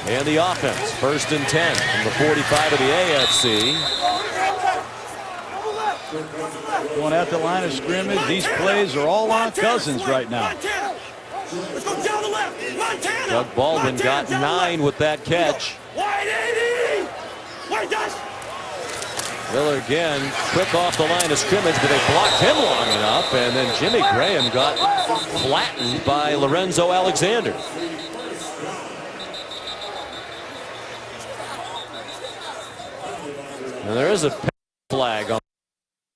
And the offense, 1st and 10 from the 45 of the AFC. Going at the line of scrimmage. These plays are all on Cousins right now. Let's go down the left. Montana. Doug Baldwin got 9 with that catch. Wide 80. Wide dash. Miller again, quick off the line of scrimmage, but they blocked him long enough, and then Jimmy Graham got flattened by Lorenzo Alexander. And there is a flag on.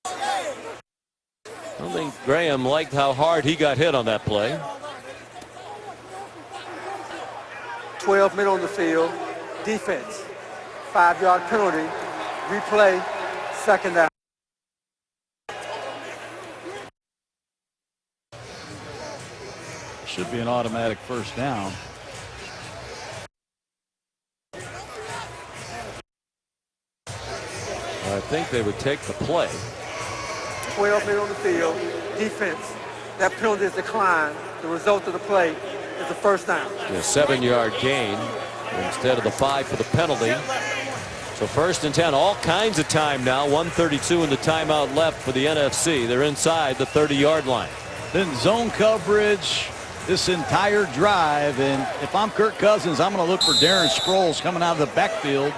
I don't think Graham liked how hard he got hit on that play. 12 men on the field. Defense. 5-yard penalty. Replay. 2nd down. Should be an automatic 1st down. I think they would take the play. 12 men on the field. Defense. That penalty is declined. The result of the play is a 1st down. A 7-yard gain instead of the 5 for the penalty. So 1st and 10, all kinds of time now. 1:32 in the timeout left for the NFC. They're inside the 30-yard line. Then zone coverage this entire drive, and if I'm Kirk Cousins, I'm going to look for Darren Sproles coming out of the backfield.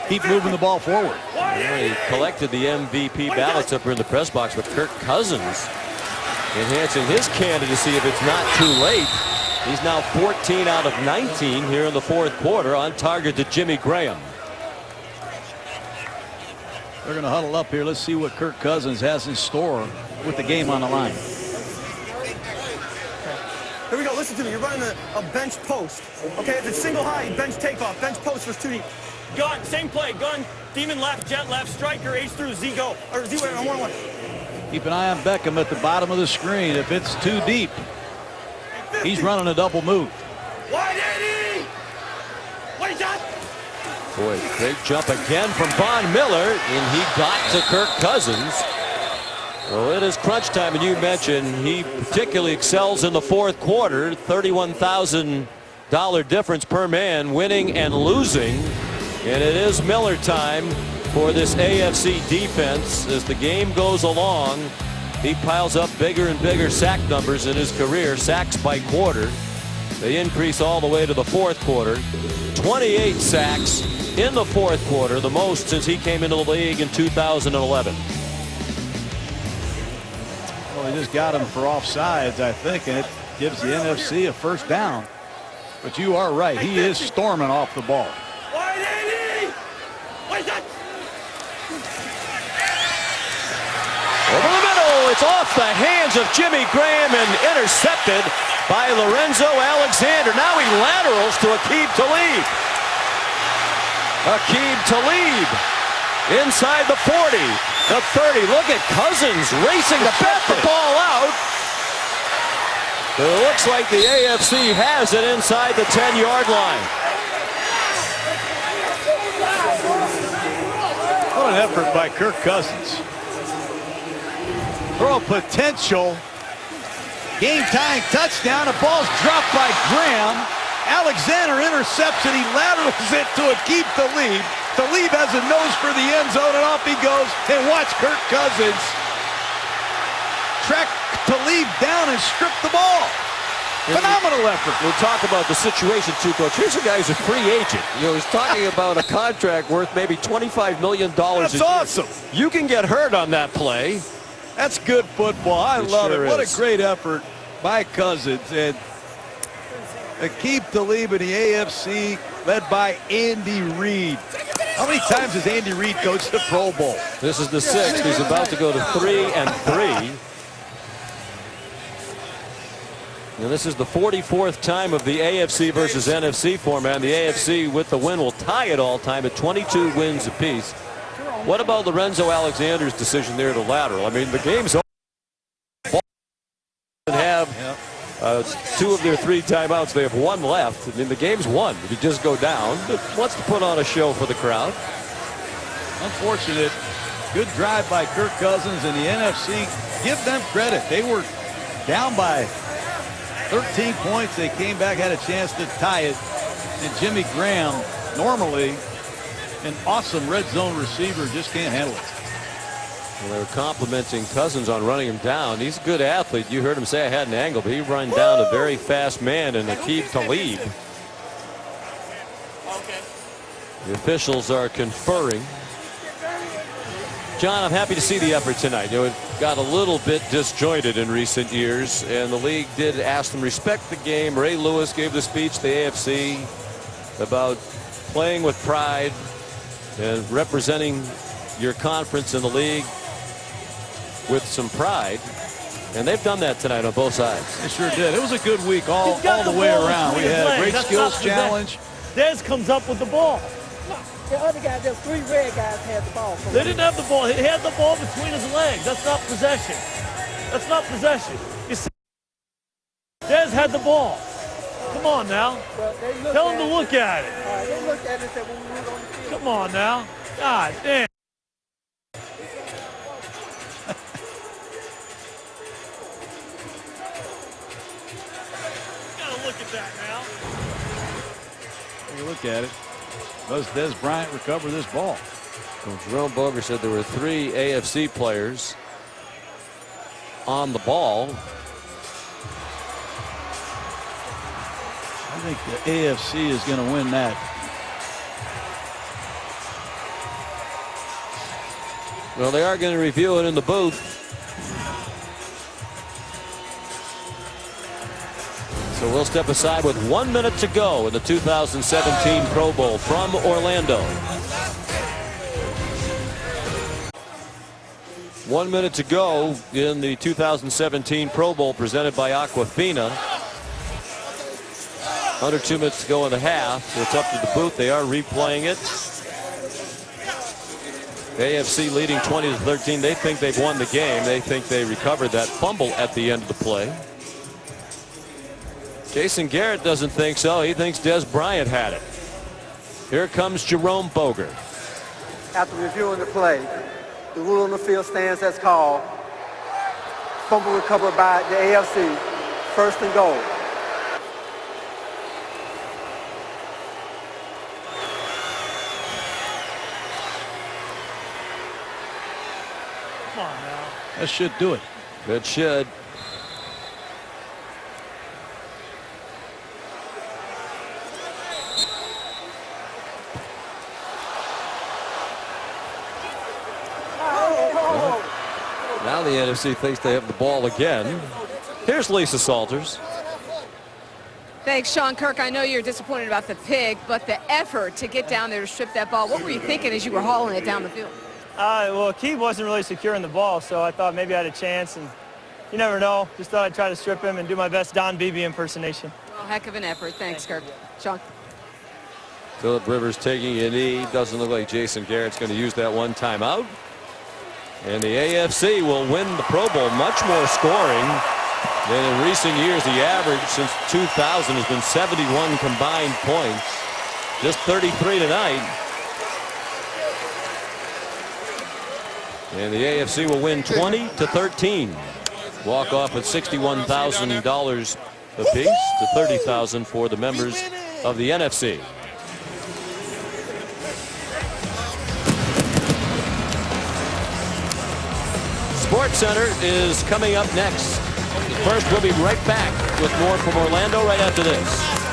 Keep moving the ball forward. Yeah, he collected the MVP ballots up here in the press box, but Kirk Cousins enhancing his candidacy if it's not too late. He's now 14 out of 19 here in the 4th quarter, on target to Jimmy Graham. They're going to huddle up here. Let's see what Kirk Cousins has in store with the game on the line. Here we go. Listen to me. You're running a bench post. Okay, if it's single high, bench takeoff. Bench post versus 2 deep. Gun, same play. Gun, demon left, jet left, striker, H through, Z go. Or Z way on 1-1. Keep an eye on Beckham at the bottom of the screen. If it's too deep, he's running a double move. Wide 80. What is that? Boy, great jump again from Von Miller, and he got to Kirk Cousins. Well, it is crunch time, and you mentioned he particularly excels in the 4th quarter. $31,000 difference per man, winning and losing. And it is Miller time for this AFC defense. As the game goes along, he piles up bigger and bigger sack numbers in his career, sacks by quarter. They increase all the way to the 4th quarter. 28 sacks in the 4th quarter, the most since he came into the league in 2011. Well, he just got him for offsides, I think, and it gives the NFC a 1st down. But you are right. He is storming off the ball. Wide 80. What is that? Over the middle, it's off the hands of Jimmy Graham and intercepted by Lorenzo Alexander. Now he laterals to Aqib Talib. Aqib Talib inside the 40, the 30. Look at Cousins racing to bat the ball out. It looks like the AFC has it inside the 10-yard line. What an effort by Kirk Cousins. Throw potential. Game-tying touchdown. The ball's dropped by Graham. Alexander intercepts it. He laterals it to Aqib Talib. Talib has a nose for the end zone, and off he goes. And watch Kirk Cousins track Talib down and strip the ball. Phenomenal effort. We'll talk about the situation too, Coach. Here's a guy who's a free agent. You know, he's talking about a contract worth maybe $25 million. That's awesome. You can get hurt on that play. That's good football. I love sure it. What is. a great effort by Cousins. And Aqib Talib in the AFC, led by Andy Reid. How many times has Andy Reid coached the Pro Bowl? This is the 6th. He's about to go to 3-3. And this is the 44th time of the AFC versus NFC format. The AFC with the win will tie it all time at 22 wins apiece. What about Lorenzo Alexander's decision there to lateral? I mean, the game's over. Have 2 of their 3 timeouts. They have 1 left. I mean, the game's won. If you just go down, but wants to put on a show for the crowd. Unfortunate. Good drive by Kirk Cousins and the NFC. Give them credit. They were down by 13 points. They came back, had a chance to tie it. And Jimmy Graham, normally an awesome red zone receiver, just can't handle it. Well, they were complimenting Cousins on running him down. He's a good athlete. You heard him say I had an angle, but he ran down a very fast man in Aqib Talib. The officials are conferring. John, I'm happy to see the effort tonight. You know, it got a little bit disjointed in recent years, and the league did ask them to respect the game. Ray Lewis gave the speech to the AFC about playing with pride and representing your conference in the league with some pride, and they've done that tonight on both sides. They sure did. It was a good week all the way around. We had a great skills challenge. Dez comes up with the ball. The other guy, the 3 red guys had the ball. They didn't have the ball. He had the ball between his legs. That's not possession. That's not possession. You see, Dez had the ball. Come on now. Tell him to look at it. They looked at it and said, when we were on the field. Come on now. God damn. Gotta look at that now. Take a look at it. Does Dez Bryant recover this ball? Well, Jerome Boger said there were 3 AFC players on the ball. I think the AFC is going to win that. Well, they are going to review it in the booth. So we'll step aside with 1 minute to go in the 2017 Pro Bowl from Orlando. 1 minute to go in the 2017 Pro Bowl presented by Aquafina. Under 2 minutes to go in the half. It's up to the booth. They are replaying it. AFC leading 20-13. They think they've won the game. They think they recovered that fumble at the end of the play. Jason Garrett doesn't think so. He thinks Dez Bryant had it. Here comes Jerome Boger. After reviewing the play, the rule on the field stands as called. Fumble recovered by the AFC. 1st and goal. Come on now. That should do it. That should. Now the NFC thinks they have the ball again. Here's Lisa Salters. Thanks, Sean Kirk. I know you're disappointed about the pick, but the effort to get down there to strip that ball, what were you thinking as you were hauling it down the field? Well, Aqib wasn't really securing the ball, so I thought maybe I had a chance, and you never know. Just thought I'd try to strip him and do my best Don Beebe impersonation. Well, heck of an effort. Thanks, Kirk. Sean. Phillip Rivers taking a knee. Doesn't look like Jason Garrett's going to use that one timeout. And the AFC will win the Pro Bowl. Much more scoring than in recent years. The average since 2000 has been 71 combined points. Just 33 tonight. And the AFC will win 20-13. Walk off with $61,000 apiece to $30,000 for the members of the NFC. Sports Center is coming up next. First, we'll be right back with more from Orlando right after this.